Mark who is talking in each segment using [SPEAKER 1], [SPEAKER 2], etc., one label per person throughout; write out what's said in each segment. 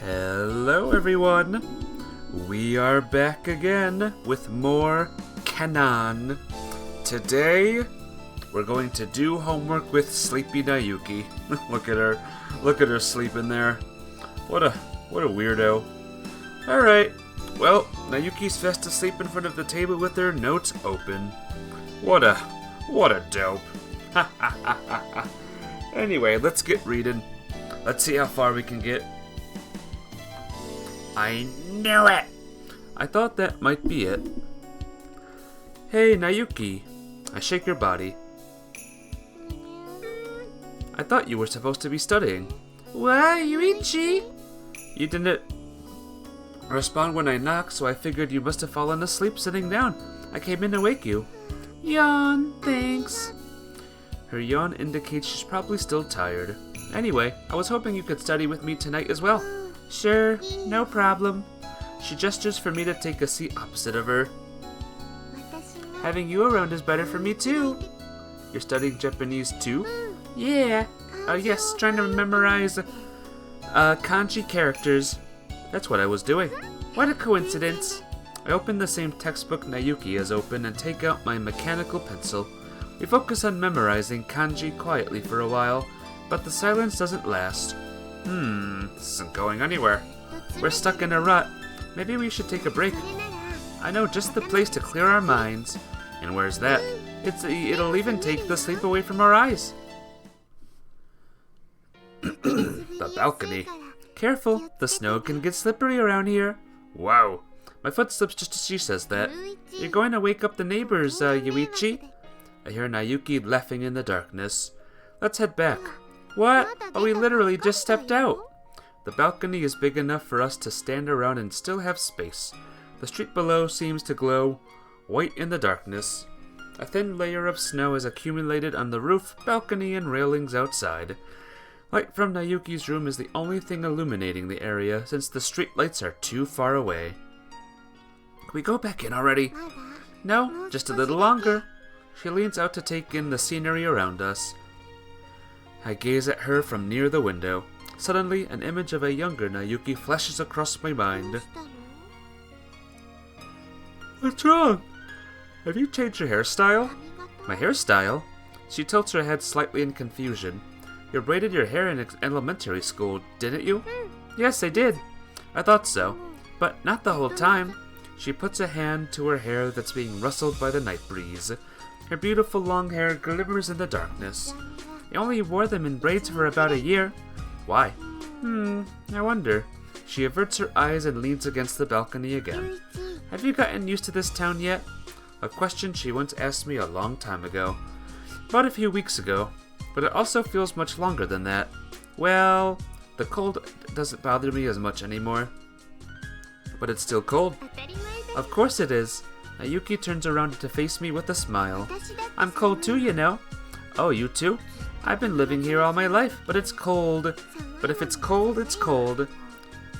[SPEAKER 1] Hello everyone! We are back again with more Kanon. Today, we're going to do homework with Sleepy Nayuki. Look at her sleeping there. What a weirdo. Alright, well, Nayuki's fast asleep in front of the table with her notes open. What a dope. Anyway, let's get reading. Let's see how far we can get. I knew it! I thought that might be it. Hey, Nayuki. I shake your body. I thought you were supposed to be studying. What, Yuichi? You didn't respond when I knocked, so I figured you must have fallen asleep sitting down. I came in to wake you. Yawn, thanks. Her yawn indicates she's probably still tired. Anyway, I was hoping you could study with me tonight as well. Sure, no problem. She gestures for me to take a seat opposite of her. Having you around is better for me too. You're studying Japanese too? Yeah. Yes, trying to memorize kanji characters. That's what I was doing. What a coincidence. I open the same textbook Nayuki has opened and take out my mechanical pencil. We focus on memorizing kanji quietly for a while, but the silence doesn't last. This isn't going anywhere. We're stuck in a rut. Maybe we should take a break. I know just the place to clear our minds. And where's that? It'll even take the sleep away from our eyes. The balcony. Careful, the snow can get slippery around here. Wow. My foot slips just as she says that. You're going to wake up the neighbors, Yuichi. I hear Nayuki laughing in the darkness. Let's head back. What? But we literally just stepped out. The balcony is big enough for us to stand around and still have space. The street below seems to glow white in the darkness. A thin layer of snow is accumulated on the roof, balcony, and railings outside. Light from Nayuki's room is the only thing illuminating the area, since the street lights are too far away. Can we go back in already? No, just a little longer. She leans out to take in the scenery around us. I gaze at her from near the window. Suddenly, an image of a younger Nayuki flashes across my mind. What's wrong? Have you changed your hairstyle? My hairstyle? She tilts her head slightly in confusion. You braided your hair in elementary school, didn't you? Yes, I did. I thought so, but not the whole time. She puts a hand to her hair that's being rustled by the night breeze. Her beautiful long hair glimmers in the darkness. I only wore them in braids for about a year. Why? I wonder. She averts her eyes and leans against the balcony again. Have you gotten used to this town yet? A question she once asked me a long time ago. About a few weeks ago. But it also feels much longer than that. Well, the cold doesn't bother me as much anymore. But it's still cold. Of course it is. Nayuki turns around to face me with a smile. I'm cold too, you know. Oh, you too? I've been living here all my life, but it's cold. But if it's cold, it's cold.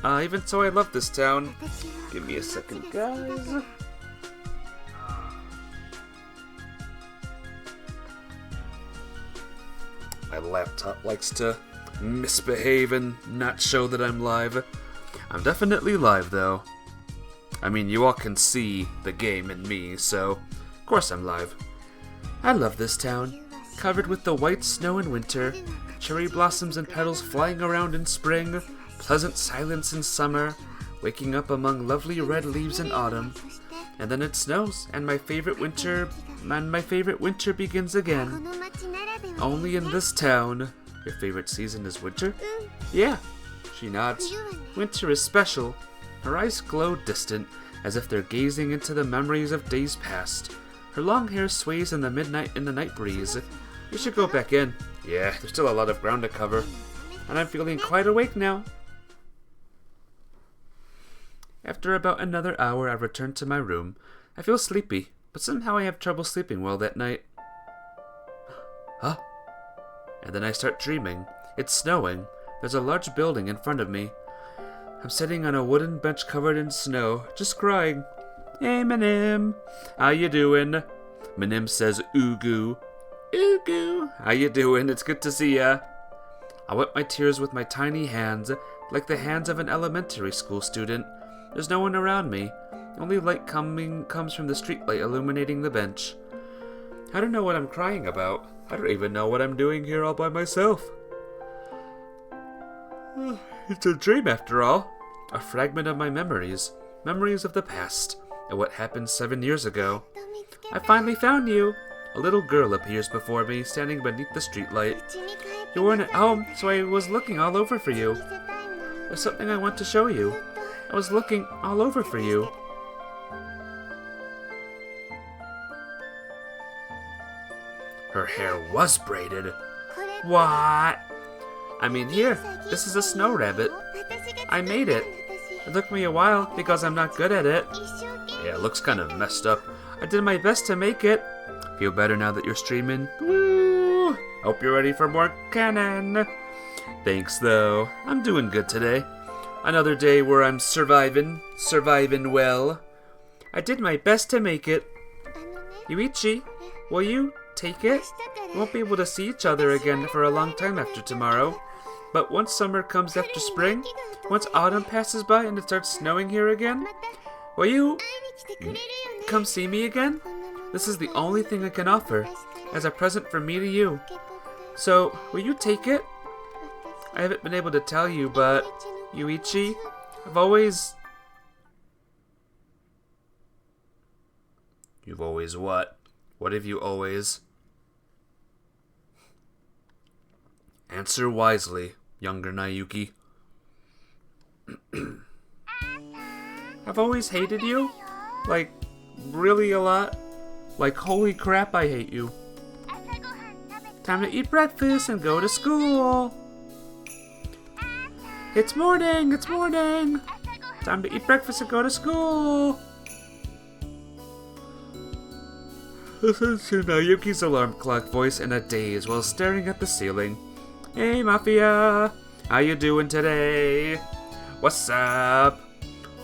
[SPEAKER 1] Even so, I love this town. Give me a second, guys. My laptop likes to misbehave and not show that I'm live. I'm definitely live, though. I mean, you all can see the game and me, so of course I'm live. I love this town. Covered with the white snow in winter, cherry blossoms and petals flying around in spring, pleasant silence in summer, waking up among lovely red leaves in autumn, and then it snows, and my favorite winter begins again. Only in this town. Your favorite season is winter? Yeah. She nods. Winter is special. Her eyes glow distant, as if they're gazing into the memories of days past. Her long hair sways in the night breeze. We should go back in. Yeah, there's still a lot of ground to cover. And I'm feeling quite awake now. After about another hour, I return to my room. I feel sleepy, but somehow I have trouble sleeping well that night. Huh? And then I start dreaming. It's snowing. There's a large building in front of me. I'm sitting on a wooden bench covered in snow, just crying. Hey, Minim. How you doing? Minim says, Ugu. Ugu. How you doing? It's good to see ya. I wipe my tears with my tiny hands, like the hands of an elementary school student. There's no one around me. Only light comes from the streetlight illuminating the bench. I don't know what I'm crying about. I don't even know what I'm doing here all by myself. It's a dream after all. A fragment of my memories. Memories of the past, and what happened 7 years ago. I finally found you! A little girl appears before me, standing beneath the streetlight. You weren't at home, so I was looking all over for you. There's something I want to show you. I was looking all over for you. Her hair was braided. What? I mean, here, this is a snow rabbit. I made it. It took me a while because I'm not good at it. Yeah, it looks kind of messed up. I did my best to make it. Feel better now that you're streaming? Woo! Hope you're ready for more Kanon. Thanks, though. I'm doing good today. Another day where I'm surviving well. I did my best to make it. Yuichi, will you take it? We won't be able to see each other again for a long time after tomorrow. But once summer comes after spring, once autumn passes by and it starts snowing here again, will you come see me again? This is the only thing I can offer, as a present from me to you. So, will you take it? I haven't been able to tell you, but Yuichi, You've always what? What have you always? Answer wisely, younger Nayuki. I've always hated you? Like, really a lot? Like, holy crap, I hate you. Time to eat breakfast and go to school. It's morning, it's morning. Time to eat breakfast and go to school. Listen to Nayuki's alarm clock voice in a daze while staring at the ceiling. Hey, Mafia. How you doing today? What's up?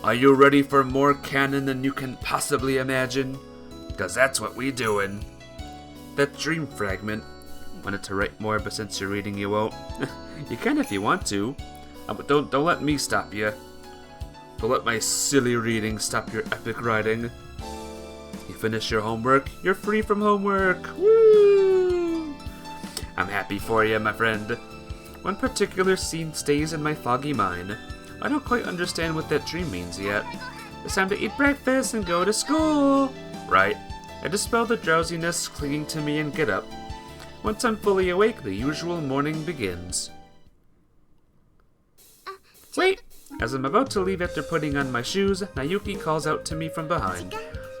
[SPEAKER 1] Are you ready for more Kanon than you can possibly imagine? Cause that's what we doing. That dream fragment. Wanted to write more, but since you're reading, you won't. You can if you want to. But don't let me stop you. Don't let my silly reading stop your epic writing. You finish your homework, you're free from homework. Woo! I'm happy for you, my friend. One particular scene stays in my foggy mind. I don't quite understand what that dream means yet. It's time to eat breakfast and go to school. Right. I dispel the drowsiness clinging to me and get up. Once I'm fully awake, the usual morning begins. Wait! As I'm about to leave after putting on my shoes, Nayuki calls out to me from behind.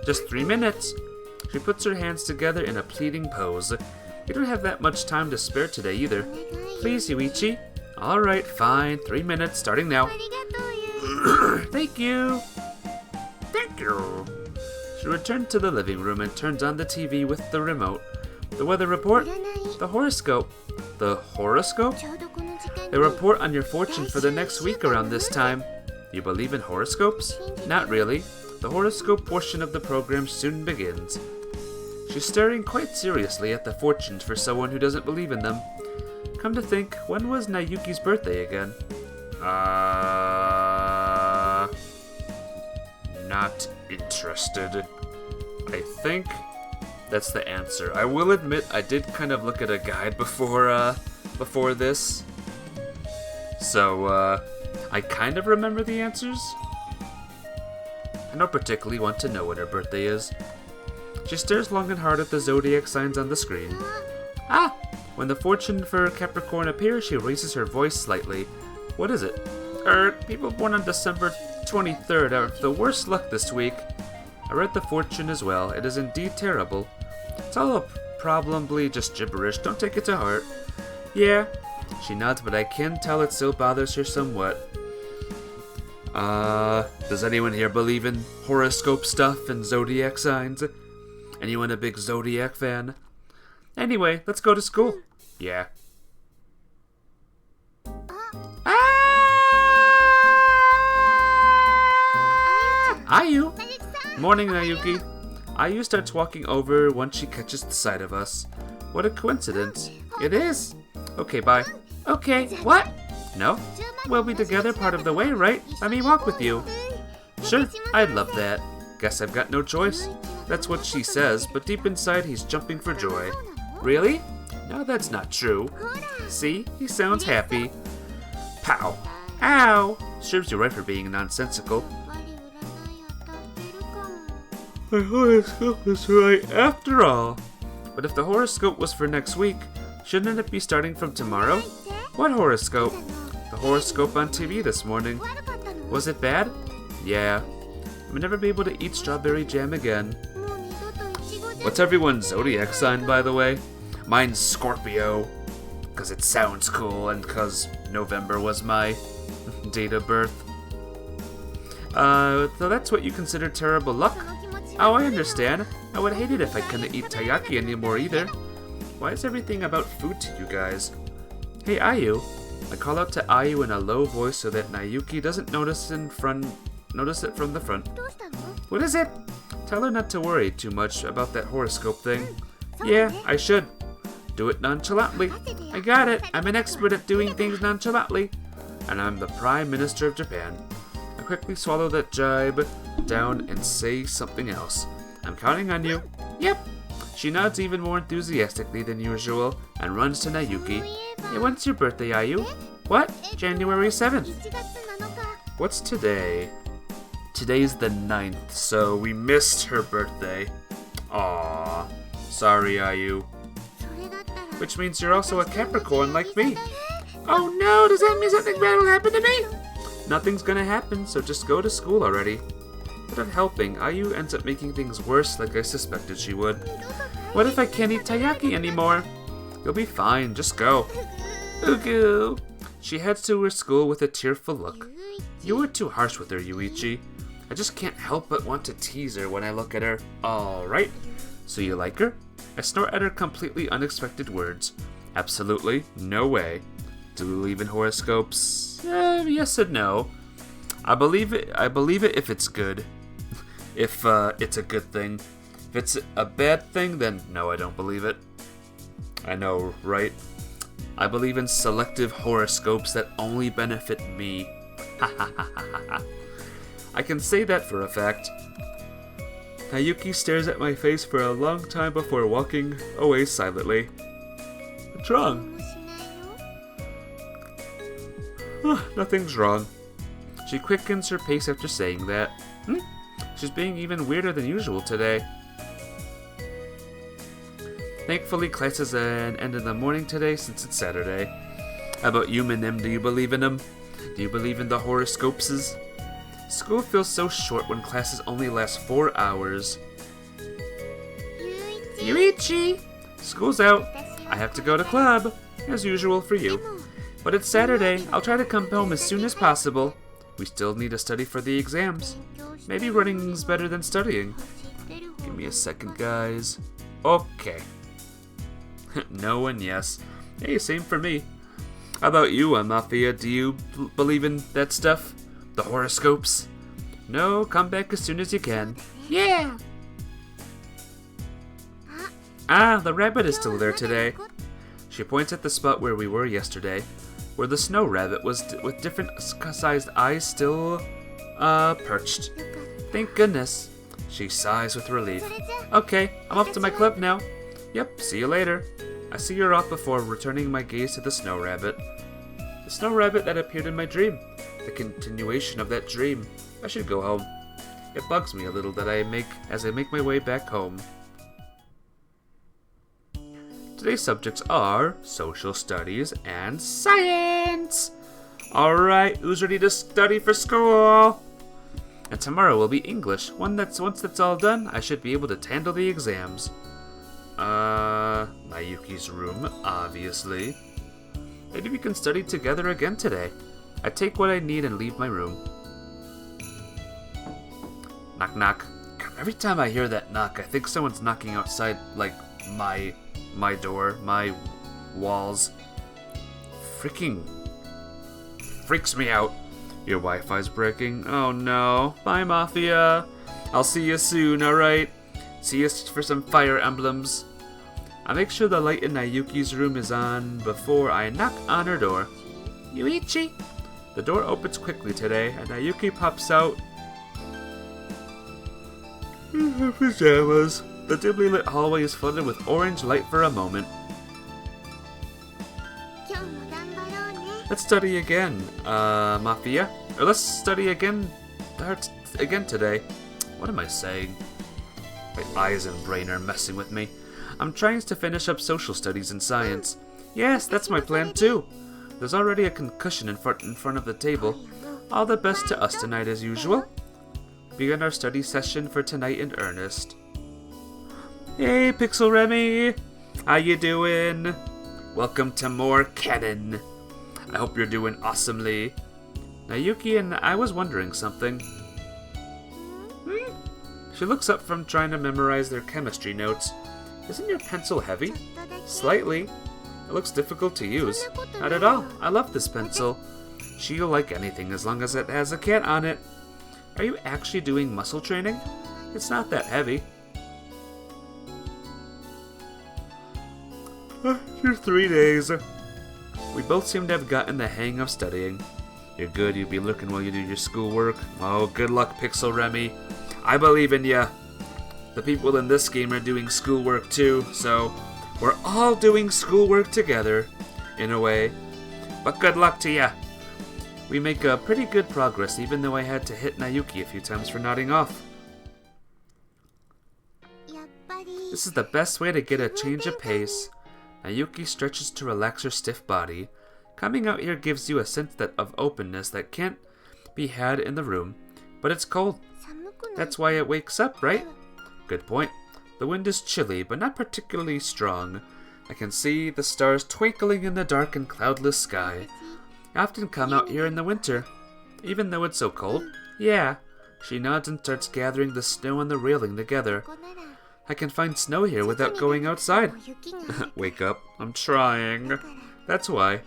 [SPEAKER 1] Just 3 minutes. She puts her hands together in a pleading pose. We don't have that much time to spare today either. Please, Yuichi. Alright, fine. 3 minutes, starting now. Thank you. Thank you. She returned to the living room and turned on the TV with the remote. The weather report? The horoscope. The horoscope? They report on your fortune for the next week around this time. You believe in horoscopes? Not really. The horoscope portion of the program soon begins. She's staring quite seriously at the fortunes for someone who doesn't believe in them. Come to think, when was Nayuki's birthday again? Not interested. I think that's the answer. I will admit I did kind of look at a guide before this. So, I kind of remember the answers. I don't particularly want to know when her birthday is. She stares long and hard at the zodiac signs on the screen. Ah! When the fortune for Capricorn appears, she raises her voice slightly. What is it? People born on December 23rd are the worst luck this week. I read the fortune as well. It is indeed terrible. It's all probably just gibberish. Don't take it to heart. Yeah. She nods, but I can tell it still bothers her somewhat. Does anyone here believe in horoscope stuff and zodiac signs? Anyone a big zodiac fan? Anyway, let's go to school. Yeah. Ayu! Morning, Nayuki. Ayu starts walking over once she catches the sight of us. What a coincidence. It is. Okay, bye. Okay, what? No? We'll be together part of the way, right? Let me walk with you. Sure, I'd love that. Guess I've got no choice. That's what she says, but deep inside he's jumping for joy. Really? No, that's not true. See? He sounds happy. Pow. Ow! Serves you right for being nonsensical. My horoscope is right after all. But if the horoscope was for next week, shouldn't it be starting from tomorrow? What horoscope? The horoscope on TV this morning. Was it bad? Yeah. I'll never be able to eat strawberry jam again. What's everyone's zodiac sign, by the way? Mine's Scorpio. Because it sounds cool and because November was my date of birth. So that's what you consider terrible luck? Oh, I understand. I would hate it if I couldn't eat taiyaki anymore either. Why is everything about food to you guys? Hey, Ayu. I call out to Ayu in a low voice so that Nayuki doesn't notice it from the front. What is it? Tell her not to worry too much about that horoscope thing. Yeah, I should. Do it nonchalantly. I got it. I'm an expert at doing things nonchalantly. And I'm the Prime Minister of Japan. I quickly swallow that jibe down and say something else. I'm counting on you. Yep. She nods even more enthusiastically than usual and runs to Nayuki. Hey, when's your birthday, Ayu? What? January 7th. What's today? Today's the 9th, so we missed her birthday. Aww. Sorry, Ayu. Which means you're also a Capricorn like me. Oh no, does that mean something bad will happen to me? Nothing's gonna happen, so just go to school already. Instead of helping, Ayu ends up making things worse like I suspected she would. What if I can't eat taiyaki anymore? You'll be fine, just go. Ugu. She heads to her school with a tearful look. You were too harsh with her, Yuichi. I just can't help but want to tease her when I look at her. Alright. So you like her? I snort at her completely unexpected words. Absolutely, no way. Do we believe in horoscopes? Yes and no. I believe it if it's good. If it's a good thing. If it's a bad thing, then no, I don't believe it. I know, right? I believe in selective horoscopes that only benefit me. Ha ha ha ha ha. I can say that for a fact. Nayuki stares at my face for a long time before walking away silently. What's wrong? Nothing's wrong. She quickens her pace after saying that. She's being even weirder than usual today. Thankfully, classes end in the morning today since it's Saturday. How about you, Minim? Do you believe in them? Do you believe in the horoscopes? School feels so short when classes only last 4 hours. Yuichi! School's out. I have to go to club, as usual for you. But it's Saturday. I'll try to come home as soon as possible. We still need to study for the exams. Maybe running's better than studying. Give me a second, guys. Okay. No and yes. Hey, same for me. How about you, Mafia? Do you believe in that stuff? The horoscopes? No, come back as soon as you can. Yeah! Ah, the rabbit is still there today. She points at the spot where we were yesterday, where the snow rabbit was with different sized eyes still, perched. Thank goodness. She sighs with relief. Okay, I'm off to my club now. Yep, see you later. I see her off before returning my gaze to the snow rabbit. The snow rabbit that appeared in my dream. The continuation of that dream. I should go home. It bugs me a little that as I make my way back home. Today's subjects are social studies and science. Alright, who's ready to study for school? And tomorrow will be English. Once that's all done, I should be able to handle the exams. Nayuki's room, obviously. Maybe we can study together again today. I take what I need and leave my room. Knock knock. Every time I hear that knock, I think someone's knocking outside, like, my door, my walls. Freaking freaks me out. Your Wi-Fi's breaking. Oh no. Bye, Mafia. I'll see you soon, alright? See you for some Fire Emblems. I'll make sure the light in Nayuki's room is on before I knock on her door. Yuichi? The door opens quickly today, and Nayuki pops out in her pajamas. The dimly lit hallway is flooded with orange light for a moment. Let's study again, Mafia. Or let's study again today. What am I saying? My eyes and brain are messing with me. I'm trying to finish up social studies and science. Yes, that's my plan too. There's already a concussion in front of the table. All the best to us tonight as usual. Begin our study session for tonight in earnest. Hey, Pixel Remy! How you doing? Welcome to more Kanon. I hope you're doing awesomely. Nayuki, and I was wondering something. She looks up from trying to memorize their chemistry notes. Isn't your pencil heavy? Slightly. It looks difficult to use. Not at all. I love this pencil. She'll like anything as long as it has a cat on it. Are you actually doing muscle training? It's not that heavy. After 3 days. We both seem to have gotten the hang of studying. You're good, you'll be looking while you do your schoolwork. Oh, good luck, Pixel Remy. I believe in ya. The people in this game are doing schoolwork too, so we're all doing schoolwork together, in a way. But good luck to ya. We make pretty good progress, even though I had to hit Nayuki a few times for nodding off. This is the best way to get a change of pace. Nayuki stretches to relax her stiff body. Coming out here gives you a sense of openness that can't be had in the room, but it's cold. That's why it wakes up, right? Good point. The wind is chilly, but not particularly strong. I can see the stars twinkling in the dark and cloudless sky. I often come out here in the winter, even though it's so cold. Yeah. She nods and starts gathering the snow on the railing together. I can find snow here without going outside. Wake up. I'm trying. That's why.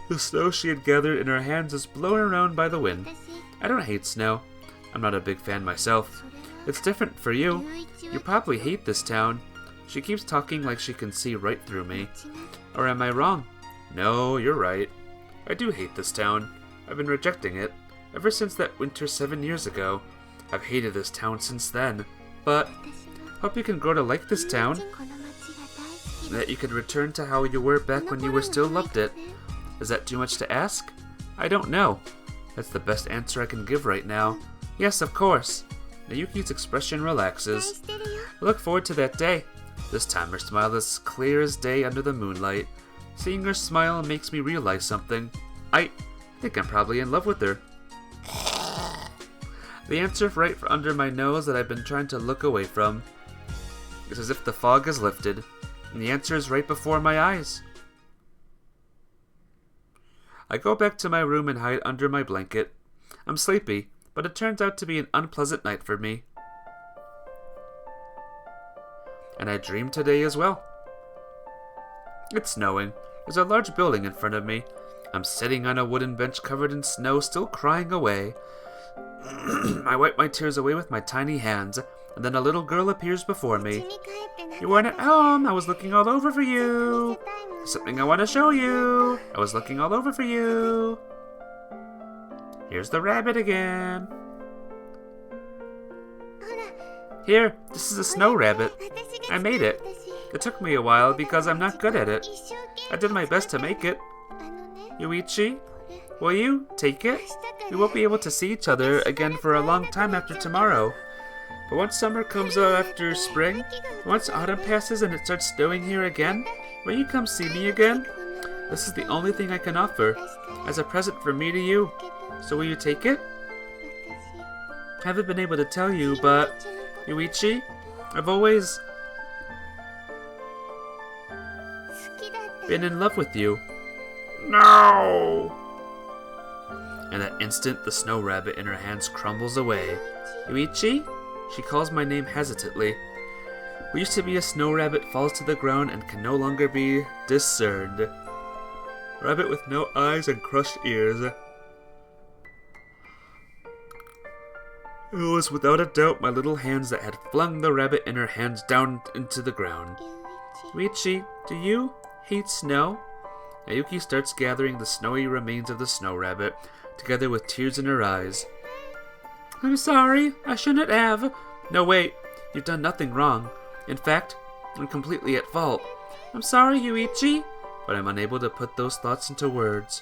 [SPEAKER 1] The snow she had gathered in her hands is blown around by the wind. I don't hate snow. I'm not a big fan myself. It's different for you. You probably hate this town. She keeps talking like she can see right through me. Or am I wrong? No, you're right. I do hate this town. I've been rejecting it ever since that winter 7 years ago. I've hated this town since then. But hope you can grow to like this town. And that you can return to how you were back when you were still loved it. Is that too much to ask? I don't know. That's the best answer I can give right now. Yes, of course. Nayuki's expression relaxes. I look forward to that day. This time her smile is clear as day under the moonlight. Seeing her smile makes me realize something. I think I'm probably in love with her. The answer right under my nose that I've been trying to look away from. It's as if the fog has lifted, and the answer is right before my eyes. I go back to my room and hide under my blanket. I'm sleepy, but it turns out to be an unpleasant night for me. And I dreamed today as well. It's snowing. There's a large building in front of me. I'm sitting on a wooden bench covered in snow, still crying away. I wipe my tears away with my tiny hands, and then a little girl appears before me. You weren't at home. I was looking all over for you. Something I want to show you. I was looking all over for you. Here's the rabbit again. Here, this is a snow rabbit. I made it. It took me a while because I'm not good at it. I did my best to make it. Yuichi, will you take it? We won't be able to see each other again for a long time after tomorrow. But once summer comes after spring, once autumn passes and it starts snowing here again, will you come see me again? This is the only thing I can offer, as a present from me to you. So will you take it? I haven't been able to tell you, but Yuichi, I've always been in love with you. No! In that instant, the snow rabbit in her hands crumbles away. Yuichi? She calls my name hesitantly. We used to be a snow rabbit falls to the ground and can no longer be discerned. Rabbit with no eyes and crushed ears. It was without a doubt my little hands that had flung the rabbit and her hands down into the ground. Yuichi, do you hate snow? Nayuki starts gathering the snowy remains of the snow rabbit, together with tears in her eyes. I'm sorry, I shouldn't have. No, wait, you've done nothing wrong. In fact, I'm completely at fault. I'm sorry, Yuichi, but I'm unable to put those thoughts into words.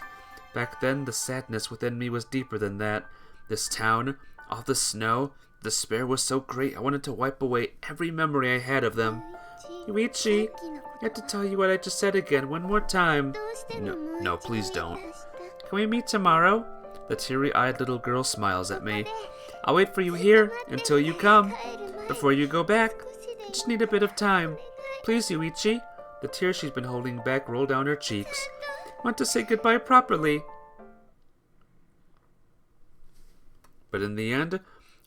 [SPEAKER 1] Back then, the sadness within me was deeper than that. This town, all the snow, despair was so great I wanted to wipe away every memory I had of them. Yuichi, I have to tell you what I just said again one more time. No, please don't. Can we meet tomorrow? The teary-eyed little girl smiles at me. I'll wait for you here until you come. Before you go back, I just need a bit of time. Please, Yuichi. The tears she's been holding back roll down her cheeks. I want to say goodbye properly. But in the end,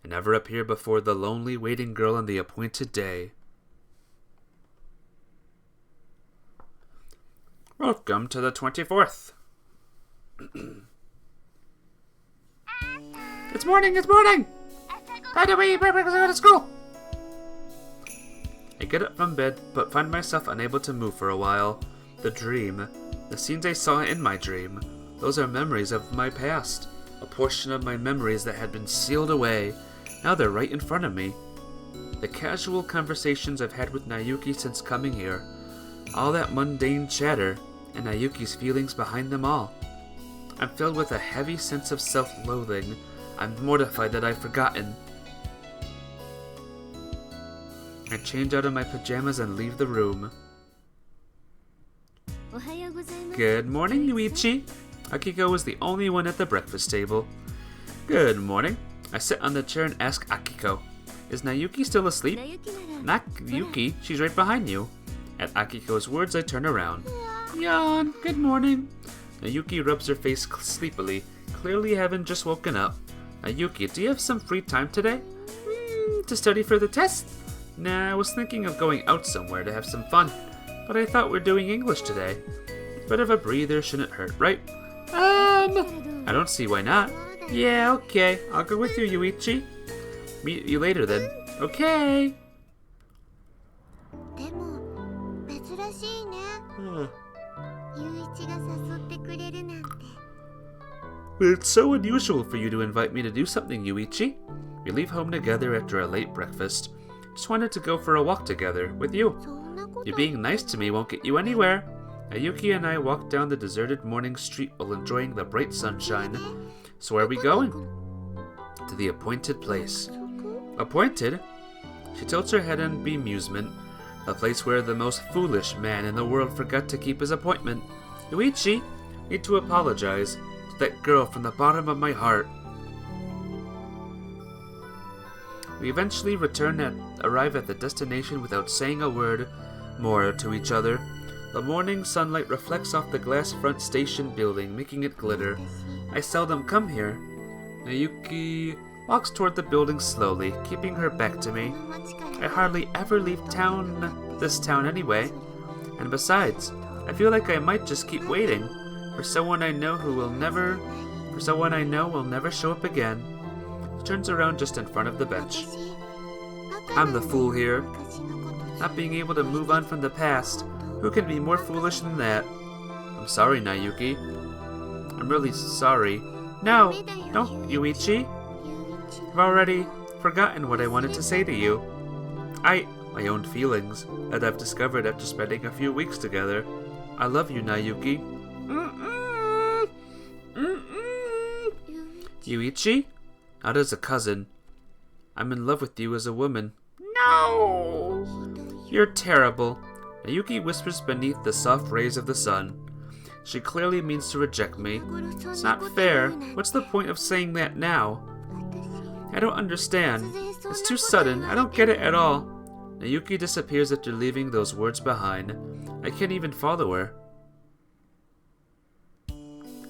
[SPEAKER 1] I never appear before the lonely waiting girl on the appointed day. Welcome to the 24th. It's morning! By the way, you better go to school! I get up from bed, but find myself unable to move for a while. The dream, the scenes I saw in my dream, those are memories of my past. A portion of my memories that had been sealed away. Now they're right in front of me. The casual conversations I've had with Nayuki since coming here. All that mundane chatter, and Nayuki's feelings behind them all. I'm filled with a heavy sense of self-loathing. I'm mortified that I've forgotten. I change out of my pajamas and leave the room. Good morning, Yuichi. Akiko is the only one at the breakfast table. Good morning. I sit on the chair and ask Akiko, is Nayuki still asleep? Not Yuki, she's right behind you. At Akiko's words, I turn around. Yawn, good morning. Nayuki rubs her face sleepily, clearly having just woken up. Nayuki, do you have some free time today? To study for the test? Nah, I was thinking of going out somewhere to have some fun, but I thought we're doing English today. Bit of a breather shouldn't hurt, right? I don't see why not. Yeah, okay, I'll go with you, Yuichi. Meet you later then. Okay. It's so unusual for you to invite me to do something, Yuichi. We leave home together after a late breakfast. Just wanted to go for a walk together with you. You being nice to me won't get you anywhere. Nayuki and I walk down the deserted morning street while enjoying the bright sunshine. So where are we going? To the appointed place. Appointed? She tilts her head in bemusement. The place where the most foolish man in the world forgot to keep his appointment. Yuichi, need to apologize to that girl from the bottom of my heart. We eventually arrive at the destination without saying a word more to each other. The morning sunlight reflects off the glass front station building, making it glitter. I seldom come here. Nayuki walks toward the building slowly, keeping her back to me. I hardly ever leave this town anyway. And besides, I feel like I might just keep waiting for someone I know will never show up again. She turns around just in front of the bench. I'm the fool here. Not being able to move on from the past. Who can be more foolish than that? I'm sorry, Nayuki. I'm really sorry. No, don't, Yuichi. I've already forgotten what I wanted to say to you. My own feelings that I've discovered after spending a few weeks together. I love you, Nayuki. Yuichi? Not as a cousin. I'm in love with you as a woman. No! You're terrible. Nayuki whispers beneath the soft rays of the sun. She clearly means to reject me. It's not fair. What's the point of saying that now? I don't understand. It's too sudden. I don't get it at all. Nayuki disappears after leaving those words behind. I can't even follow her.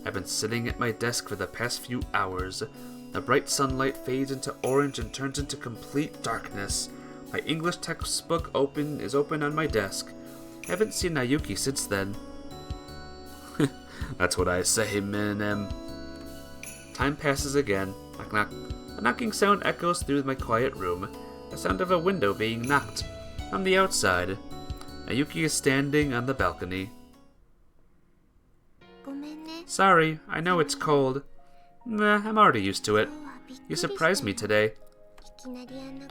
[SPEAKER 1] I've been sitting at my desk for the past few hours. The bright sunlight fades into orange and turns into complete darkness. My English textbook is open on my desk. I haven't seen Nayuki since then. That's what I say, Minem. Time passes again. Knock knock. A knocking sound echoes through my quiet room, the sound of a window being knocked. From the outside, Nayuki is standing on the balcony. Sorry, I know it's cold. Nah, I'm already used to it. You surprised me today.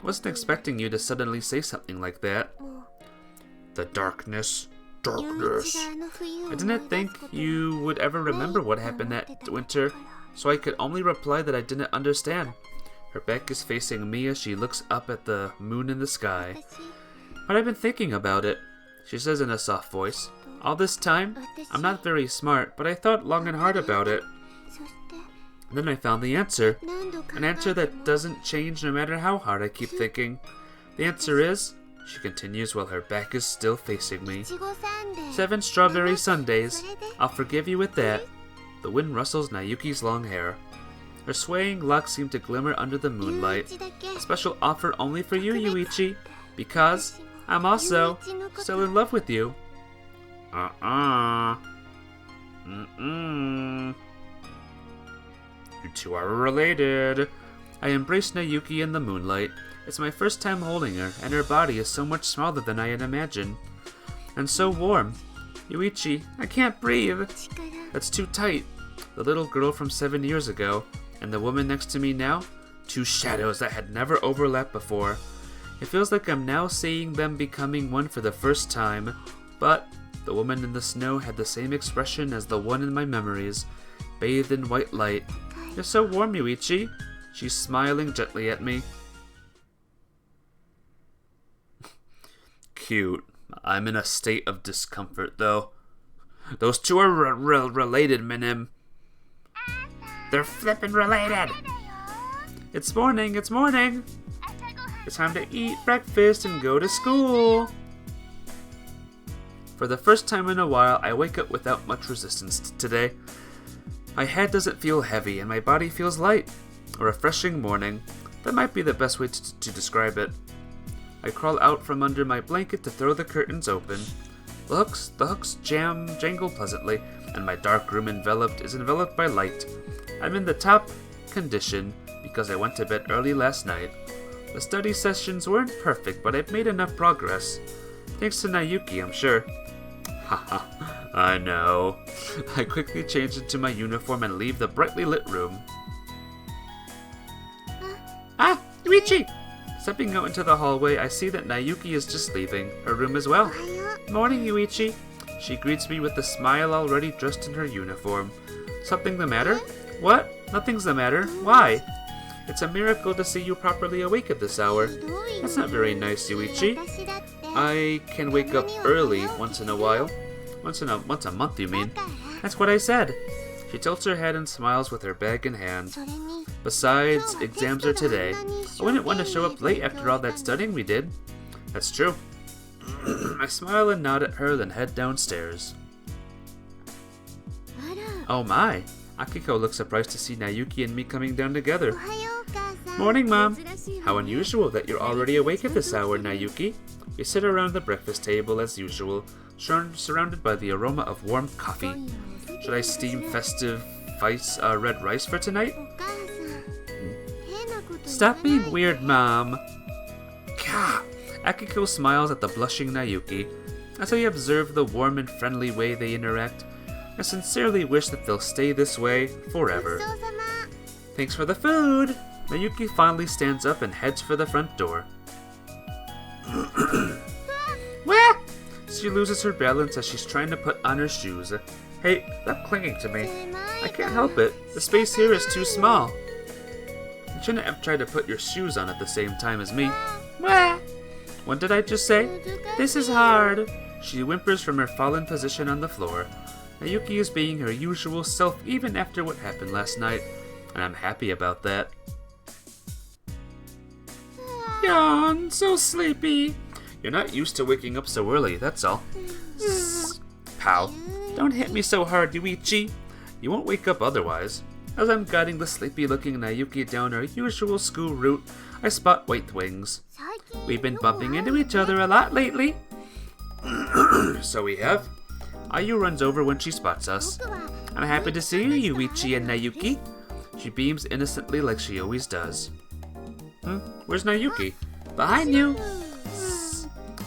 [SPEAKER 1] Wasn't expecting you to suddenly say something like that. The darkness. Darkness. I didn't think you would ever remember what happened that winter, so I could only reply that I didn't understand. Her back is facing me as she looks up at the moon in the sky. But I've been thinking about it, she says in a soft voice. All this time, I'm not very smart, but I thought long and hard about it. Then I found the answer. An answer that doesn't change no matter how hard I keep thinking. The answer is, she continues while her back is still facing me. 7 strawberry sundaes. I'll forgive you with that. The wind rustles Nayuki's long hair. Her swaying locks seem to glimmer under the moonlight. A special offer only for you, Yuichi, because I'm also still in love with you. You two are related. I embrace Nayuki in the moonlight. It's my first time holding her, and her body is so much smaller than I had imagined. And so warm. Yuichi, I can't breathe. That's too tight. The little girl from 7 years ago, and the woman next to me now, 2 shadows that had never overlapped before. It feels like I'm now seeing them becoming one for the first time. But the woman in the snow had the same expression as the one in my memories, bathed in white light. You're so warm, Yuichi. She's smiling gently at me. Cute. I'm in a state of discomfort, though. Those two are related, Minim. They're flippin' related. It's morning, it's morning. It's time to eat breakfast and go to school. For the first time in a while, I wake up without much resistance today. My head doesn't feel heavy and my body feels light. A refreshing morning. That might be the best way to describe it. I crawl out from under my blanket to throw the curtains open. The hooks jangle pleasantly, and my dark room is enveloped by light. I'm in the top condition because I went to bed early last night. The study sessions weren't perfect, but I've made enough progress. Thanks to Nayuki, I'm sure. Haha, I know. I quickly change into my uniform and leave the brightly lit room. Ah, Yuichi! Stepping out into the hallway, I see that Nayuki is just leaving her room as well. Morning, Yuichi. She greets me with a smile, already dressed in her uniform. Something the matter? What? Nothing's the matter. Why? It's a miracle to see you properly awake at this hour. That's not very nice, Yuichi. I can wake up early once in a while. Once a month, you mean? That's what I said. She tilts her head and smiles with her bag in hand. Besides, exams are today. I wouldn't want to show up late after all that studying we did. That's true. I smile and nod at her, then head downstairs. Oh my! Akiko looks surprised to see Nayuki and me coming down together. Morning, Mom. How unusual that you're already awake at this hour, Nayuki. We sit around the breakfast table as usual, surrounded by the aroma of warm coffee. Should I steam festive red rice for tonight? Stop being weird, Mom. Gah! Akiko smiles at the blushing Nayuki. As I observe the warm and friendly way they interact, I sincerely wish that they'll stay this way forever. Thanks for the food! Nayuki finally stands up and heads for the front door. Wah! She loses her balance as she's trying to put on her shoes. Hey, stop clinging to me. I can't help it. The space here is too small. You shouldn't have tried to put your shoes on at the same time as me. Wah! What did I just say? This is hard. She whimpers from her fallen position on the floor. Nayuki is being her usual self even after what happened last night, and I'm happy about that. Yawn, so sleepy. You're not used to waking up so early, that's all. Zzz. Pow. Don't hit me so hard, Yuichi. You won't wake up otherwise. As I'm guiding the sleepy-looking Nayuki down her usual school route, I spot White Wings. We've been bumping into each other a lot lately. So we have. Ayu runs over when she spots us. I'm happy to see you, Yuichi and Nayuki. She beams innocently like she always does. Where's Nayuki? Behind you!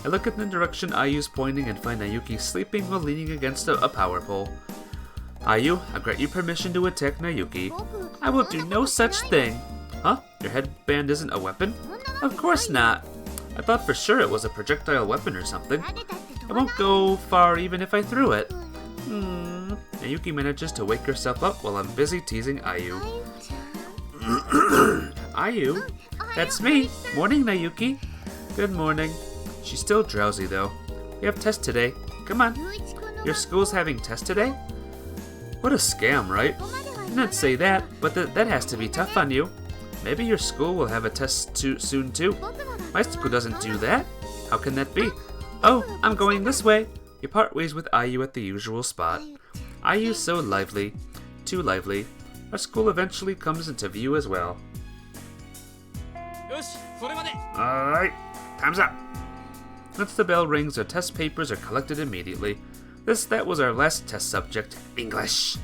[SPEAKER 1] I look in the direction Ayu's pointing and find Nayuki sleeping while leaning against a power pole. Ayu, I grant you permission to attack Nayuki. I will do no such thing. Huh? Your headband isn't a weapon? Of course not. I thought for sure it was a projectile weapon or something. It won't go far even if I threw it. Nayuki manages to wake herself up while I'm busy teasing Ayu. Ayu? That's me. Morning, Nayuki. Good morning. She's still drowsy though. We have tests today. Come on. Your school's having tests today? What a scam, right? I didn't say that, but that has to be tough on you. Maybe your school will have a test soon too. My school doesn't do that. How can that be? Oh, I'm going this way. You part ways with Ayu at the usual spot. Ayu's so lively. Too lively. Our school eventually comes into view as well. Alright, time's up. Once the bell rings, our test papers are collected immediately. That was our last test subject, English.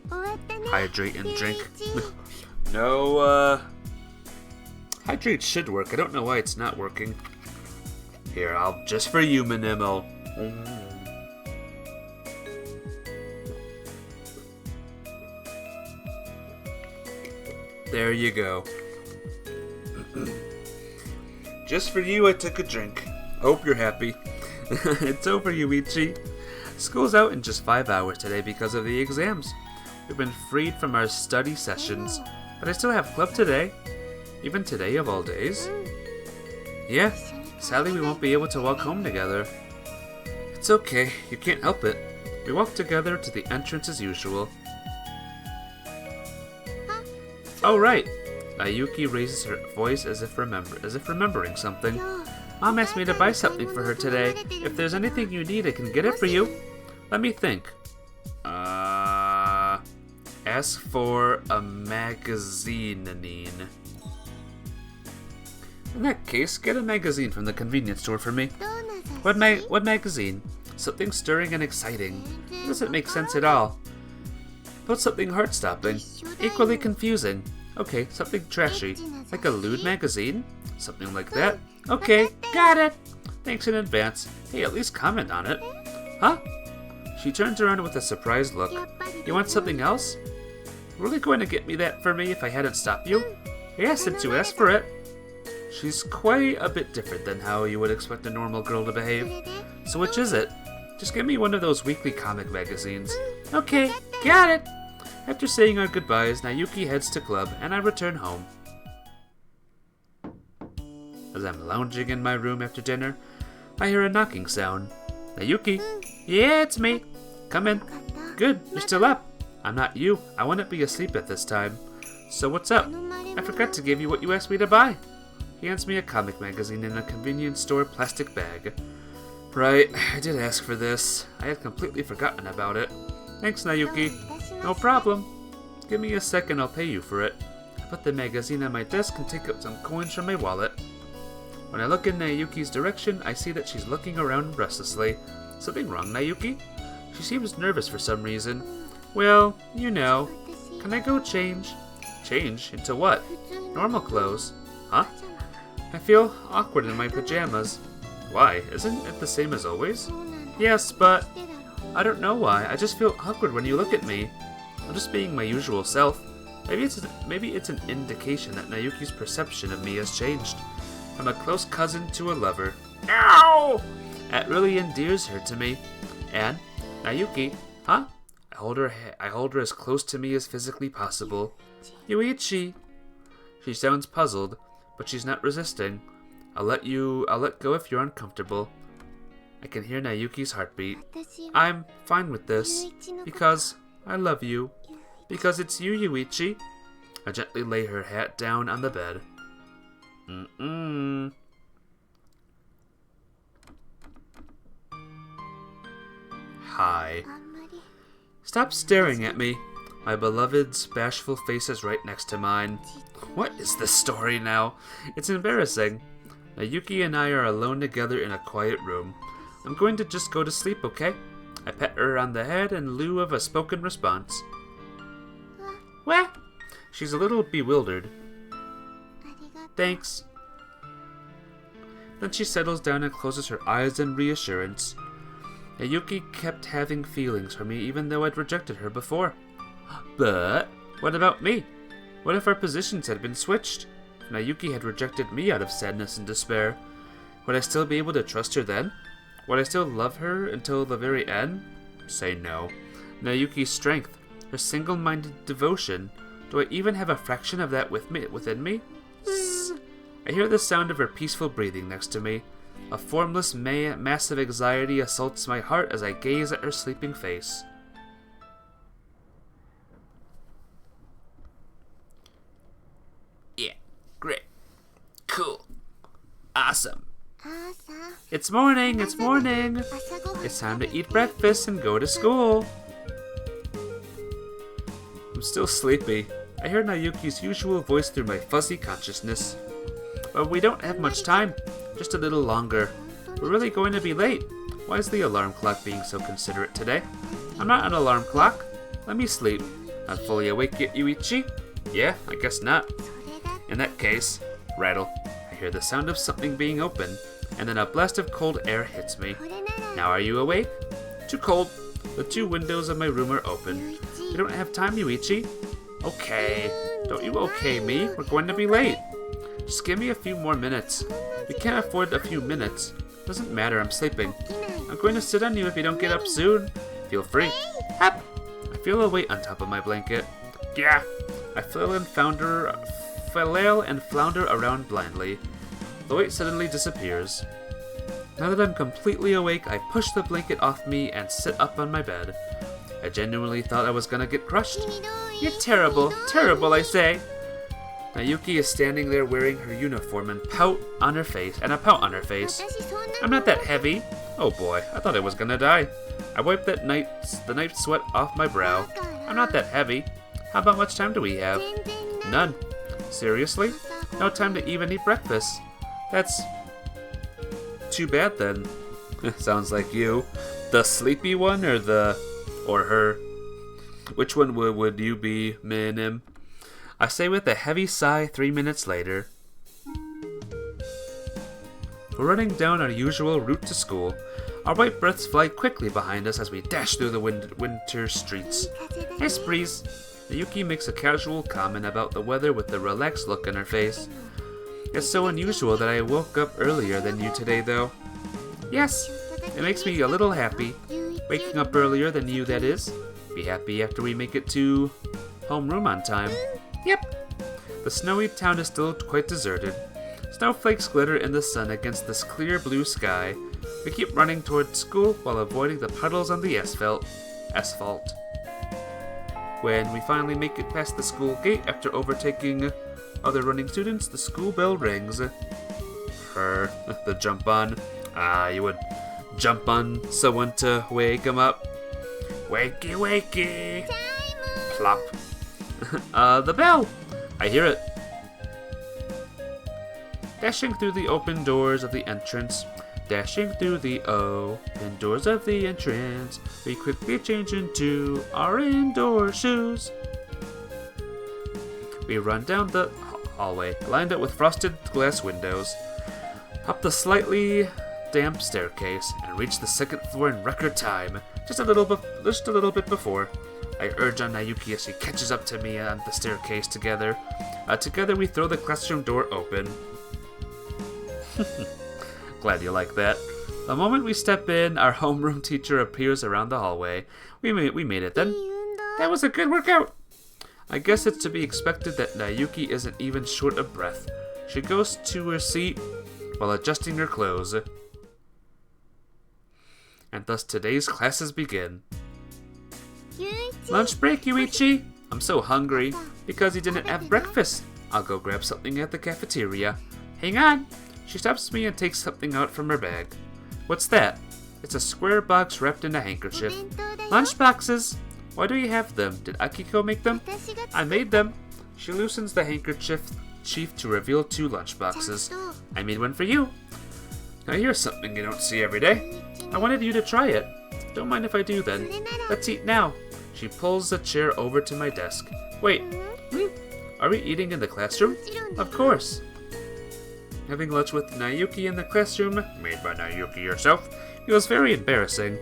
[SPEAKER 1] Hydrate and drink. No, hydrate should work. I don't know why it's not working. Here, just for you, Minimo. There you go. Just for you, I took a drink. Hope you're happy. It's over, Yuichi. School's out in just 5 hours today because of the exams. We've been freed from our study sessions, but I still have club today. Even today of all days. Yeah, sadly we won't be able to walk home together. It's okay, you can't help it. We walk together to the entrance as usual. Oh right! Nayuki raises her voice as if remembering something. Mom asked me to buy something for her today. If there's anything you need, I can get it for you. Let me think. Ask for a magazine, Nanine. In that case, get a magazine from the convenience store for me. What magazine? Something stirring and exciting. It doesn't make sense at all. But something heart-stopping. Equally confusing. Okay, something trashy. Like a lewd magazine? Something like that? Okay, got it! Thanks in advance. Hey, at least comment on it. Huh? She turns around with a surprised look. You want something else? Really going to get me that for me if I hadn't stopped you? Yeah, since you asked for it. She's quite a bit different than how you would expect a normal girl to behave. So which is it? Just give me one of those weekly comic magazines. Okay, got it! After saying our goodbyes, Nayuki heads to club, and I return home. As I'm lounging in my room after dinner, I hear a knocking sound. Nayuki? Yeah, it's me. Come in. Good, you're still up. I'm not you. I wouldn't be asleep at this time. So what's up? I forgot to give you what you asked me to buy. He hands me a comic magazine in a convenience store plastic bag. Right, I did ask for this. I had completely forgotten about it. Thanks, Nayuki. No problem. Give me a second, I'll pay you for it. I put the magazine on my desk and take out some coins from my wallet. When I look in Nayuki's direction, I see that she's looking around restlessly. Something wrong, Nayuki? She seems nervous for some reason. Well, you know. Can I go change? Change? Into what? Normal clothes. Huh? I feel awkward in my pajamas. Why? Isn't it the same as always? Yes, but I don't know why. I just feel awkward when you look at me. I'm just being my usual self. Maybe it's an indication that Nayuki's perception of me has changed. I'm a close cousin to a lover. Ow! That really endears her to me. And Nayuki, huh? I hold her as close to me as physically possible. Yuichi. She sounds puzzled, but she's not resisting. I'll let go if you're uncomfortable. I can hear Nayuki's heartbeat. I'm fine with this, because I love you. Because it's you, Yuichi. I gently lay her hat down on the bed. Hi. Stop staring at me. My beloved's bashful face is right next to mine. What is this story now? It's embarrassing. Nayuki and I are alone together in a quiet room. I'm going to just go to sleep, okay? I pet her on the head in lieu of a spoken response. What? She's a little bewildered. Thanks. Then she settles down and closes her eyes in reassurance. Nayuki kept having feelings for me even though I'd rejected her before. But what about me? What if our positions had been switched? If Nayuki had rejected me out of sadness and despair, would I still be able to trust her then? Would I still love her until the very end? Say no. Nayuki's strength, her single-minded devotion, do I even have a fraction of that within me? Zzz. I hear the sound of her peaceful breathing next to me. A formless mass of anxiety assaults my heart as I gaze at her sleeping face. Yeah, great. Cool. Awesome. It's morning, it's morning. It's time to eat breakfast and go to school. I'm still sleepy. I hear Nayuki's usual voice through my fuzzy consciousness. But we don't have much time. Just a little longer. We're really going to be late. Why is the alarm clock being so considerate today? I'm not an alarm clock. Let me sleep. Not fully awake yet, Yuichi? Yeah, I guess not. In that case, rattle. I hear the sound of something being opened, and then a blast of cold air hits me. Now are you awake? Too cold. The 2 windows of my room are open. We don't have time, Yuichi. Okay. Don't you okay me? We're going to be late. Just give me a few more minutes. We can't afford a few minutes. Doesn't matter, I'm sleeping. I'm going to sit on you if you don't get up soon. Feel free. Hop! I feel a weight on top of my blanket. Yeah. I flail and flounder around blindly. The weight suddenly disappears. Now that I'm completely awake, I push the blanket off me and sit up on my bed. I genuinely thought I was gonna get crushed. You're terrible, terrible, I say. Nayuki is standing there wearing her uniform and a pout on her face. I'm not that heavy. Oh boy, I thought I was gonna die. I wiped the night sweat off my brow. I'm not that heavy. How about much time do we have? None. Seriously? No time to even eat breakfast. That's too bad then. Sounds like you. The sleepy one or her? Which one would you be, Minim? I say with a heavy sigh 3 minutes later. We're running down our usual route to school. Our white breaths fly quickly behind us as we dash through the winter streets. Nice breeze. Nayuki makes a casual comment about the weather with a relaxed look on her face. It's so unusual that I woke up earlier than you today, though. Yes, it makes me a little happy. Waking up earlier than you, that is. Be happy after we make it to homeroom on time. Yep. The snowy town is still quite deserted. Snowflakes glitter in the sun against this clear blue sky. We keep running toward school while avoiding the puddles on the asphalt. When we finally make it past the school gate after overtaking other running students, the school bell rings. The jump on. You would jump on someone to wake them up. Wakey, wakey. Plop. The bell. I hear it. Dashing through the open doors of the entrance. Dashing through the open doors of the entrance. We quickly change into our indoor shoes. We run down the hallway, lined up with frosted glass windows, up the slightly damp staircase, and reach the second floor in record time, just a little bit before. I urge on Nayuki as she catches up to me on the staircase together. Together we throw the classroom door open. Glad you like that. The moment we step in, our homeroom teacher appears around the hallway. We made it then. That was a good workout. I guess it's to be expected that Nayuki isn't even short of breath. She goes to her seat while adjusting her clothes. And thus today's classes begin. Lunch break, Yuichi. I'm so hungry because you didn't have breakfast. I'll go grab something at the cafeteria. Hang on. She stops me and takes something out from her bag. What's that? It's a square box wrapped in a handkerchief. Lunch boxes. Why do you have them? Did Akiko make them? I made them. She loosens the handkerchief to reveal 2 lunch boxes. I made one for you. Now here's something you don't see every day. I wanted you to try it. Don't mind if I do then. Let's eat now. She pulls the chair over to my desk. Wait, Are we eating in the classroom? Of course. Having lunch with Naoki in the classroom, made by Naoki herself, feels very embarrassing.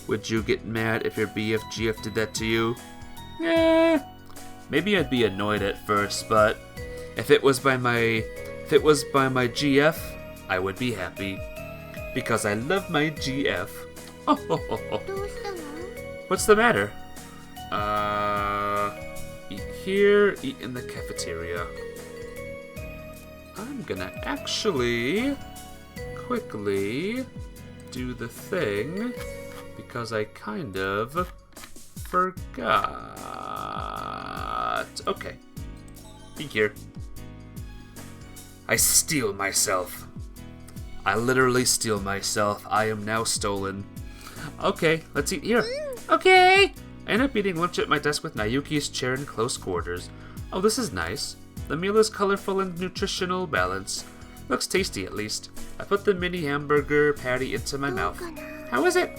[SPEAKER 1] Would you get mad if your BFGF did that to you? Maybe I'd be annoyed at first, but if it was by my GF, I would be happy. Because I love my GF. What's the matter? Eat here, eat in the cafeteria. I'm gonna actually quickly do the thing because I kind of forgot. Okay. Eat here. I steal myself. I literally steal myself. I am now stolen. Okay, let's eat here. Okay! I end up eating lunch at my desk with Naoki's chair in close quarters. Oh, this is nice. The meal is colorful and nutritional balance. Looks tasty, at least. I put the mini hamburger patty into my mouth. How is it?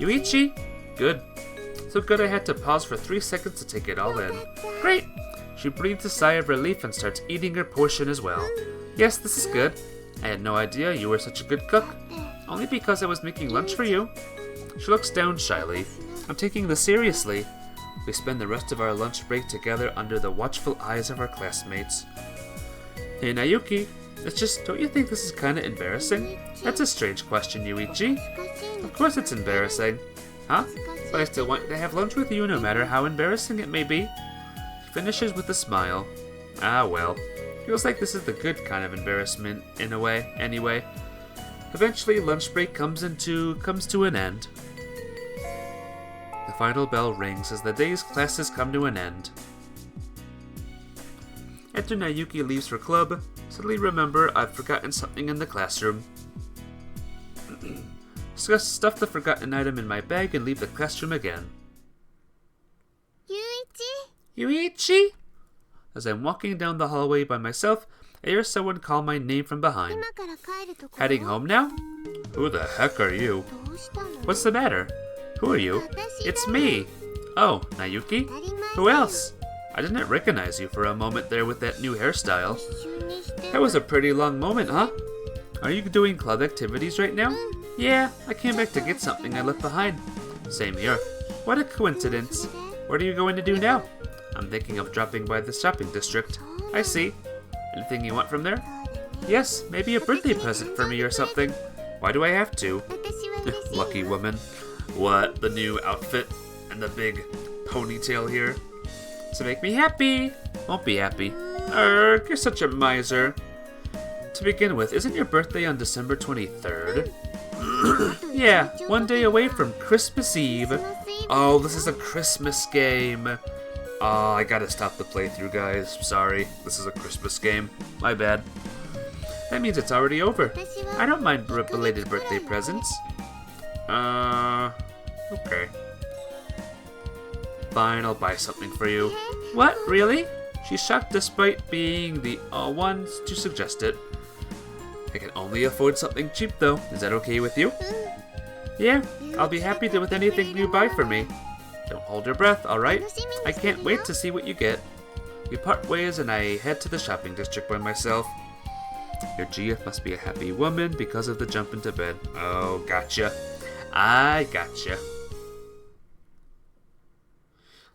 [SPEAKER 1] Yuichi? Good. So good I had to pause for 3 seconds to take it all in. Great! She breathes a sigh of relief and starts eating her portion as well. Yes, this is good. I had no idea you were such a good cook. Only because I was making lunch for you. She looks down shyly. I'm taking this seriously. We spend the rest of our lunch break together under the watchful eyes of our classmates. Hey Naoki, it's just, don't you think this is kinda embarrassing? That's a strange question, Yuichi. Of course it's embarrassing. Huh? But I still want to have lunch with you no matter how embarrassing it may be. She finishes with a smile. Ah well. Feels like this is the good kind of embarrassment, in a way, anyway. Eventually, lunch break comes to an end. The final bell rings as the day's classes come to an end. After Naoki leaves for club, suddenly remember I've forgotten something in the classroom. Stuff the forgotten item in my bag and leave the classroom again. Yuichi? As I'm walking down the hallway by myself, I hear someone call my name from behind. Heading home now? Who the heck are you? What's the matter? Who are you? It's me. Oh, Naoki? Who else? I didn't recognize you for a moment there with that new hairstyle. That was a pretty long moment, huh? Are you doing club activities right now? Yeah, I came back to get something I left behind. Same here. What a coincidence. What are you going to do now? I'm thinking of dropping by the shopping district. I see. Anything you want from there? Yes, maybe a birthday present for me or something. Why do I have to? Lucky woman. What, the new outfit and the big ponytail here? To make me happy. Won't be happy. You're such a miser. To begin with, isn't your birthday on December 23rd? Yeah, one day away from Christmas Eve. Oh, this is a Christmas game. Oh, I gotta stop the playthrough, guys. Sorry, this is a Christmas game. My bad. That means it's already over. I don't mind belated birthday presents. Okay. Fine, I'll buy something for you. What, really? She's shocked despite being the one to suggest it. I can only afford something cheap though. Is that okay with you? Yeah, I'll be happy with anything you buy for me. Don't hold your breath, alright? I can't wait to see what you get. We part ways and I head to the shopping district by myself. Your GF must be a happy woman because of the jump into bed. Oh, gotcha. I gotcha.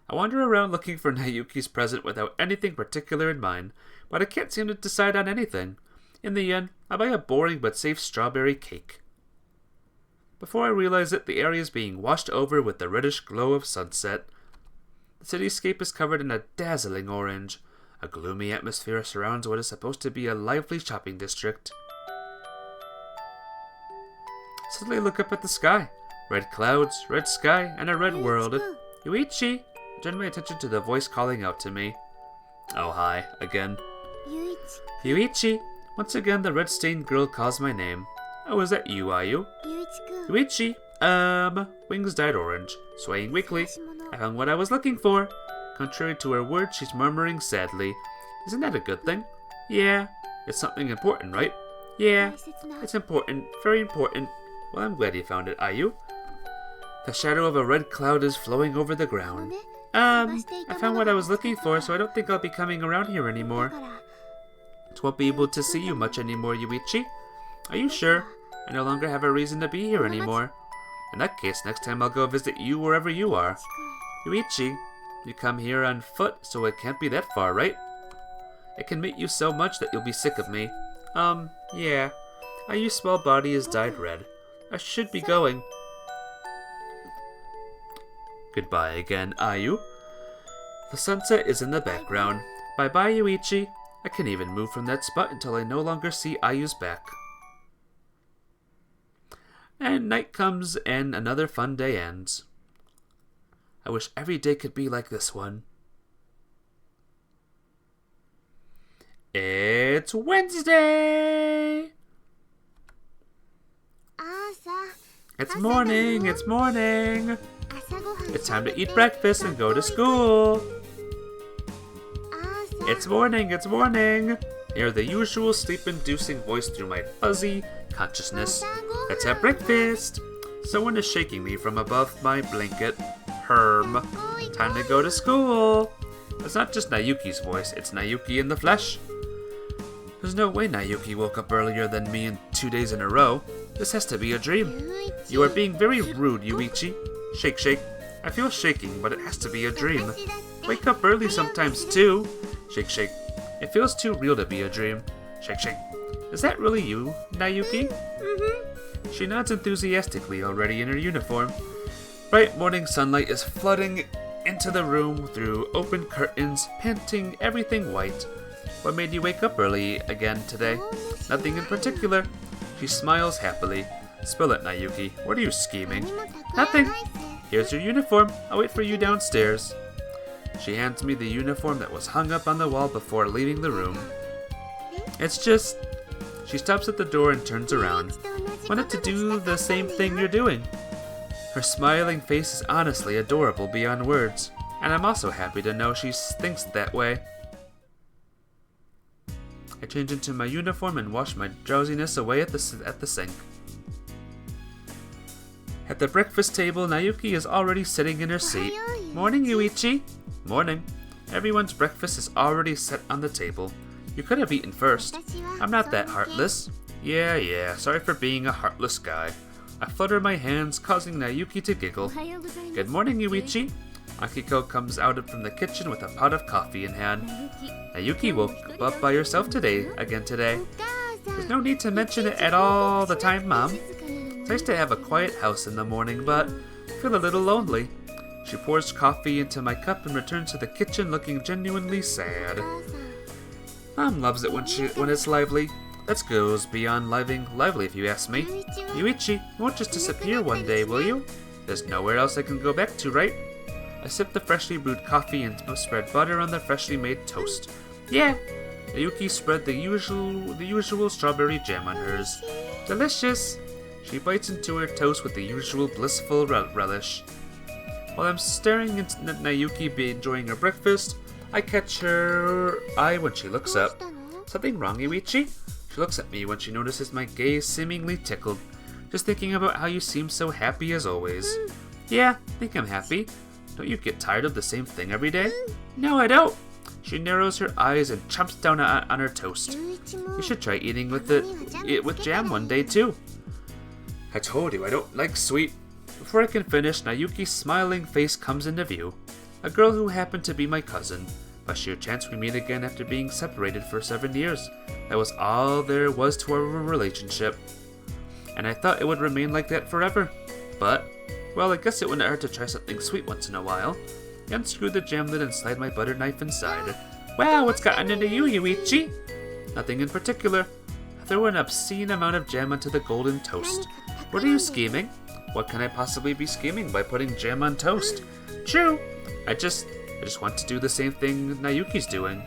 [SPEAKER 1] I wander around looking for Naoki's present without anything particular in mind, but I can't seem to decide on anything. In the end, I buy a boring but safe strawberry cake. Before I realize it, the area is being washed over with the reddish glow of sunset. The cityscape is covered in a dazzling orange. A gloomy atmosphere surrounds what is supposed to be a lively shopping district. Suddenly I look up at the sky. Red clouds, red sky, and a red world. Yuichi! I turn my attention to the voice calling out to me. Oh, hi, again. Yuichi! Once again, the red-stained girl calls my name. Oh, is that you, are you? Yuichi! Wings dyed orange, swaying weakly. I found what I was looking for. Contrary to her words, she's murmuring sadly. Isn't that a good thing? Yeah. It's something important, right? Yeah. It's important. Very important. Well, I'm glad you found it, are you? The shadow of a red cloud is flowing over the ground. I found what I was looking for, so I don't think I'll be coming around here anymore. I won't be able to see you much anymore, Yuichi. Are you sure? I no longer have a reason to be here anymore. In that case, next time I'll go visit you wherever you are. Yuichi, you come here on foot, so it can't be that far, right? I can meet you so much that you'll be sick of me. Yeah. Ayu's small body is dyed red. I should be going. Goodbye again, Ayu. The sunset is in the background. Bye-bye, Yuichi. I can even move from that spot until I no longer see Ayu's back. And night comes and another fun day ends. I wish every day could be like this one. It's Wednesday! It's morning, it's morning! It's time to eat breakfast and go to school! It's morning, it's morning! Hear the usual sleep-inducing voice through my fuzzy consciousness. Let's have breakfast! Someone is shaking me from above my blanket. Herm. Time to go to school! It's not just Nayuki's voice, it's Nayuki in the flesh. There's no way Nayuki woke up earlier than me in 2 days in a row. This has to be a dream. You are being very rude, Yuichi. Shake, shake. I feel shaking, but it has to be a dream. Wake up early sometimes too. Shake, shake. It feels too real to be a dream. Shake, shake. Is that really you, Nayuki? Mm-hmm. She nods enthusiastically, already in her uniform. Bright morning sunlight is flooding into the room through open curtains, painting everything white. What made you wake up early again today? Nothing in particular. She smiles happily. Spill it, Nayuki. What are you scheming? Nothing. Here's your uniform. I'll wait for you downstairs. She hands me the uniform that was hung up on the wall before leaving the room. It's just... She stops at the door and turns around. Wanted to do the same thing you're doing. Her smiling face is honestly adorable beyond words, and I'm also happy to know she thinks that way. I change into my uniform and wash my drowsiness away at the sink. At the breakfast table, Nayuki is already sitting in her seat. Morning, Yuichi. Morning. Everyone's breakfast is already set on the table. You could have eaten first. I'm not that heartless. Yeah, sorry for being a heartless guy. I flutter my hands, causing Nayuki to giggle. Good morning, Yuichi. Akiko comes out from the kitchen with a pot of coffee in hand. Nayuki woke up by herself today. There's no need to mention it at all the time, Mom. It's nice to have a quiet house in the morning, but I feel a little lonely. She pours coffee into my cup and returns to the kitchen looking genuinely sad. Mom loves it when it's lively. That goes beyond lively if you ask me. Yuichi, you won't just disappear one day, will you? There's nowhere else I can go back to, right? I sip the freshly brewed coffee and spread butter on the freshly made toast. Yeah. Nayuki spread the usual strawberry jam on hers. Delicious. She bites into her toast with the usual blissful relish. While I'm staring at Nayuki enjoying her breakfast, I catch her eye when she looks up. Something wrong, Yuichi? She looks at me when she notices my gaze seemingly tickled. Just thinking about how you seem so happy as always. Yeah, I think I'm happy. Don't you get tired of the same thing every day? No, I don't. She narrows her eyes and chomps down on her toast. You should try eating with jam one day too. I told you I don't like sweet. Before I can finish, Nayuki's smiling face comes into view. A girl who happened to be my cousin. By sheer chance we meet again after being separated for 7 years. That was all there was to our relationship. And I thought it would remain like that forever. But, well, I guess it wouldn't hurt to try something sweet once in a while. I unscrewed the jam lid and slide my butter knife inside. Wow, what's gotten into you, Yuichi? Nothing in particular. I throw an obscene amount of jam onto the golden toast. What are you scheming? What can I possibly be scheming by putting jam on toast? True. I just want to do the same thing Nayuki's doing.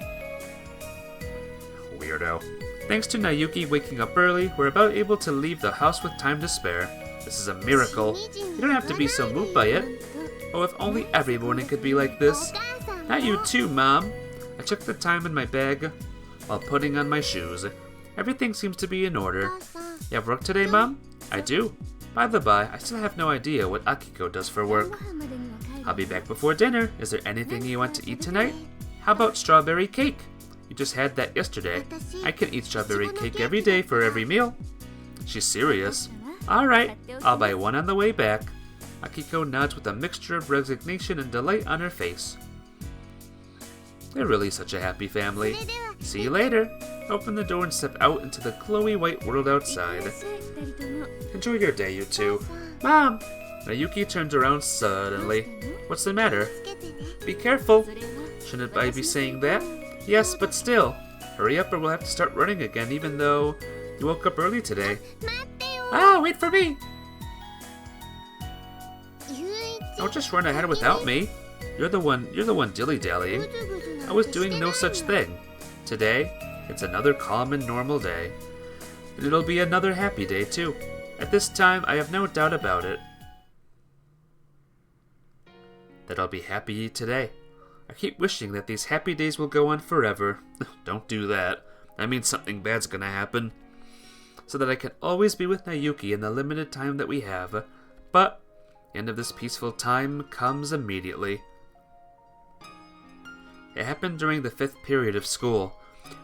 [SPEAKER 1] Weirdo. Thanks to Nayuki waking up early, we're about able to leave the house with time to spare. This is a miracle. You don't have to be so moved by it. Oh, if only every morning could be like this. Not you too, Mom. I check the time in my bag while putting on my shoes. Everything seems to be in order. You have work today, Mom? I do. By the by, I still have no idea what Akiko does for work. I'll be back before dinner. Is there anything you want to eat tonight? How about strawberry cake? You just had that yesterday. I can eat strawberry cake every day for every meal. She's serious. Alright, I'll buy one on the way back. Akiko nods with a mixture of resignation and delight on her face. They're really such a happy family. See you later. Open the door and step out into the glowy white world outside. Enjoy your day, you two. Mom! Nayuki turns around suddenly. What's the matter? Be careful. Shouldn't I be saying that? Yes, but still. Hurry up or we'll have to start running again even though you woke up early today. Ah, wait for me! Don't just run ahead without me. You're the one dilly-dallying. I was doing no such thing. Today, it's another calm and normal day. And it'll be another happy day, too. At this time, I have no doubt about it. That I'll be happy today. I keep wishing that these happy days will go on forever. Don't do that. That means something bad's gonna happen. So that I can always be with Nayuki in the limited time that we have. But the end of this peaceful time comes immediately. It happened during the 5th period of school.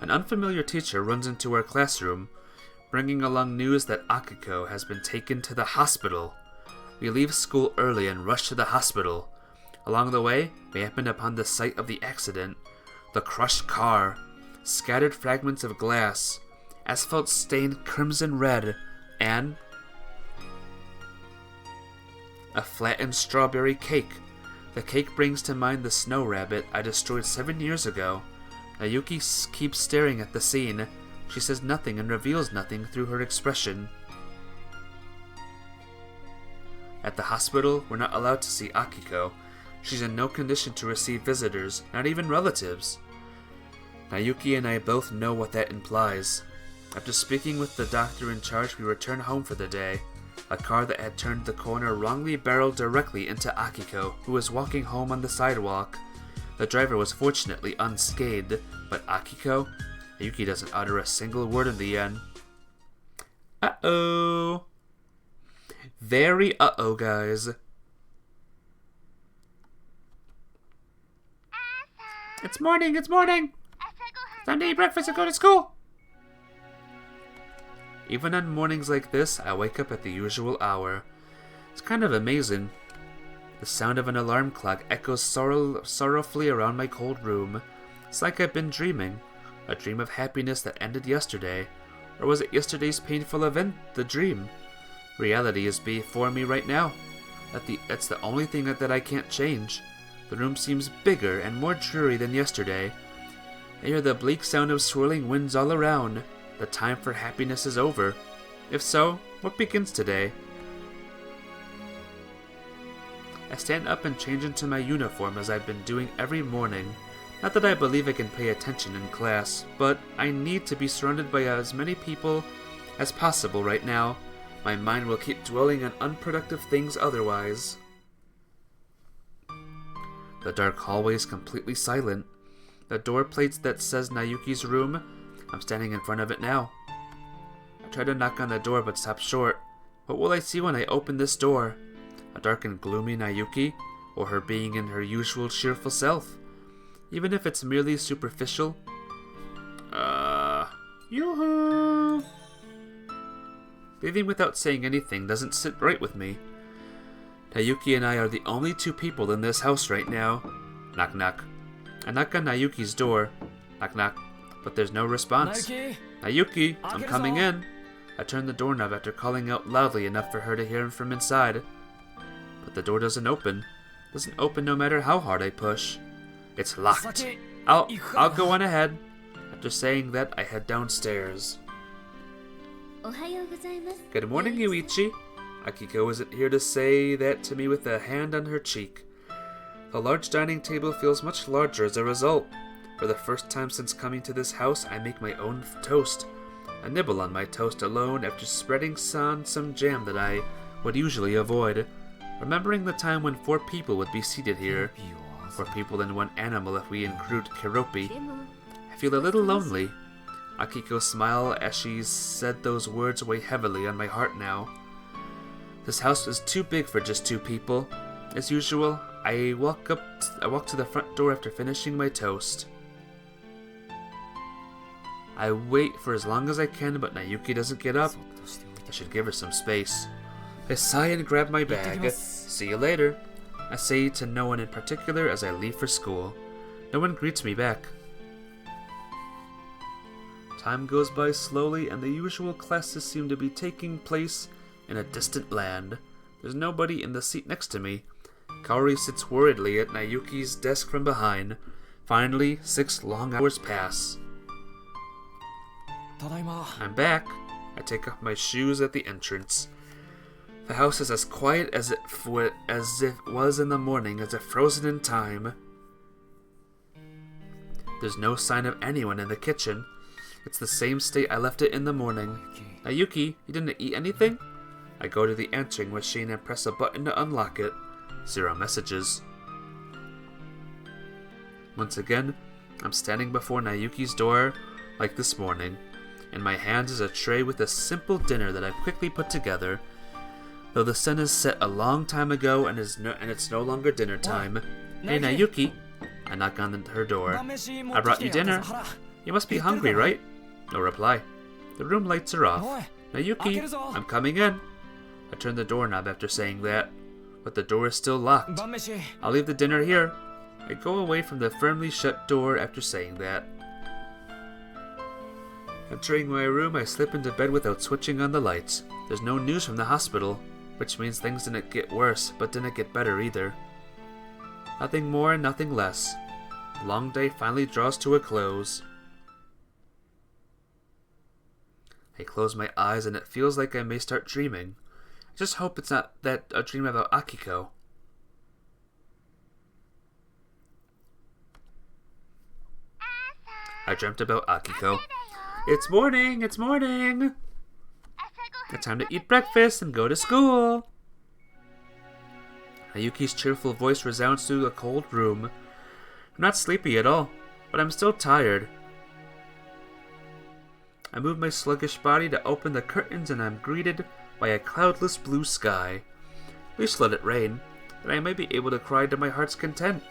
[SPEAKER 1] An unfamiliar teacher runs into our classroom, bringing along news that Akiko has been taken to the hospital. We leave school early and rush to the hospital. Along the way, we happen upon the site of the accident. The crushed car, scattered fragments of glass, asphalt stained crimson red, and a flattened strawberry cake. The cake brings to mind the snow rabbit I destroyed 7 years ago. Nayuki keeps staring at the scene. She says nothing and reveals nothing through her expression. At the hospital, we're not allowed to see Akiko. She's in no condition to receive visitors, not even relatives. Nayuki and I both know what that implies. After speaking with the doctor in charge, we return home for the day. A car that had turned the corner wrongly barreled directly into Akiko, who was walking home on the sidewalk. The driver was fortunately unscathed, but Akiko? Nayuki doesn't utter a single word in the end. Uh-oh. Very uh-oh, guys. It's morning, it's morning! Time to eat breakfast and go to school! Even on mornings like this, I wake up at the usual hour. It's kind of amazing. The sound of an alarm clock echoes sorrowfully around my cold room. It's like I've been dreaming. A dream of happiness that ended yesterday. Or was it yesterday's painful event, the dream? Reality is before me right now. That's the only thing that I can't change. The room seems bigger and more dreary than yesterday. I hear the bleak sound of swirling winds all around. The time for happiness is over. If so, what begins today? I stand up and change into my uniform as I've been doing every morning. Not that I believe I can pay attention in class, but I need to be surrounded by as many people as possible right now. My mind will keep dwelling on unproductive things otherwise. The dark hallway is completely silent. The door plates that says Nayuki's room, I'm standing in front of it now. I try to knock on the door but stop short. What will I see when I open this door? A dark and gloomy Nayuki? Or her being in her usual cheerful self? Even if it's merely superficial? Yoo-hoo! Leaving without saying anything doesn't sit right with me. Nayuki and I are the only two people in this house right now. Knock knock. I knock on Nayuki's door. Knock knock. But there's no response. Nayuki, I'm coming in. I turn the doorknob after calling out loudly enough for her to hear him from inside. But the door doesn't open. Doesn't open no matter how hard I push. It's locked. I'll go on ahead. After saying that, I head downstairs. Good morning, Yuichi. Akiko isn't here to say that to me with a hand on her cheek. The large dining table feels much larger as a result. For the first time since coming to this house, I make my own toast. I nibble on my toast alone after spreading on some jam that I would usually avoid. Remembering the time when 4 people would be seated here. 4 people and 1 animal if we include Keropi. I feel a little lonely. Akiko's smile as she said those words weigh heavily on my heart now. This house is too big for just 2 people. As usual, I walk to the front door after finishing my toast. I wait for as long as I can, but Nayuki doesn't get up. I should give her some space. I sigh and grab my bag. See you later. I say to no one in particular as I leave for school. No one greets me back. Time goes by slowly, and the usual classes seem to be taking place in a distant land. There's nobody in the seat next to me. Kaori sits worriedly at Nayuki's desk from behind. Finally, 6 long hours pass. I'm back. I take off my shoes at the entrance. The house is as quiet as it was in the morning, as if frozen in time. There's no sign of anyone in the kitchen. It's the same state I left it in the morning. Nayuki, you didn't eat anything? I go to the answering machine and press a button to unlock it. 0 messages. Once again, I'm standing before Nayuki's door, like this morning. In my hands is a tray with a simple dinner that I've quickly put together. Though the sun is set a long time ago and it's no longer dinner time. Hey Nayuki! I knock on her door. I brought you dinner. You must be hungry, right? No reply. The room lights are off. Nayuki, I'm coming in. I turn the doorknob after saying that, but the door is still locked. I'll leave the dinner here. I go away from the firmly shut door after saying that. Entering my room, I slip into bed without switching on the lights. There's no news from the hospital, which means things didn't get worse, but didn't get better either. Nothing more and nothing less. The long day finally draws to a close. I close my eyes and it feels like I may start dreaming. I just hope it's not a dream about Akiko. I dreamt about Akiko. It's morning! It's morning! It's time to eat breakfast and go to school! Nayuki's cheerful voice resounds through the cold room. I'm not sleepy at all, but I'm still tired. I move my sluggish body to open the curtains and I'm greeted by a cloudless blue sky. At least let it rain, and I may be able to cry to my heart's content.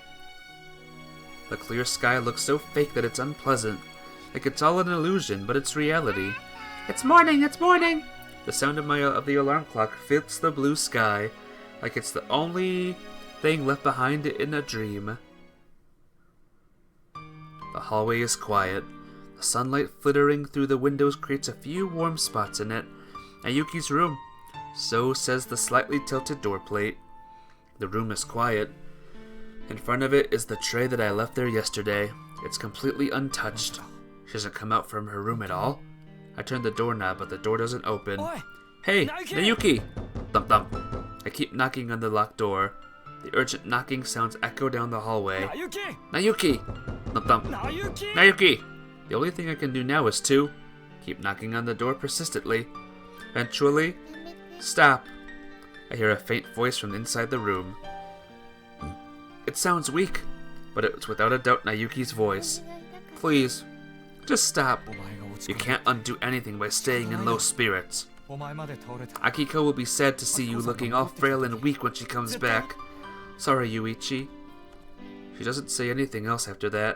[SPEAKER 1] The clear sky looks so fake that it's unpleasant, like it's all an illusion, but it's reality. It's morning! It's morning! The sound of the alarm clock fills the blue sky, like it's the only thing left behind in a dream. The hallway is quiet. The sunlight flittering through the windows creates a few warm spots in it. Nayuki's room. So says the slightly tilted door plate. The room is quiet. In front of it is the tray that I left there yesterday. It's completely untouched. She doesn't come out from her room at all. I turn the doorknob, but the door doesn't open. Hey, Nayuki! Thump thump. I keep knocking on the locked door. The urgent knocking sounds echo down the hallway. Nayuki! Thump thump. Nayuki! The only thing I can do now is to keep knocking on the door persistently. Eventually, stop. I hear a faint voice from inside the room. It sounds weak, but it's without a doubt Nayuki's voice. Please, just stop. You can't undo anything by staying in low spirits. Akiko will be sad to see you looking all frail and weak when she comes back. Sorry, Yuichi. She doesn't say anything else after that.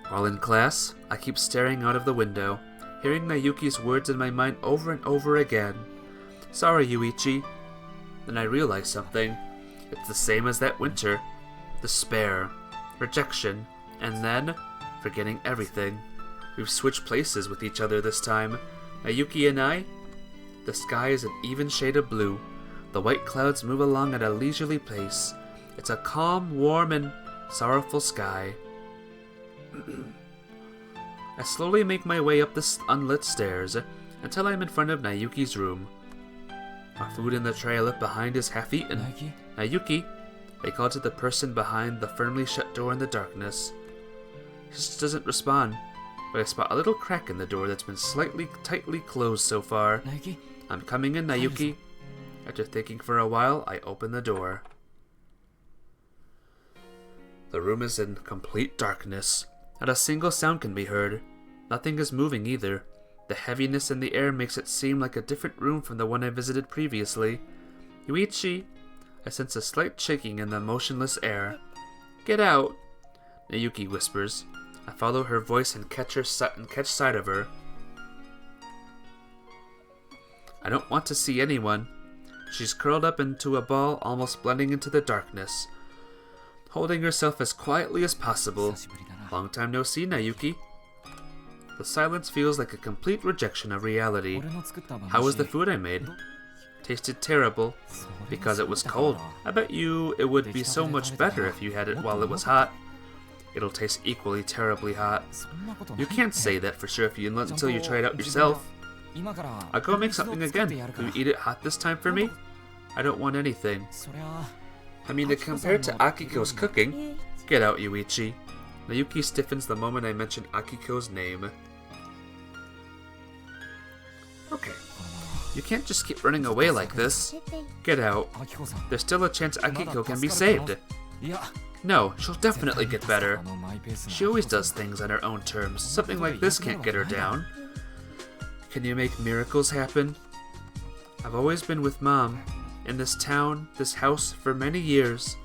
[SPEAKER 1] While in class, I keep staring out of the window, hearing Nayuki's words in my mind over and over again. Sorry, Yuichi. Then I realize something. It's the same as that winter. Despair, rejection, and then forgetting everything. We've switched places with each other this time. Nayuki and I. The sky is an even shade of blue. The white clouds move along at a leisurely pace. It's a calm, warm, and sorrowful sky. I slowly make my way up the unlit stairs until I'm in front of Nayuki's room. Our food in the tray I left behind is half eaten. Nayuki, I call to the person behind the firmly shut door in the darkness. She just doesn't respond, but I spot a little crack in the door that's been slightly tightly closed so far. I'm coming in, Nayuki. After thinking for a while, I open the door. The room is in complete darkness. Not a single sound can be heard. Nothing is moving either. The heaviness in the air makes it seem like a different room from the one I visited previously. Yuichi! I sense a slight shaking in the motionless air. Get out! Nayuki whispers. I follow her voice and catch sight of her. I don't want to see anyone. She's curled up into a ball, almost blending into the darkness, holding herself as quietly as possible. Long time no see, Nayuki. The silence feels like a complete rejection of reality. How was the food I made? Tasted terrible. Because it was cold. I bet you it would be so much better if you had it while it was hot. It'll taste equally terribly hot. You can't say that for sure until you try it out yourself. I'll go make something again. Will you eat it hot this time for me? I don't want anything. I mean, to compare to Akiko's cooking. Get out, Yuichi. Nayuki stiffens the moment I mention Akiko's name. Okay. You can't just keep running away like this. Get out. There's still a chance Akiko can be saved. No, she'll definitely get better. She always does things on her own terms. Something like this can't get her down. Can you make miracles happen? I've always been with Mom. In this town, this house, for many years.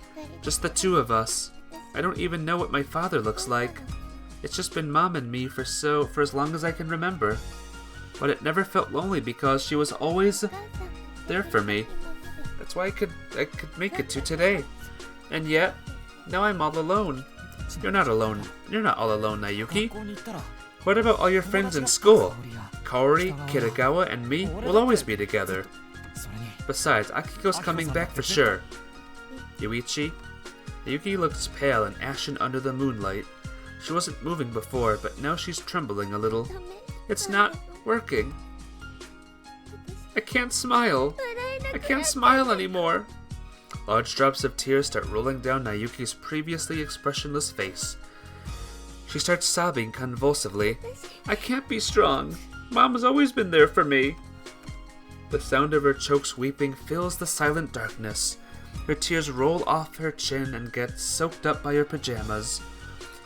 [SPEAKER 1] Just the two of us. I don't even know what my father looks like. It's just been Mom and me for as long as I can remember. But it never felt lonely because she was always there for me. That's why I could make it to today. And yet, now I'm all alone. You're not alone. You're not all alone, Nayuki. What about all your friends in school? Kaori, Kitagawa, and me will always be together. Besides, Akiko's coming back for sure. Yuichi? Nayuki looks pale and ashen under the moonlight. She wasn't moving before, but now she's trembling a little. It's not working. I can't smile. I can't smile anymore. Large drops of tears start rolling down Nayuki's previously expressionless face. She starts sobbing convulsively. I can't be strong. Mom has always been there for me. The sound of her chokes weeping fills the silent darkness. Her tears roll off her chin and get soaked up by her pajamas.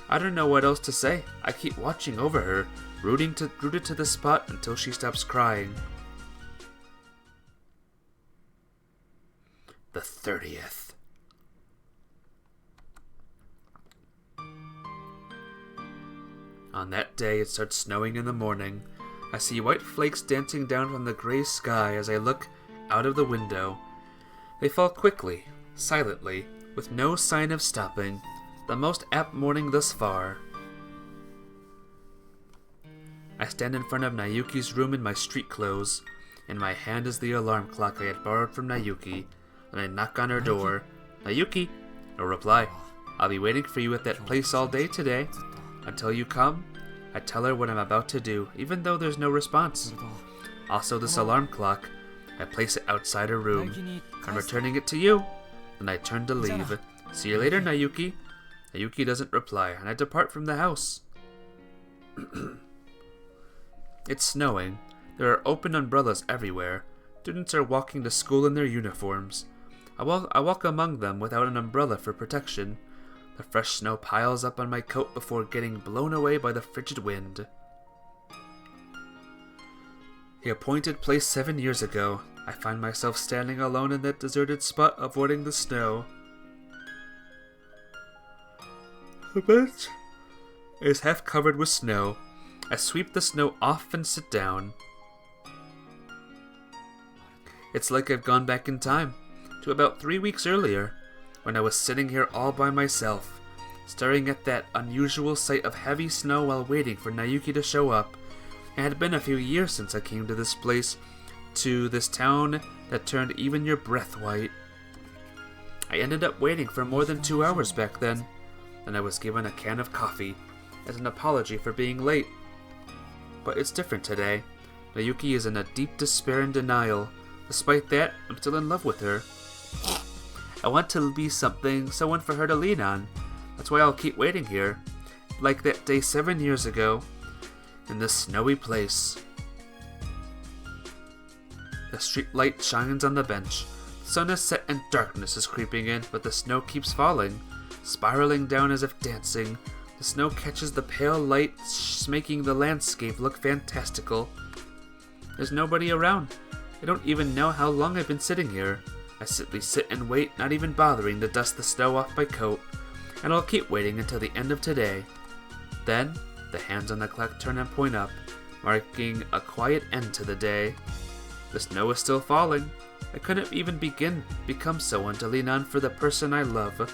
[SPEAKER 1] I don't know what else to say. I keep watching over her, rooted to the spot until she stops crying. The 30th. On that day, it starts snowing in the morning. I see white flakes dancing down from the gray sky as I look out of the window. They fall quickly, silently, with no sign of stopping. The most apt morning thus far. I stand in front of Nayuki's room in my street clothes. In my hand is the alarm clock I had borrowed from Nayuki, and I knock on her door. Nayuki! No reply. I'll be waiting for you at that place all day today. Until you come, I tell her what I'm about to do, even though there's no response. Also this alarm clock. I place it outside her room. I'm returning it to you. Then I turn to leave. See you later, Nayuki. Nayuki doesn't reply, and I depart from the house. It's snowing. There are open umbrellas everywhere. Students are walking to school in their uniforms. I walk among them without an umbrella for protection. The fresh snow piles up on my coat before getting blown away by the frigid wind. The appointed place 7 years ago. I find myself standing alone in that deserted spot, avoiding the snow. The bench is half covered with snow. I sweep the snow off and sit down. It's like I've gone back in time, to about 3 weeks earlier, when I was sitting here all by myself, staring at that unusual sight of heavy snow while waiting for Nayuki to show up. It had been a few years since I came to this place, to this town that turned even your breath white. I ended up waiting for more than 2 hours back then, and I was given a can of coffee as an apology for being late. But it's different today. Nayuki is in a deep despair and denial. Despite that, I'm still in love with her. I want to be someone for her to lean on. That's why I'll keep waiting here, like that day 7 years ago, in this snowy place. The street light shines on the bench. The sun is set and darkness is creeping in, but the snow keeps falling, spiraling down as if dancing. The snow catches the pale light, making the landscape look fantastical. There's nobody around. I don't even know how long I've been sitting here. I simply sit and wait, not even bothering to dust the snow off my coat, and I'll keep waiting until the end of today. Then, the hands on the clock turn and point up, marking a quiet end to the day. The snow is still falling. I couldn't even become someone to lean on for the person I love.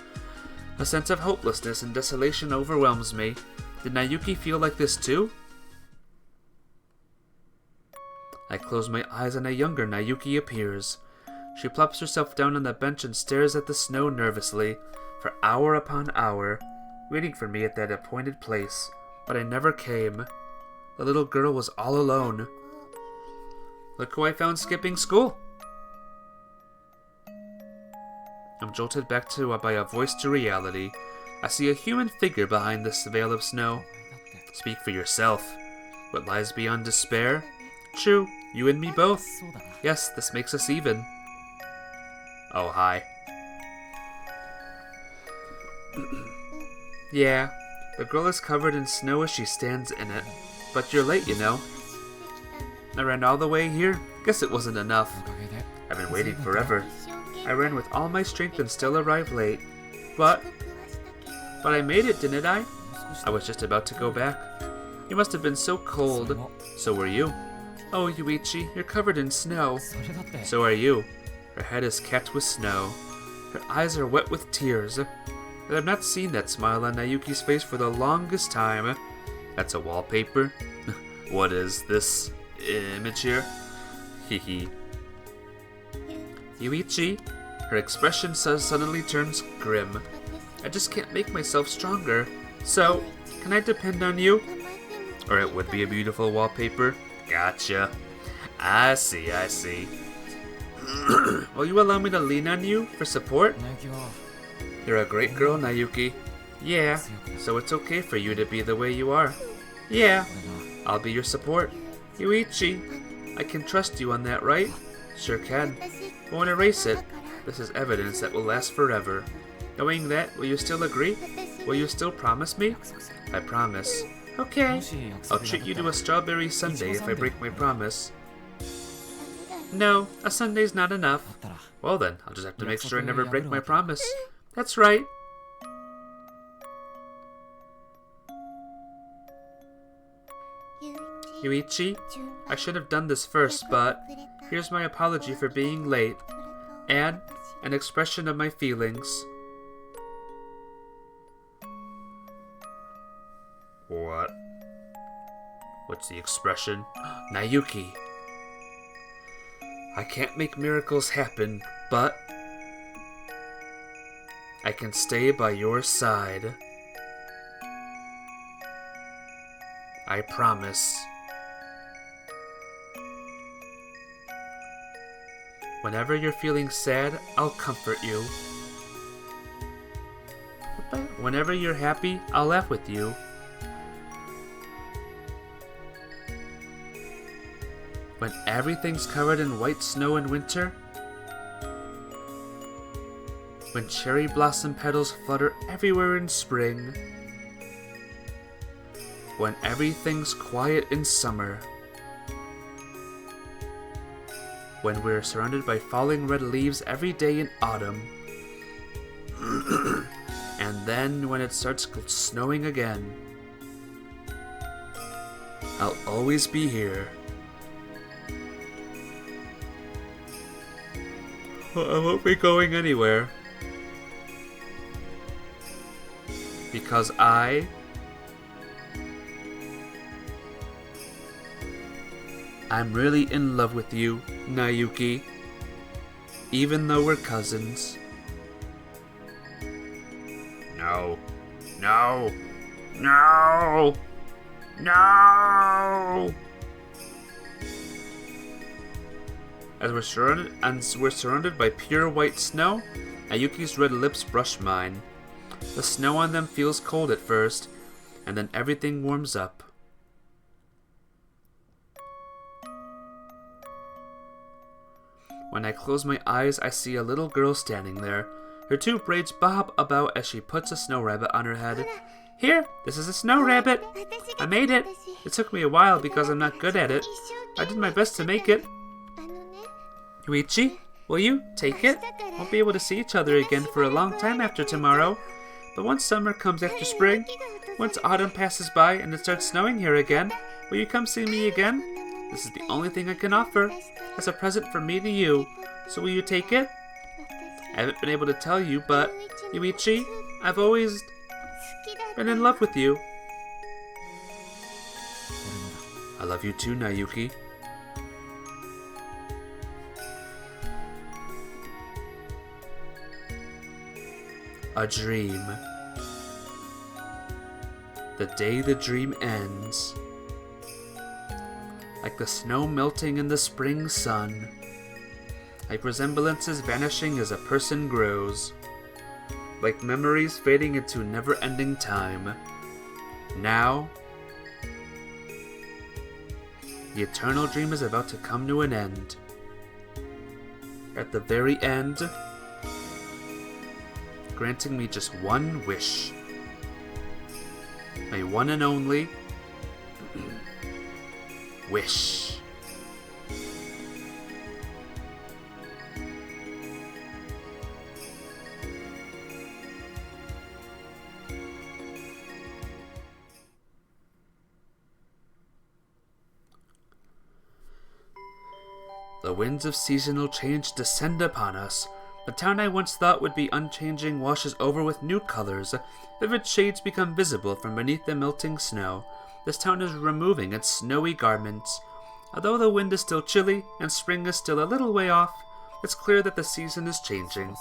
[SPEAKER 1] A sense of hopelessness and desolation overwhelms me. Did Nayuki feel like this too? I close my eyes and a younger Nayuki appears. She plops herself down on the bench and stares at the snow nervously, for hour upon hour, waiting for me at that appointed place. But I never came. The little girl was all alone. Look who I found skipping school! I'm jolted back by a voice to reality. I see a human figure behind this veil of snow. Speak for yourself. What lies beyond despair? True, you and me both. Yes, this makes us even. Oh, hi. Yeah, the girl is covered in snow as she stands in it. But you're late, you know. I ran all the way here. Guess it wasn't enough. I've been waiting forever. I ran with all my strength and still arrived late. But I made it, didn't I? I was just about to go back. You must have been so cold. So were you. Oh, Yuichi, you're covered in snow. So are you. Her head is capped with snow. Her eyes are wet with tears. And I've not seen that smile on Nayuki's face for the longest time. That's a wallpaper? What is this image here? Hehe. Yuichi, her expression suddenly turns grim. I just can't make myself stronger. So, can I depend on you? Or it would be a beautiful wallpaper. Gotcha. I see. Will you allow me to lean on you for support? You're a great girl, Nayuki. Yeah, so it's okay for you to be the way you are. Yeah, I'll be your support. Yuichi, I can trust you on that, right? Sure can. Won't erase it. This is evidence that will last forever. Knowing that, will you still agree? Will you still promise me? I promise. Okay. I'll treat you to a strawberry sundae if I break my promise. No, a sundae's not enough. Well then, I'll just have to make sure I never break my promise. That's right. Yuichi, I should have done this first, but here's my apology for being late, and an expression of my feelings. What? What's the expression? Nayuki. I can't make miracles happen, but I can stay by your side. I promise. Whenever you're feeling sad, I'll comfort you. Whenever you're happy, I'll laugh with you. When everything's covered in white snow in winter, when cherry blossom petals flutter everywhere in spring, when everything's quiet in summer, when we're surrounded by falling red leaves every day in autumn, and then when it starts snowing again, I'll always be here. I won't be going anywhere. Because I'm really in love with you, Nayuki. Even though we're cousins. No. No. No. No. As we're surrounded by pure white snow, Nayuki's red lips brush mine. The snow on them feels cold at first, and then everything warms up. When I close my eyes, I see a little girl standing there. Her two braids bob about as she puts a snow rabbit on her head. Here, this is a snow rabbit. I made it. It took me a while because I'm not good at it. I did my best to make it. Yuichi, Will you take it? Won't be able to see each other again for a long time after tomorrow. But once summer comes after spring, once autumn passes by and it starts snowing here again, will you come see me again? This is the only thing I can offer as a present from me to you. So will you take it? I haven't been able to tell you, but Yuichi, I've always been in love with you. I love you too, Nayuki. A dream. The day the dream ends. Like the snow melting in the spring sun. Like resemblances vanishing as a person grows. Like memories fading into never-ending time. Now, the eternal dream is about to come to an end. At the very end, granting me just one wish. My one and only wish. The winds of seasonal change descend upon us. The town I once thought would be unchanging washes over with new colors. Vivid shades become visible from beneath the melting snow. This town is removing its snowy garments. Although the wind is still chilly and spring is still a little way off, it's clear that the season is changing.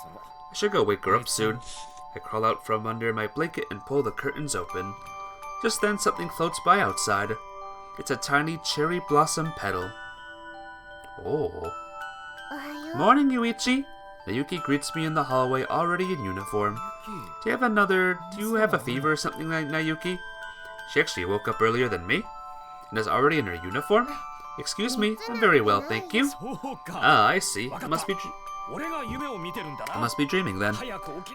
[SPEAKER 1] I should go wake her up soon. I crawl out from under my blanket and pull the curtains open. Just then something floats by outside. It's a tiny cherry blossom petal. Oh. Morning, Yuichi. Nayuki greets me in the hallway, already in uniform. Do you have a fever or something, like Nayuki? She actually woke up earlier than me, and is already in her uniform? Excuse me, I'm very well, thank you. Ah, I see. I must be dreaming then.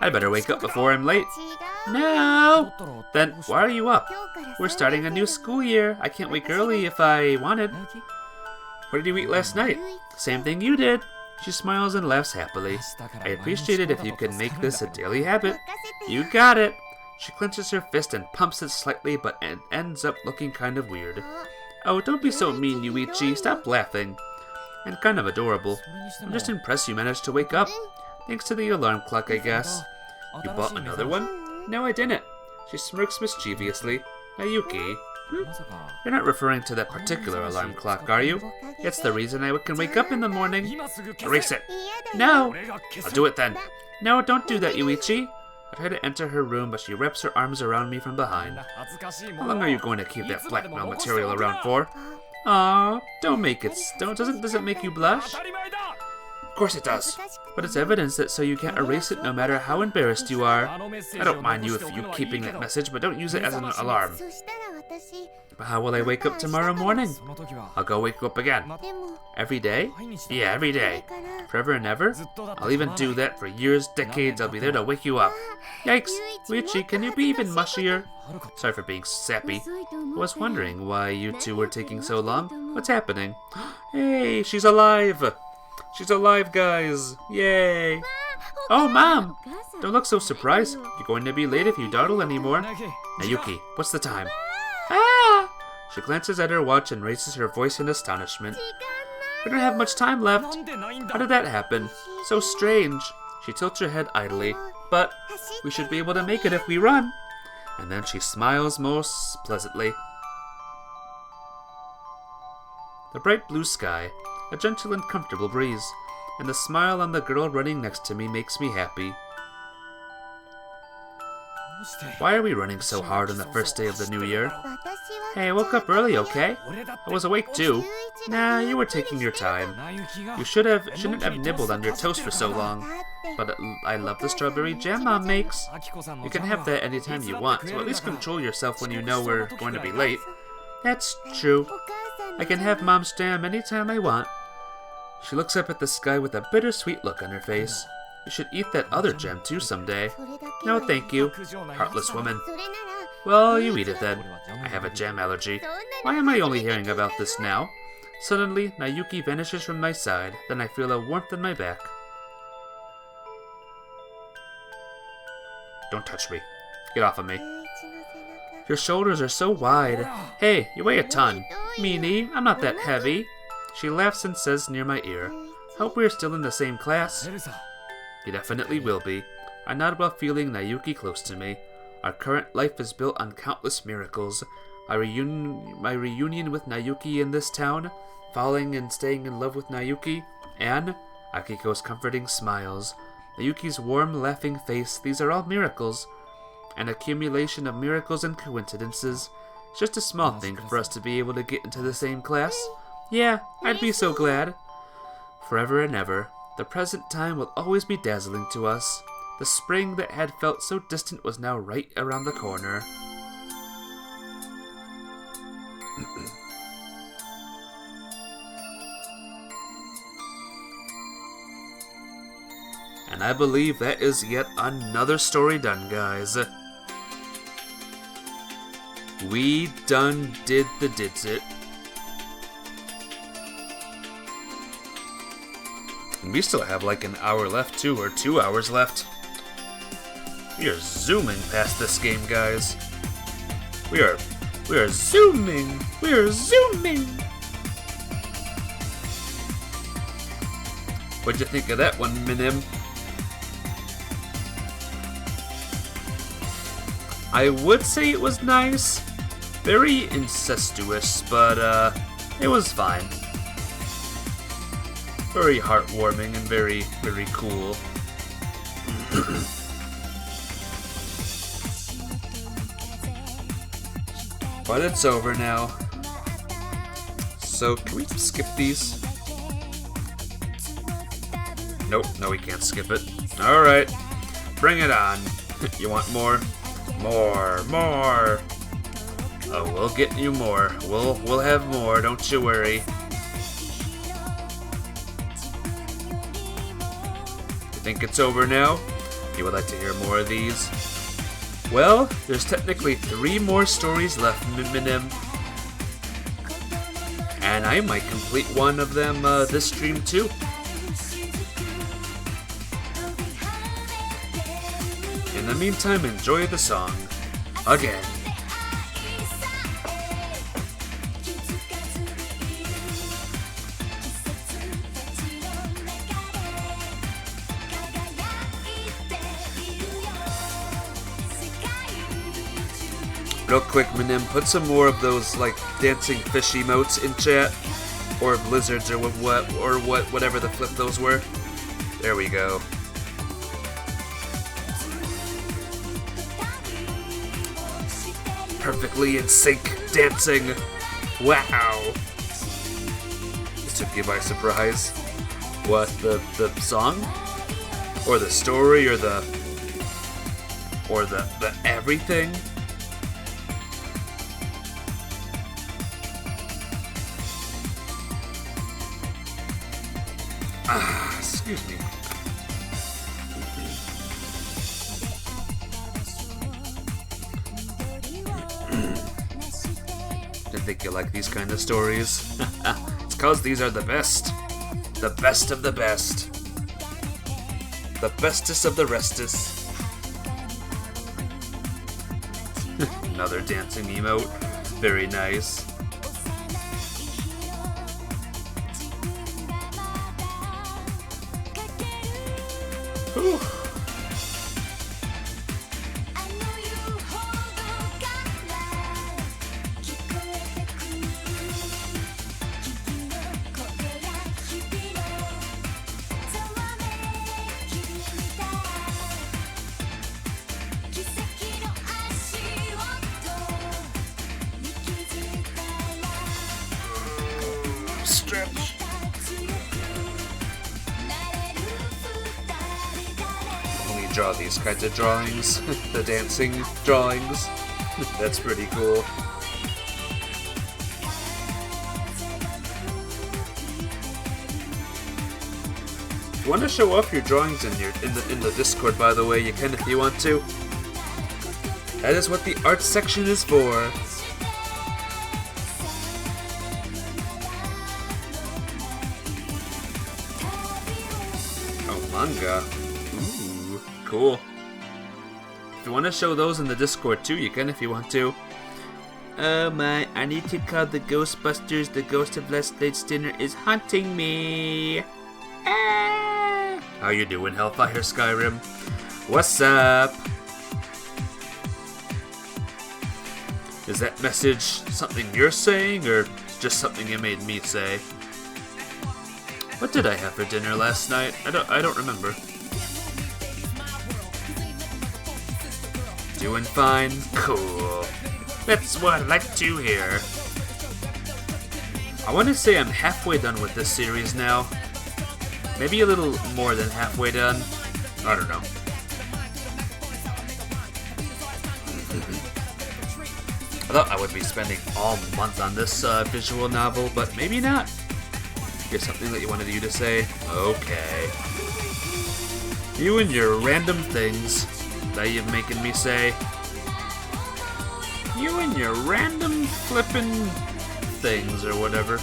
[SPEAKER 1] I better wake up before I'm late. No! Then, why are you up? We're starting a new school year. I can't wake early if I wanted. What did you eat last night? Same thing you did. She smiles and laughs happily. I appreciate it if you can make this a daily habit. You got it. She clenches her fist and pumps it slightly, but it ends up looking kind of weird. Oh, don't be so mean, Yuichi. Stop laughing. And kind of adorable. I'm just impressed you managed to wake up. Thanks to the alarm clock, I guess. You bought another one? No, I didn't. She smirks mischievously. Nayuki. You're not referring to that particular alarm clock, are you? It's the reason I can wake up in the morning. Erase it. No! I'll do it then. No, don't do that, Yuichi. I try to enter her room, but she wraps her arms around me from behind. How long are you going to keep that blackmail material around for? Aw, don't make it. Does it make you blush? Of course it does. But it's evidence that so you can't erase it no matter how embarrassed you are. I don't mind you keeping that message, but don't use it as an alarm. But how will I wake up tomorrow morning? I'll go wake up again. Every day? Yeah, every day. Forever and ever? I'll even do that for years, decades. I'll be there to wake you up. Yikes! Luigi, can you be even mushier? Sorry for being sappy. I was wondering why you two were taking so long. What's happening? Hey, she's alive! She's alive, guys! Yay! Oh, Mom! Don't look so surprised. You're going to be late if you dawdle anymore. Nayuki, what's the time? Ah! She glances at her watch and raises her voice in astonishment. We don't have much time left. How did that happen? So strange. She tilts her head idly. But we should be able to make it if we run. And then she smiles most pleasantly. The bright blue sky, a gentle and comfortable breeze, and the smile on the girl running next to me makes me happy. Why are we running so hard on the first day of the new year? Hey, I woke up early, okay? I was awake too. Nah, you were taking your time. You shouldn't have nibbled on your toast for so long. But I love the strawberry jam Mom makes. You can have that anytime you want, so at least control yourself when you know we're going to be late. That's true. I can have Mom's jam anytime I want. She looks up at the sky with a bittersweet look on her face. You should eat that other gem too someday. No, thank you, heartless woman. Well, you eat it then. I have a jam allergy. Why am I only hearing about this now? Suddenly, Nayuki vanishes from my side, then I feel a warmth in my back. don't touch me. Get off of me. Your shoulders are so wide. Hey, you weigh a ton. Meanie, I'm not that heavy. She laughs and says near my ear, hope we're still in the same class. You definitely will be. I nod while feeling Nayuki close to me. Our current life is built on countless miracles. My reunion with Nayuki in this town, falling and staying in love with Nayuki, and Akiko's comforting smiles, Nayuki's warm, laughing face, these are all miracles. An accumulation of miracles and coincidences. It's just a small thing for us to be able to get into the same class. Yeah, I'd be so glad. Forever and ever, the present time will always be dazzling to us. The spring that had felt so distant was now right around the corner. And I believe that is yet another story done, guys. We done did the didsit. And we still have like an hour left too, or 2 hours left. We are zooming past this game, guys. We are zooming. We are zooming. What'd you think of that one, Minim? I would say it was nice. Very incestuous, but it was fine. Very heartwarming and very, very cool. But it's over now. So, can we skip these? Nope, no we can't skip it. Alright, bring it on. You want more? More. Oh, we'll get you more. We'll have more, don't you worry. You think it's over now? You would like to hear more of these? Well, there's technically 3 more stories left, Minim. And I might complete one of them this stream too. In the meantime, enjoy the song. Again. Real quick, Minim, put some more of those, like, dancing fish emotes in chat. Or blizzards, or whatever the flip those were. There we go. Perfectly in sync dancing. Wow. This took you by surprise. What, the song? Or the story, or the everything? Excuse me. Didn't think you like these kind of stories. It's cause these are the best. The best of the best. The bestest of the restest. Another dancing emote. Very nice. Whew. Stretch. Only draw these kinds of drawings. The dancing drawings. That's pretty cool. If you want to show off your drawings in the Discord, by the way, you can if you want to. That is what the art section is for. Oh, manga. Ooh, cool. If you want to show those in the Discord too, you can if you want to. Oh my, I need to call the Ghostbusters. The ghost of last night's dinner is haunting me. Ah. How you doing, Hellfire Skyrim? What's up? Is that message something you're saying, or just something you made me say? What did I have for dinner last night? I don't remember. Doing fine? Cool. That's what I like to hear. I want to say I'm halfway done with this series now. Maybe a little more than halfway done. I don't know. I thought I would be spending all month on this visual novel, but maybe not. Here's something that you wanted you to say. Okay. You and your random things that you're making me say. You and your random flippin' things or whatever.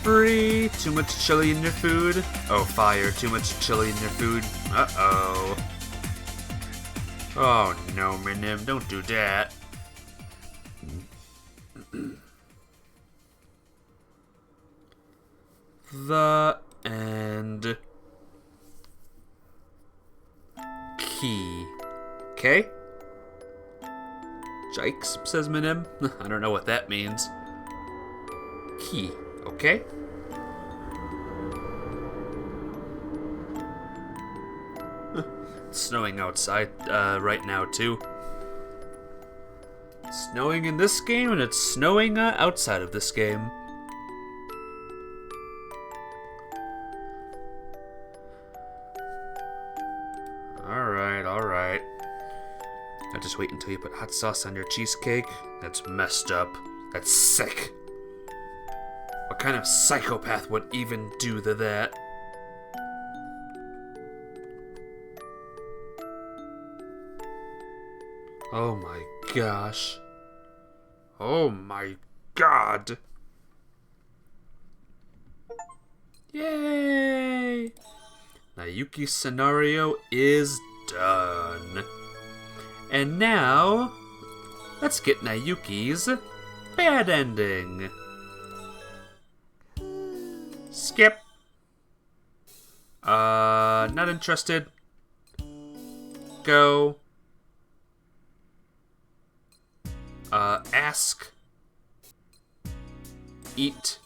[SPEAKER 1] Free. Too much chili in your food. Oh, fire. Too much chili in your food. Uh-oh. Oh, no, Minim. Don't do that. The end. Key. Okay? Jikes, says Minim. I don't know what that means. Key. Okay? It's snowing outside right now, too. It's snowing in this game, and it's snowing outside of this game. Alright, alright. Now just wait until you put hot sauce on your cheesecake. That's messed up. That's sick. What kind of psychopath would even do that? Oh my gosh. Oh my god. Yay! Nayuki's scenario is done. And now, let's get Nayuki's bad ending. Skip. Not interested. Go. Ask. Eat.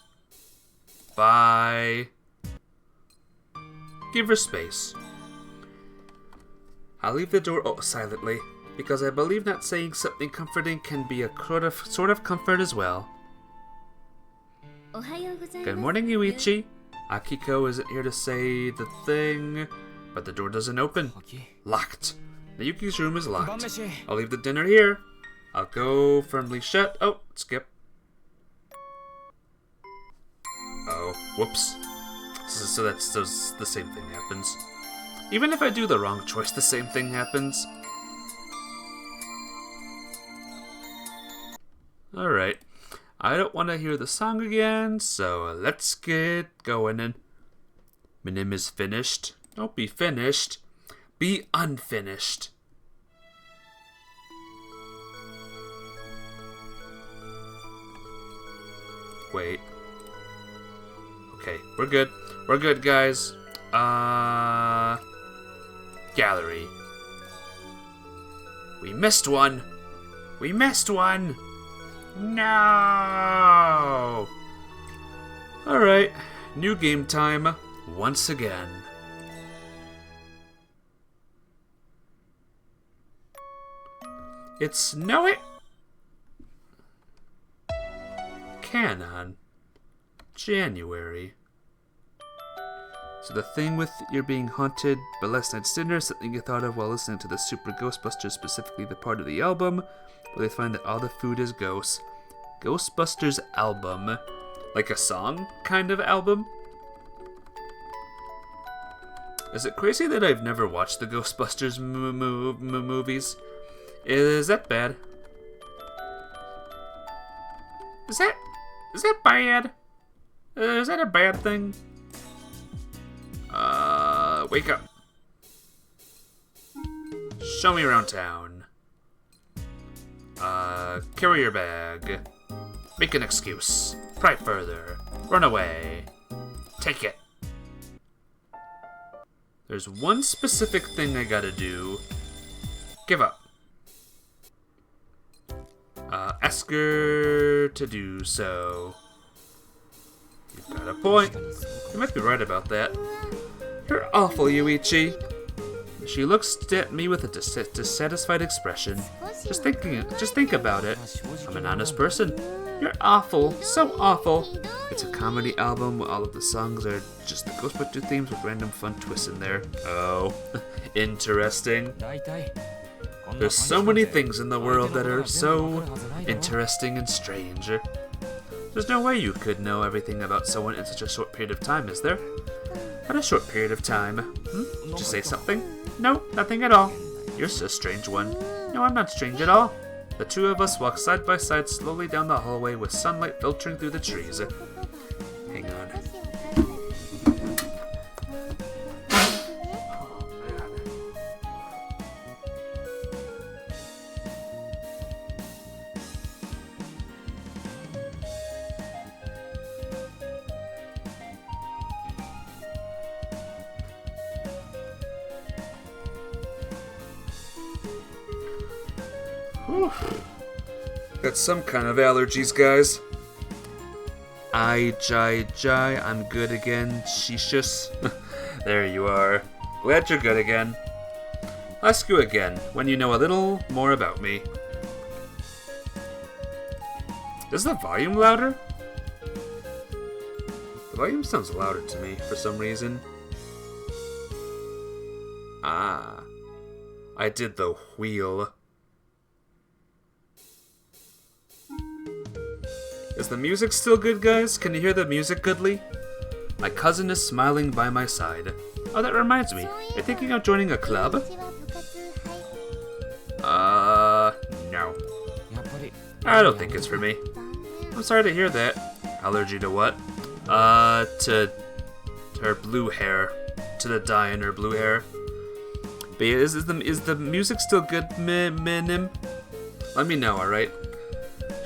[SPEAKER 1] Buy. Give her space. I'll leave the door silently, because I believe not saying something comforting can be a sort of comfort as well. Good morning, Yuichi. Akiko isn't here to say the thing, but the door doesn't open. Locked. Nayuki's room is locked. I'll leave the dinner here. I'll go firmly shut. Oh, skip. Oh, whoops. So that's the same thing happens. Even if I do the wrong choice, the same thing happens. Alright. I don't want to hear the song again, so let's get going in. Minim is finished. Don't be finished. Be unfinished. Wait. Okay, we're good. We're good, guys. Gallery. We missed one. We missed one. No! Alright, new game time once again. It's snowing. Kanon. January. So the thing with you're being haunted by last night's dinner is something you thought of while listening to the Super Ghostbusters, specifically the part of the album where they find that all the food is ghosts. Ghostbusters album. Like a song kind of album? Is it crazy that I've never watched the Ghostbusters movies? Is that bad? Is that bad? Is that a bad thing? Wake up. Show me around town. Carry your bag. Make an excuse. Pry further. Run away. Take it. There's one specific thing I gotta do. Give up. Ask her to do so. You've got a point. You might be right about that. You're awful, Yuichi. She looks at me with a dissatisfied expression. Just think about it. I'm an honest person. You're awful, so awful. It's a comedy album where all of the songs are just the Ghostbusters themes with random fun twists in there. Oh, interesting. There's so many things in the world that are so interesting and strange. There's no way you could know everything about someone in such a short period of time, is there? Not a short period of time. Did you say something? No, nothing at all. You're a strange one. No, I'm not strange at all. The two of us walk side by side slowly down the hallway with sunlight filtering through the trees. Hang on. Whew. Got some kind of allergies, guys. I'm good again. Shishus. There you are. Glad you're good again. I'll ask you again when you know a little more about me. Is the volume louder? The volume sounds louder to me for some reason. Ah. I did the wheel. Is the music still good, guys? Can you hear the music goodly? My cousin is smiling by my side. Oh, that reminds me. You're thinking of joining a club? No. I don't think it's for me. I'm sorry to hear that. Allergy to what? To her blue hair. To the dye in her blue hair. But is the music still good, Minim? Let me know, alright?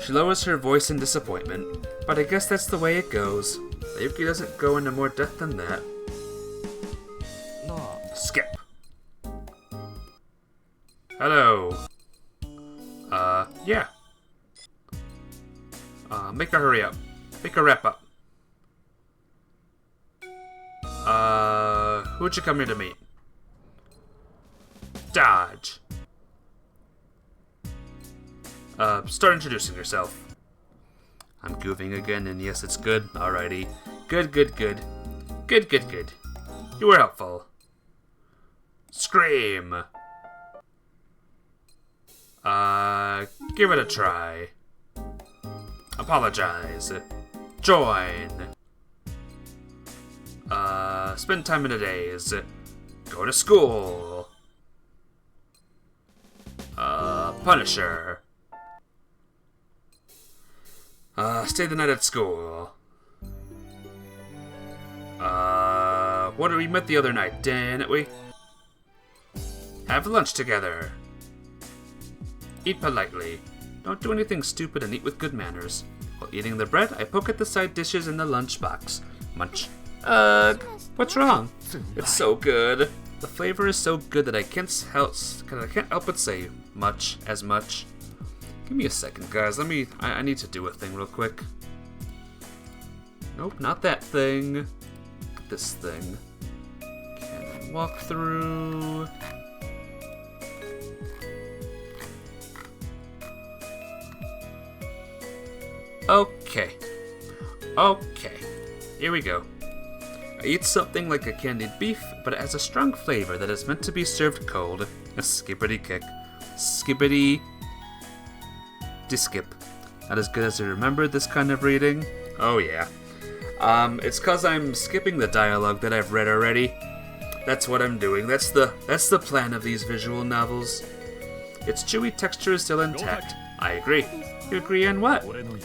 [SPEAKER 1] She lowers her voice in disappointment, but I guess that's the way it goes. Yuki doesn't go into more depth than that. Skip. Hello. Yeah. Make her hurry up. Make her wrap up. Who'd you come here to meet? Dodge. Start introducing yourself. I'm goofing again, and yes, it's good. Alrighty. Good. Good. You were helpful. Scream. Give it a try. Apologize. Join. Spend time in the days. Go to school. Punisher. Stay the night at school. What did we met the other night, didn't we? Have lunch together. Eat politely. Don't do anything stupid and eat with good manners. While eating the bread, I poke at the side dishes in the lunchbox. Munch. What's wrong? It's so good. The flavor is so good that I can't help but say much. Give me a second, guys. I need to do a thing real quick. Nope, not that thing. This thing. Kanon walk through. Okay. Here we go. I eat something like a candied beef, but it has a strong flavor that is meant to be served cold. A skippity kick. Skippity... skip. Not as good as I remember this kind of reading. Oh yeah. It's cause I'm skipping the dialogue that I've read already. That's what I'm doing. That's the plan of these visual novels. Its chewy texture is still intact. I agree. You agree on what?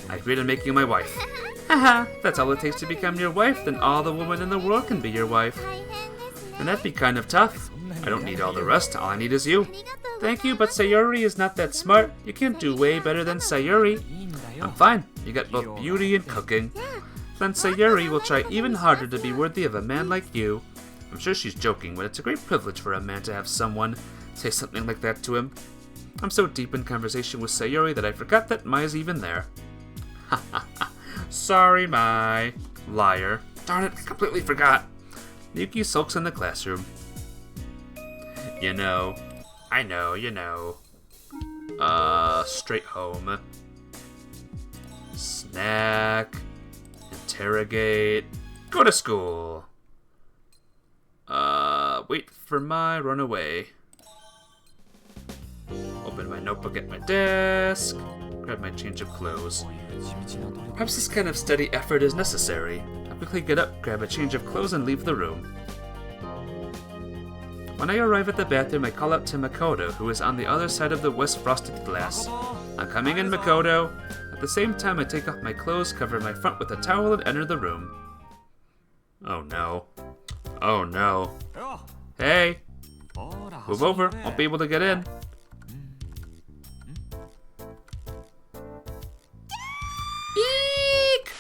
[SPEAKER 1] I agree to making you my wife. Haha, that's all it takes to become your wife, then all the women in the world can be your wife. And that'd be kind of tough. I don't need all the rest, all I need is you. Thank you, but Sayuri is not that smart. You can't do way better than Sayuri. I'm fine. You got both beauty and cooking. Then Sayuri will try even harder to be worthy of a man like you. I'm sure she's joking, but it's a great privilege for a man to have someone say something like that to him. I'm so deep in conversation with Sayuri that I forgot that Mai's even there. Ha ha ha. Sorry, Mai. Liar. Darn it, I completely forgot. Yuki sulks in the classroom. You know. I know, you know. Straight home. Snack. Interrogate. Go to school. Wait for my run away. Open my notebook at my desk. Grab my change of clothes. Perhaps this kind of steady effort is necessary. I quickly get up, grab a change of clothes, and leave the room. When I arrive at the bathroom, I call out to Makoto, who is on the other side of the west frosted glass. I'm coming in, Makoto. At the same time, I take off my clothes, cover my front with a towel, and enter the room. Oh no. Oh no. Hey! Move over, won't be able to get in. Eek!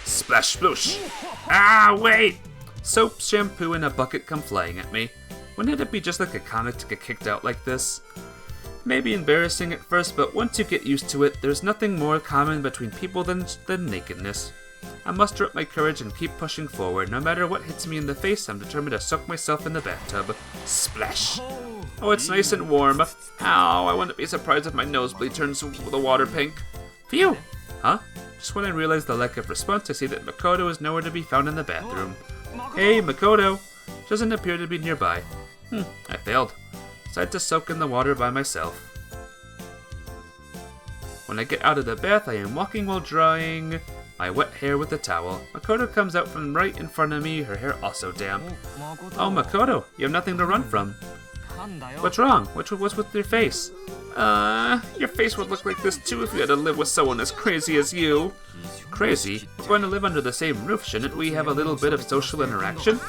[SPEAKER 1] Splash sploosh! Ah, wait! Soap, shampoo, and a bucket come flying at me. Wouldn't it be just like a comic to get kicked out like this? Maybe embarrassing at first, but once you get used to it, there's nothing more common between people than nakedness. I muster up my courage and keep pushing forward. No matter what hits me in the face, I'm determined to soak myself in the bathtub. Splash! Oh, it's nice and warm. Ow, I wouldn't be surprised if my nosebleed turns the water pink. Phew! Huh? Just when I realize the lack of response, I see that Makoto is nowhere to be found in the bathroom. Hey, Makoto! She doesn't appear to be nearby. I failed. Decided to soak in the water by myself. When I get out of the bath, I am walking while drying my wet hair with a towel. Makoto comes out from right in front of me, her hair also damp. Oh, Makoto, you have nothing to run from. What's wrong? What's with your face? Your face would look like this too if you had to live with someone as crazy as you. Crazy? We're going to live under the same roof, shouldn't we have a little bit of social interaction?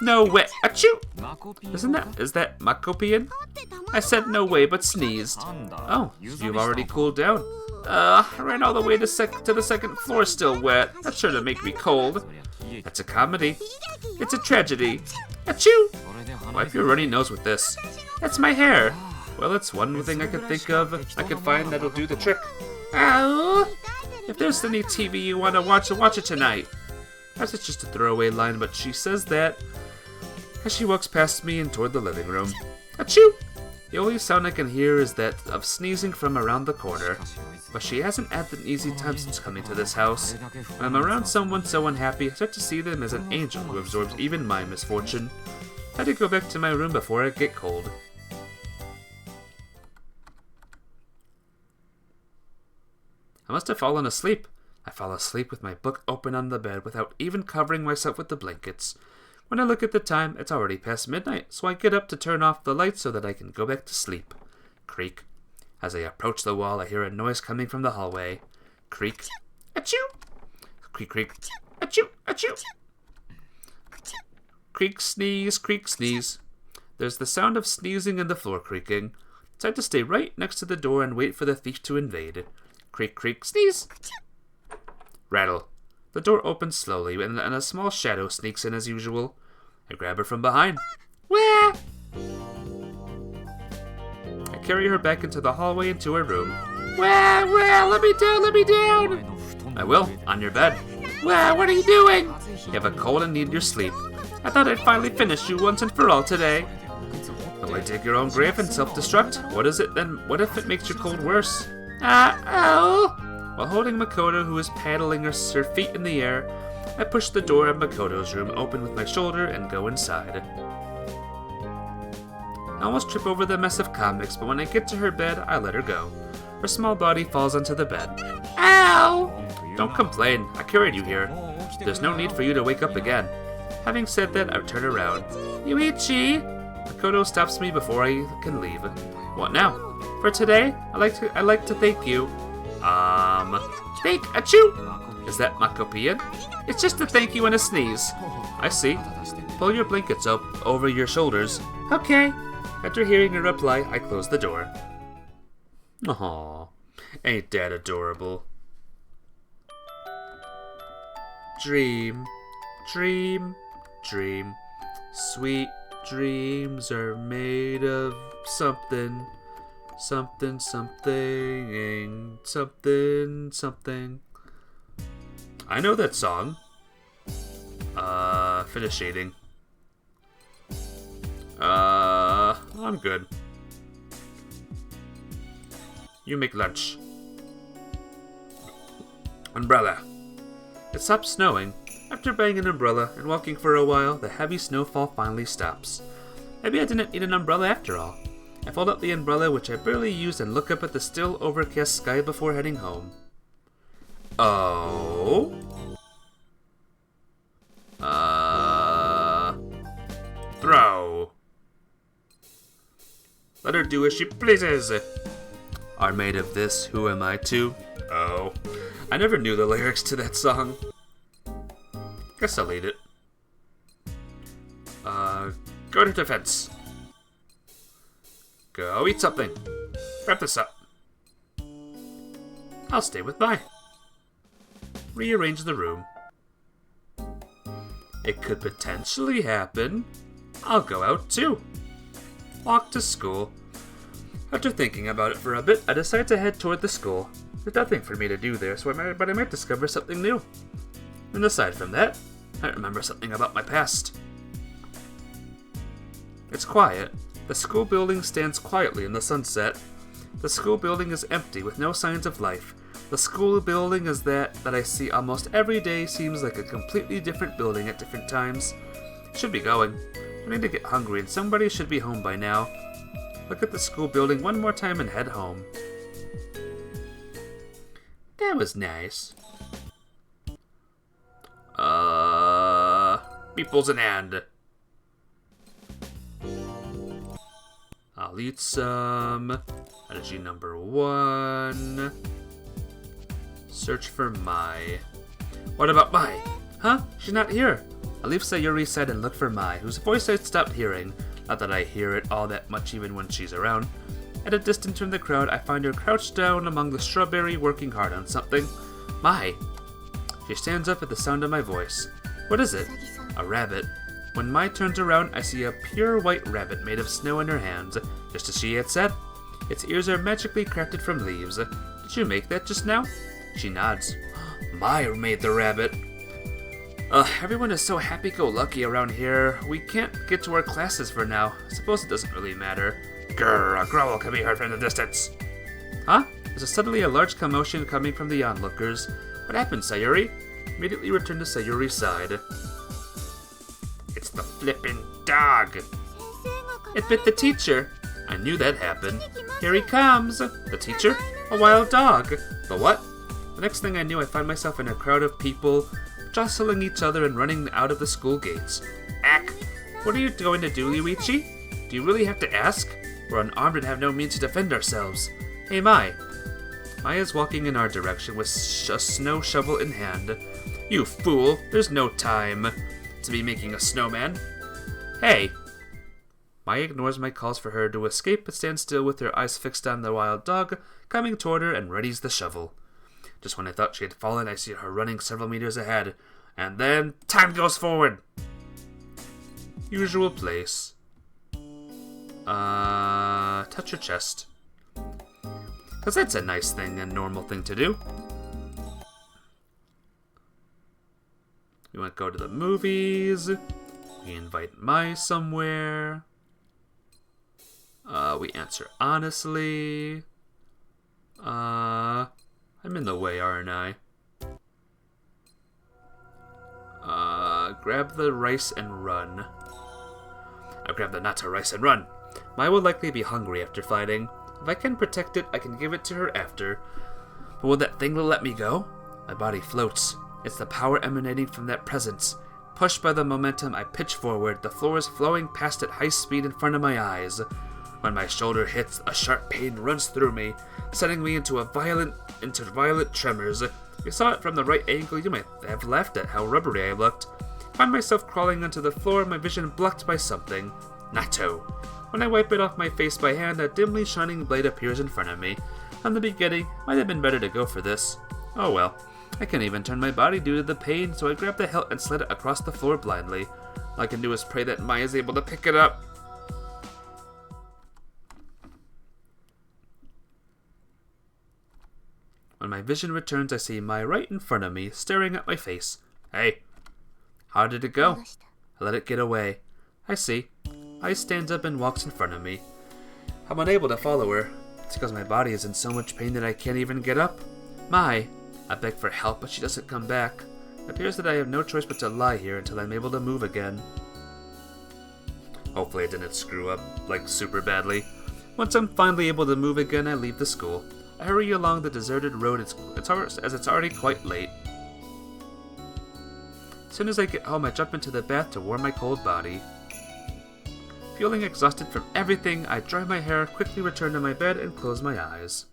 [SPEAKER 1] No way. Achoo! Is that Makopian? I said no way, but sneezed. Oh, you've already cooled down. I ran all the way to the second floor still wet. That's sure to make me cold. That's a comedy. It's a tragedy. Achoo! Wipe your runny nose with this. That's my hair. Well, it's one thing I could think of. I could find that'll do the trick. Ow! If there's any TV you want to watch it tonight. Perhaps it's just a throwaway line, but she says that as she walks past me and toward the living room. Achoo! The only sound I can hear is that of sneezing from around the corner. But she hasn't had an easy time since coming to this house. When I'm around someone so unhappy, I start to see them as an angel who absorbs even my misfortune. I had to go back to my room before I get cold. I must have fallen asleep. I fall asleep with my book open on the bed without even covering myself with the blankets. When I look at the time, it's already past midnight, so I get up to turn off the lights so that I can go back to sleep. Creak. As I approach the wall, I hear a noise coming from the hallway. Creak. Achoo! Creak, creak. Achoo! Achoo! Creak, sneeze, creak, sneeze. There's the sound of sneezing and the floor creaking. It's time to stay right next to the door and wait for the thief to invade. Creak, creak, sneeze. Rattle. The door opens slowly, and a small shadow sneaks in as usual. I grab her from behind. Wah! I carry her back into the hallway and to her room. Wah! Wah! Let me down! Let me down! I will. On your bed. Wah! What are you doing? You have a cold and need your sleep. I thought I'd finally finish you once and for all today. Will I dig your own grave and self-destruct? What is it then? What if it makes your cold worse? Oh! While holding Makoto, who is paddling her feet in the air, I push the door of Makoto's room open with my shoulder and go inside. I almost trip over the mess of comics, but when I get to her bed, I let her go. Her small body falls onto the bed. Ow! Don't complain, I carried you here. There's no need for you to wake up again. Having said that, I turn around. Yuichi! Makoto stops me before I can leave. What now? For today, I'd like to thank you. Thank achoo! Is that Makopian? It's just a thank you and a sneeze. I see. Pull your blankets up over your shoulders. Okay. After hearing a reply, I close the door. Aww, ain't that adorable? Dream, dream, dream. Sweet dreams are made of something. Something, something, something, something. I know that song. Finish shading. I'm good. You make lunch. Umbrella. It stops snowing. After buying an umbrella and walking for a while, the heavy snowfall finally stops. Maybe I didn't need an umbrella after all. I fold up the umbrella, which I barely use, and look up at the still overcast sky before heading home. Oh? Throw. Let her do as she pleases. Are made of this, who am I to? Oh. I never knew the lyrics to that song. Guess I'll eat it. Go to defense. Go eat something. Wrap this up. I'll stay with Mai. Rearrange the room. It could potentially happen. I'll go out too. Walk to school. After thinking about it for a bit, I decide to head toward the school. There's nothing for me to do there, but I might discover something new. And aside from that, I remember something about my past. It's quiet. The school building stands quietly in the sunset. The school building is empty with no signs of life. The school building is that I see almost every day seems like a completely different building at different times. Should be going. I need to get hungry and somebody should be home by now. Look at the school building one more time and head home. That was nice. Meatballs in hand. I'll eat some. Energy number 1. Search for Mai. What about Mai? Huh? She's not here. I leave Sayuri's side and look for Mai, whose voice I'd stopped hearing. Not that I hear it all that much even when she's around. At a distance from the crowd, I find her crouched down among the strawberry working hard on something. Mai! She stands up at the sound of my voice. What is it? A rabbit. When Mai turns around, I see a pure white rabbit made of snow in her hands, just as she had said. Its ears are magically crafted from leaves. Did you make that just now? She nods. Mai made the rabbit. Everyone is so happy-go-lucky around here. We can't get to our classes for now. I suppose it doesn't really matter. Grrr, a growl can be heard from the distance. Huh? There's suddenly a large commotion coming from the onlookers. What happened, Sayuri? Immediately return to Sayuri's side. It's the flippin' dog. It bit the teacher. I knew that happened. Here he comes. The teacher? A wild dog. The what? The next thing I knew, I found myself in a crowd of people, jostling each other and running out of the school gates. Ack! What are you going to do, Yuichi? Do you really have to ask? We're unarmed and have no means to defend ourselves. Hey, Mai. Mai is walking in our direction with a snow shovel in hand. You fool! There's no time to be making a snowman. Hey! Mai ignores my calls for her to escape but stands still with her eyes fixed on the wild dog, coming toward her and readies the shovel. Just when I thought she had fallen, I see her running several meters ahead. And then, time goes forward! Usual place. Touch her chest. 'Cause that's a nice thing, a normal thing to do. We want to go to the movies. We invite Mai somewhere. We answer honestly. I'm in the way, aren't I? grab the rice and run. I grab the natto rice and run. Mai will likely be hungry after fighting. If I can protect it, I can give it to her after. But will that thing let me go? My body floats. It's the power emanating from that presence. Pushed by the momentum, I pitch forward. The floor is flowing past at high speed in front of my eyes. When my shoulder hits, a sharp pain runs through me, sending me into violent tremors. If you saw it from the right angle, you might have laughed at how rubbery I looked. Find myself crawling onto the floor, my vision blocked by something. Natto. When I wipe it off my face by hand, a dimly shining blade appears in front of me. From the beginning, might have been better to go for this. Oh well. I can't even turn my body due to the pain, so I grab the hilt and slid it across the floor blindly. All I can do is pray that Mai is able to pick it up. When my vision returns, I see Mai right in front of me, staring at my face. Hey, how did it go? I let it get away. I see. Mai stands up and walks in front of me. I'm unable to follow her. It's because my body is in so much pain that I can't even get up. Mai, I beg for help, but she doesn't come back. It appears that I have no choice but to lie here until I'm able to move again. Hopefully I didn't screw up, like, super badly. Once I'm finally able to move again, I leave the school. I hurry along the deserted road as it's already quite late. As soon as I get home, I jump into the bath to warm my cold body. Feeling exhausted from everything, I dry my hair, quickly return to my bed, and close my eyes.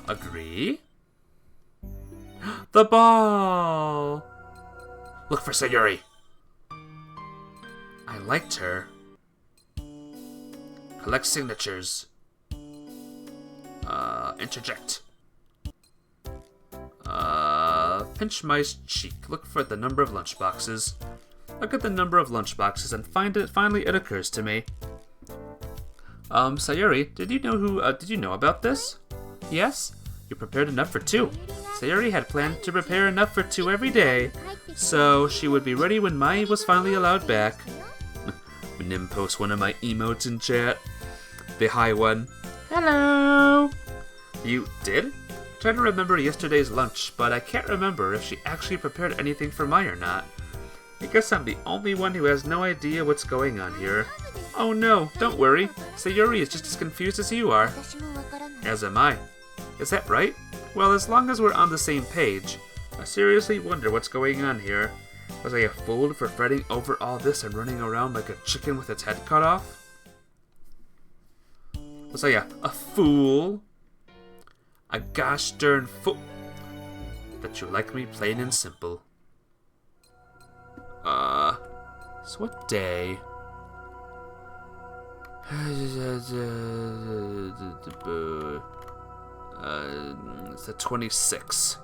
[SPEAKER 1] Agree? The ball! Look for Sayuri! I liked her. Collect signatures. Interject. Pinch Mai's cheek. Look for the number of lunchboxes. Look at the number of lunchboxes and finally it occurs to me. Sayuri, did you know about this? Yes? You prepared enough for 2. Sayuri had planned to prepare enough for 2 every day, so she would be ready when Mai was finally allowed back. Nim posts one of my emotes in chat. The high one. Hello! You did? Trying to remember yesterday's lunch, but I can't remember if she actually prepared anything for Mai or not. I guess I'm the only one who has no idea what's going on here. Oh no, don't worry. Sayuri is just as confused as you are. As am I. Is that right? Well, as long as we're on the same page. I seriously wonder what's going on here. Was I a fool for fretting over all this and running around like a chicken with its head cut off? Was I a fool? A gosh darn fool. That you like me plain and simple. So what day? It's the 26th.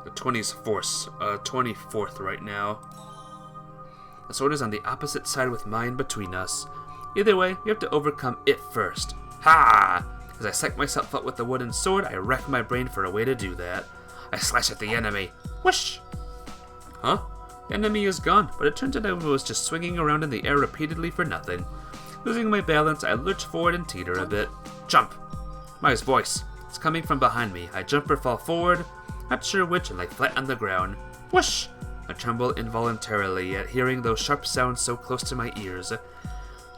[SPEAKER 1] The 24th right now. The sword is on the opposite side with mine between us. Either way, we have to overcome it first. Ha! As I psych myself up with the wooden sword, I rack my brain for a way to do that. I slash at the enemy. Whoosh! Huh? The enemy is gone, but it turns out I was just swinging around in the air repeatedly for nothing. Losing my balance, I lurch forward and teeter a bit. Jump! Mai's voice. It's coming from behind me. I jump or fall forward, not sure which, and lay flat on the ground. Whoosh! I tremble involuntarily at hearing those sharp sounds so close to my ears.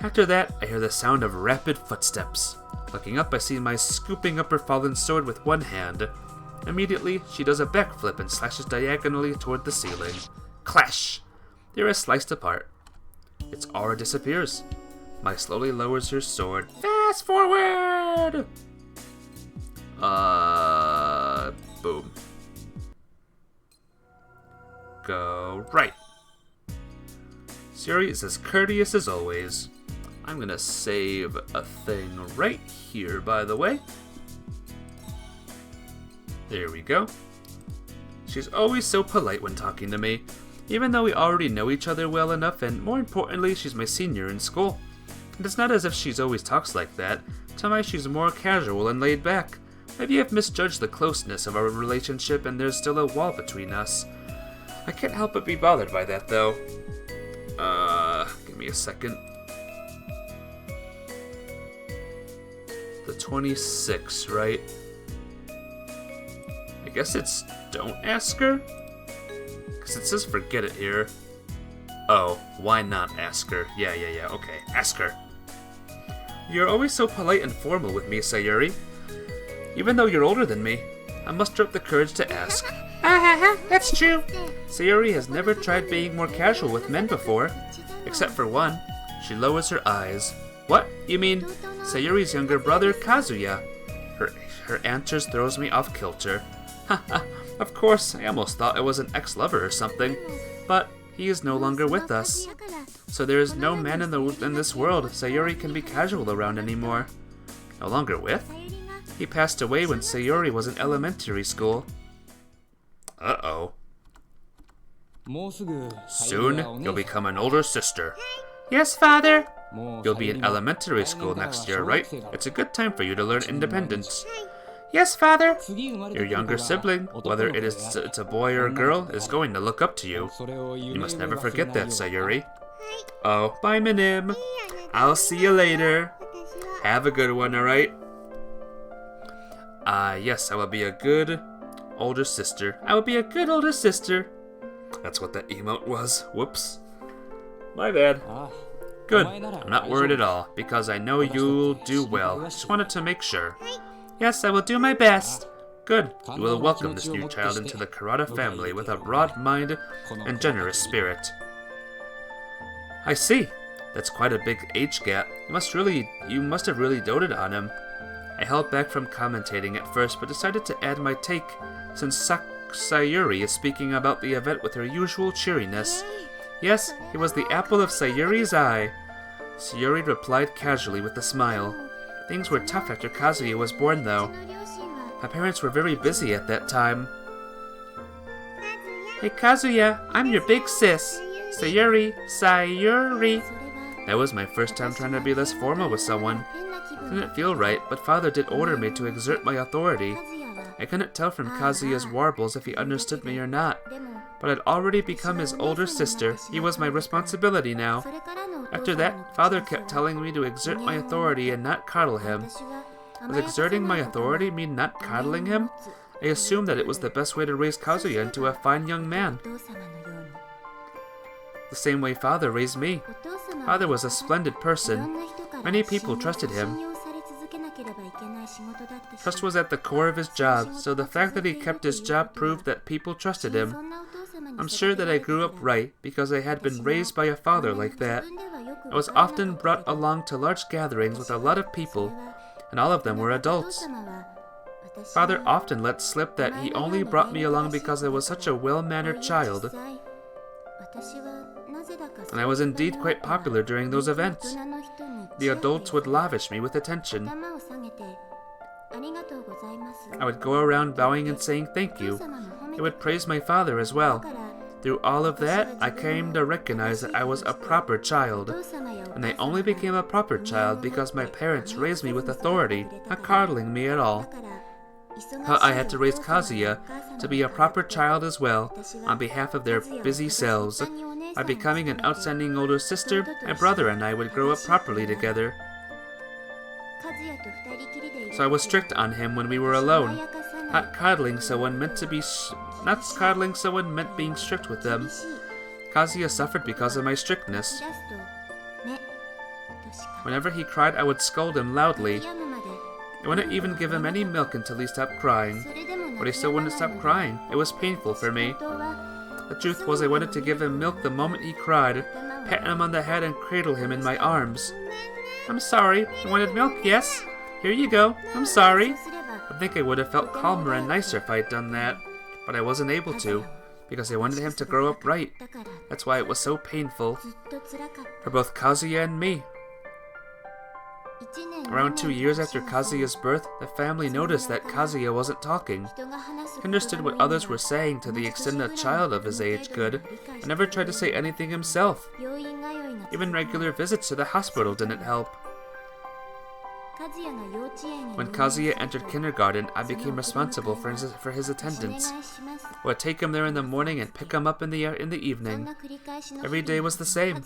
[SPEAKER 1] After that, I hear the sound of rapid footsteps. Looking up, I see Mai scooping up her fallen sword with one hand. Immediately, she does a backflip and slashes diagonally toward the ceiling. Clash! They are sliced apart. Its aura disappears. Mai slowly lowers her sword. Fast forward! Boom. Go right. Sayuri is as courteous as always. I'm gonna save a thing right here, by the way. There we go. She's always so polite when talking to me, even though we already know each other well enough, and more importantly, she's my senior in school. And it's not as if she's always talks like that. To me, she's more casual and laid back. Maybe I've misjudged the closeness of our relationship and there's still a wall between us. I can't help but be bothered by that, though. Give me a second. The 26th, right? I guess it's don't ask her? Because it says forget it here. Oh, why not ask her? Yeah, okay, ask her. You're always so polite and formal with me, Sayuri. Even though you're older than me, I muster up the courage to ask. That's true. Sayuri has never tried being more casual with men before. Except for one. She lowers her eyes. What? You mean Sayuri's younger brother, Kazuya? Her answers throws me off kilter. Haha, of course, I almost thought it was an ex-lover or something. But he is no longer with us. So there is no man in this world Sayuri can be casual around anymore. No longer with? He passed away when Sayuri was in elementary school. Uh-oh. Soon, you'll become an older sister. Yes, father. You'll be in elementary school next year, right? It's a good time for you to learn independence. Yes, father. Your younger sibling, whether it's a boy or a girl, is going to look up to you. You must never forget that, Sayuri. Oh, bye, Minim. I'll see you later. Have a good one, alright? Yes, I will be a good older sister. I will be a good older sister. That's what that emote was. Whoops. My bad. Good. I'm not worried at all, because I know you'll do well. I just wanted to make sure. Yes, I will do my best. Good. You will welcome this new child into the Kurata family with a broad mind and generous spirit. I see. That's quite a big age gap. You must have really doted on him. I held back from commentating at first, but decided to add my take, since Sayuri is speaking about the event with her usual cheeriness. Yes, he was the apple of Sayuri's eye. Sayuri replied casually with a smile. Things were tough after Kazuya was born, though. My parents were very busy at that time. Hey Kazuya, I'm your big sis. Sayuri. That was my first time trying to be less formal with someone. Didn't feel right, but father did order me to exert my authority. I couldn't tell from Kazuya's warbles if he understood me or not, but I'd already become his older sister. He was my responsibility now. After that, father kept telling me to exert my authority and not coddle him. Does exerting my authority mean not coddling him? I assumed that it was the best way to raise Kazuya into a fine young man. The same way father raised me. Father was a splendid person. Many people trusted him. Trust was at the core of his job, so the fact that he kept his job proved that people trusted him. I'm sure that I grew up right, because I had been raised by a father like that. I was often brought along to large gatherings with a lot of people, and all of them were adults. Father often let slip that he only brought me along because I was such a well-mannered child. And I was indeed quite popular during those events. The adults would lavish me with attention. I would go around bowing and saying thank you. I would praise my father as well. Through all of that, I came to recognize that I was a proper child. And I only became a proper child because my parents raised me with authority, not coddling me at all. But I had to raise Kazuya to be a proper child as well, on behalf of their busy selves. By becoming an outstanding older sister, my brother and I would grow up properly together. So I was strict on him when we were alone. Not coddling someone meant being strict with them. Kazuya suffered because of my strictness. Whenever he cried, I would scold him loudly. I wouldn't even give him any milk until he stopped crying. But he still wouldn't stop crying. It was painful for me. The truth was I wanted to give him milk the moment he cried, pat him on the head and cradle him in my arms. I'm sorry, you wanted milk, yes? Here you go, I'm sorry. I think I would have felt calmer and nicer if I had done that, but I wasn't able to, because I wanted him to grow up right. That's why it was so painful, for both Kazuya and me. Around 2 years after Kazuya's birth, the family noticed that Kazuya wasn't talking. He understood what others were saying to the extent a child of his age could, and never tried to say anything himself. Even regular visits to the hospital didn't help. When Kazuya entered kindergarten, I became responsible for his attendance. I would take him there in the morning and pick him up in the evening. Every day was the same.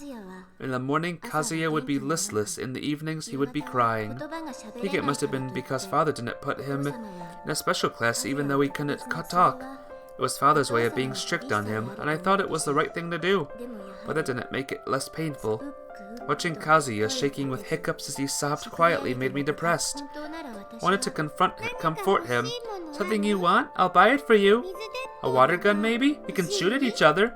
[SPEAKER 1] In the morning, Kazuya would be listless. In the evenings, he would be crying. I think it must have been because father didn't put him in a special class even though he couldn't talk. It was father's way of being strict on him, and I thought it was the right thing to do. But that didn't make it less painful. Watching Kazuya shaking with hiccups as he sobbed quietly made me depressed. I wanted to comfort him. Something you want? I'll buy it for you. A water gun, maybe? We can shoot at each other.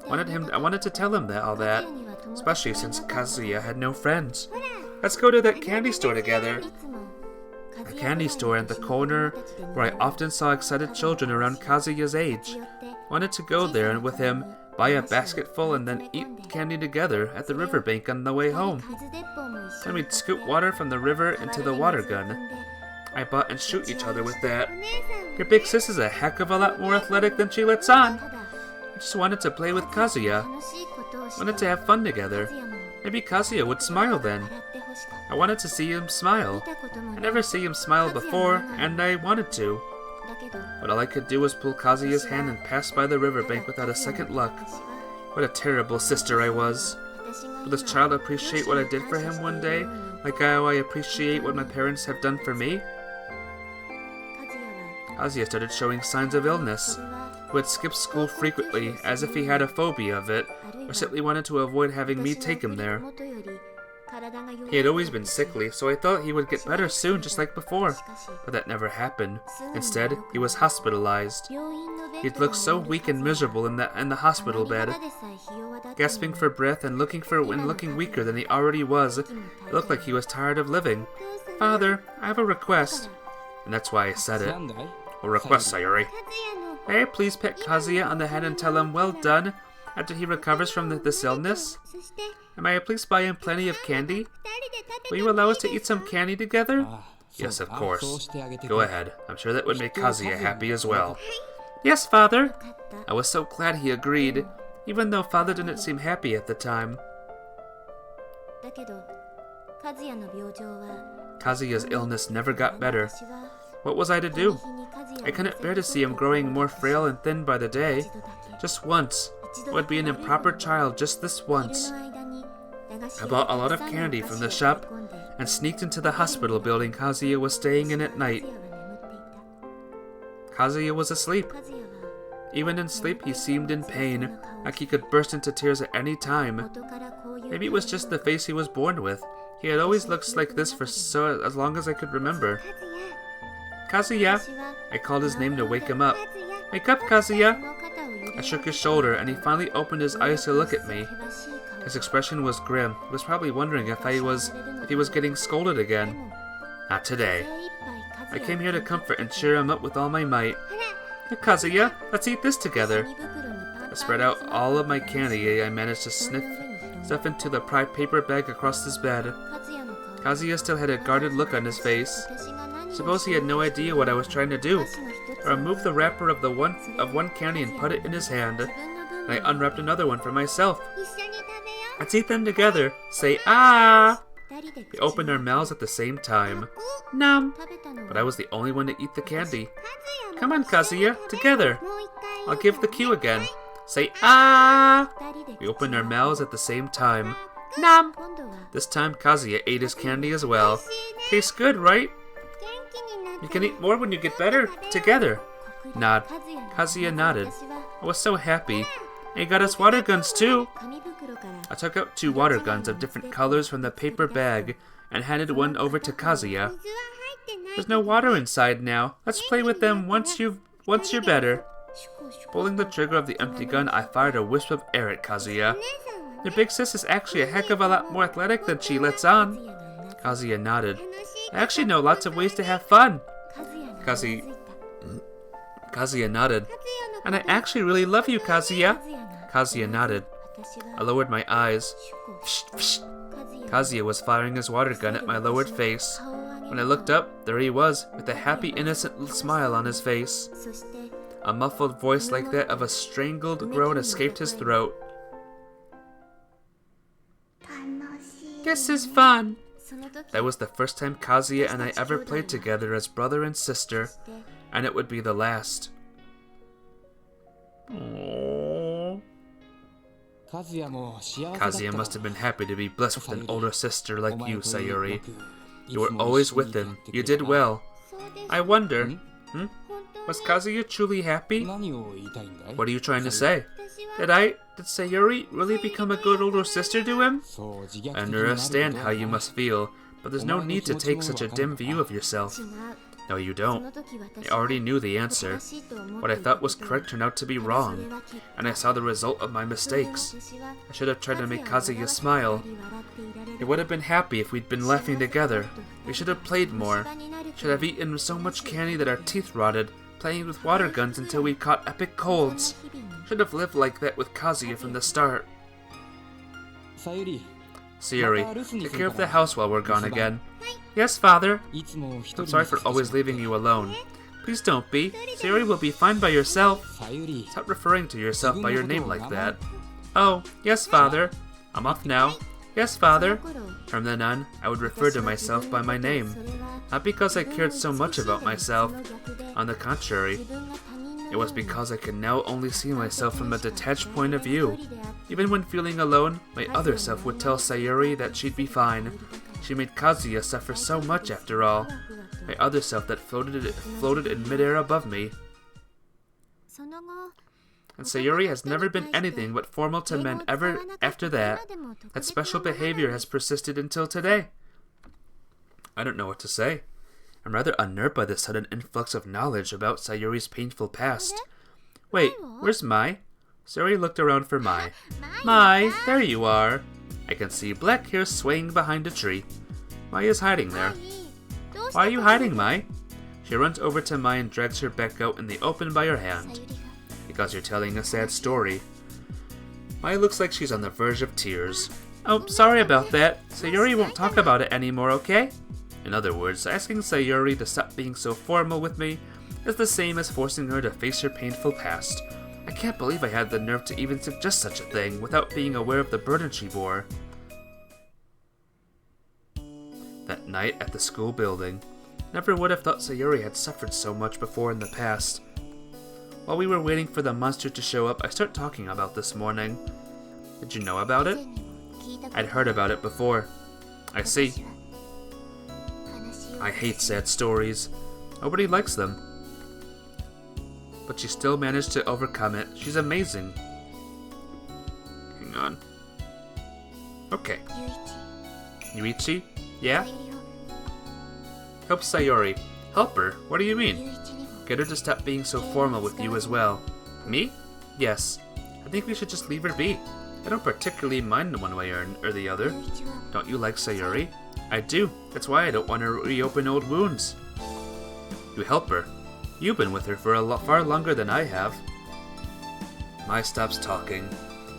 [SPEAKER 1] I wanted to tell him all that, especially since Kazuya had no friends. Let's go to that candy store together. A candy store at the corner where I often saw excited children around Kazuya's age. I wanted to go there and with him, buy a basket full and then eat candy together at the riverbank on the way home. Then we'd scoop water from the river into the water gun. I bought and shoot each other with that. Your big sis is a heck of a lot more athletic than she lets on. I just wanted to play with Kazuya. Wanted to have fun together. Maybe Kazuya would smile then. I wanted to see him smile. I never see him smile before, and I wanted to. But all I could do was pull Kazuya's hand and pass by the riverbank without a second look. What a terrible sister I was. Will this child appreciate what I did for him one day, like how I appreciate what my parents have done for me? Kazuya started showing signs of illness. He would skip school frequently, as if he had a phobia of it, or simply wanted to avoid having me take him there. He had always been sickly, so I thought he would get better soon, just like before. But that never happened. Instead, he was hospitalized. He'd looked so weak and miserable in the hospital bed. Gasping for breath and looking weaker than he already was, it looked like he was tired of living. Father, I have a request. And that's why I said it. A request, Sayuri. May I please pet Kazuya on the head and tell him well done after he recovers from this illness? And may I please buy him plenty of candy? Will you allow us to eat some candy together? Yes, of course. Go ahead. I'm sure that would make Kazuya happy as well. Yes, Father. I was so glad he agreed, even though Father didn't seem happy at the time. Kazuya's illness never got better. What was I to do? I couldn't bear to see him growing more frail and thin by the day. Just once. I would be an improper child just this once. I bought a lot of candy from the shop and sneaked into the hospital building Kazuya was staying in at night. Kazuya was asleep. Even in sleep, he seemed in pain, like he could burst into tears at any time. Maybe it was just the face he was born with. He had always looked like this for as long as I could remember. Kazuya! I called his name to wake him up. Wake up, Kazuya! I shook his shoulder, and he finally opened his eyes to look at me. His expression was grim. He was probably wondering if he was getting scolded again. Not today. I came here to comfort and cheer him up with all my might. Hey, Kazuya, let's eat this together. I spread out all of my candy I managed to stuff into the paper bag across his bed. Kazuya still had a guarded look on his face. Suppose he had no idea what I was trying to do. I removed the wrapper of one candy and put it in his hand. And I unwrapped another one for myself. Let's eat them together. Say ah! We opened our mouths at the same time. Nom! But I was the only one to eat the candy. Come on, Kazuya, together. I'll give the cue again. Say ah! We opened our mouths at the same time. Nom! This time Kazuya ate his candy as well. Tastes good, right? You can eat more when you get better. Together. Nod. Kazuya nodded. I was so happy. And he got us water guns too. I took out 2 water guns of different colors from the paper bag and handed one over to Kazuya. There's no water inside now. Let's play with them once you're better. Pulling the trigger of the empty gun, I fired a wisp of air at Kazuya. Your big sis is actually a heck of a lot more athletic than she lets on. Kazuya nodded. I actually know lots of ways to have fun. Kazuya nodded. And I actually really love you, Kazuya. Kazuya nodded. I lowered my eyes. Kazuya was firing his water gun at my lowered face. When I looked up, there he was, with a happy, innocent smile on his face. A muffled voice like that of a strangled groan escaped his throat. This is fun. That was the first time Kazuya and I ever played together as brother and sister, and it would be the last. Aww. Kazuya must have been happy to be blessed with an older sister like you, Sayuri. You were always with him. You did well. I wonder, was Kazuya truly happy? What are you trying to say? Did Sayuri really become a good older sister to him? I understand how you must feel, but there's no need to take such a dim view of yourself. No, you don't. I already knew the answer. What I thought was correct turned out to be wrong, and I saw the result of my mistakes. I should have tried to make Kazuya smile. He would have been happy if we'd been laughing together. We should have played more. Should have eaten so much candy that our teeth rotted, playing with water guns until we caught epic colds. Should have lived like that with Kazuya from the start. Sayuri, take care of the house while we're gone again. Yes, father. I'm sorry for always leaving you alone. Please don't be. Sayuri will be fine by yourself. Stop referring to yourself by your name like that. Oh, yes, father. I'm off now. Yes, father. From then on, I would refer to myself by my name. Not because I cared so much about myself. On the contrary, it was because I could now only see myself from a detached point of view. Even when feeling alone, my other self would tell Sayuri that she'd be fine. She made Kazuya suffer so much after all. My other self that floated in midair above me. And Sayuri has never been anything but formal to men ever after that. That special behavior has persisted until today. I don't know what to say. I'm rather unnerved by the sudden influx of knowledge about Sayuri's painful past. Wait, where's Mai? Sayuri looked around for Mai. Mai, there you are. I can see black hair swaying behind a tree. Mai is hiding there. Why are you hiding, Mai? She runs over to Mai and drags her back out in the open by her hand. Because you're telling a sad story. Mai looks like she's on the verge of tears. Oh, sorry about that. Sayuri won't talk about it anymore, okay? In other words, asking Sayuri to stop being so formal with me is the same as forcing her to face her painful past. I can't believe I had the nerve to even suggest such a thing without being aware of the burden she bore. That night at the school building, never would have thought Sayuri had suffered so much before in the past. While we were waiting for the monster to show up, I start talking about this morning. Did you know about it? I'd heard about it before. I see. I hate sad stories. Nobody likes them. But she still managed to overcome it. She's amazing. Hang on. Okay. Yuichi? Yeah? Help Sayuri. Help her? What do you mean? Get her to stop being so formal with you as well. Me? Yes. I think we should just leave her be. I don't particularly mind one way or the other. Don't you like Sayuri? I do. That's why I don't want to reopen old wounds. You help her. You've been with her for far longer than I have. Mai stops talking.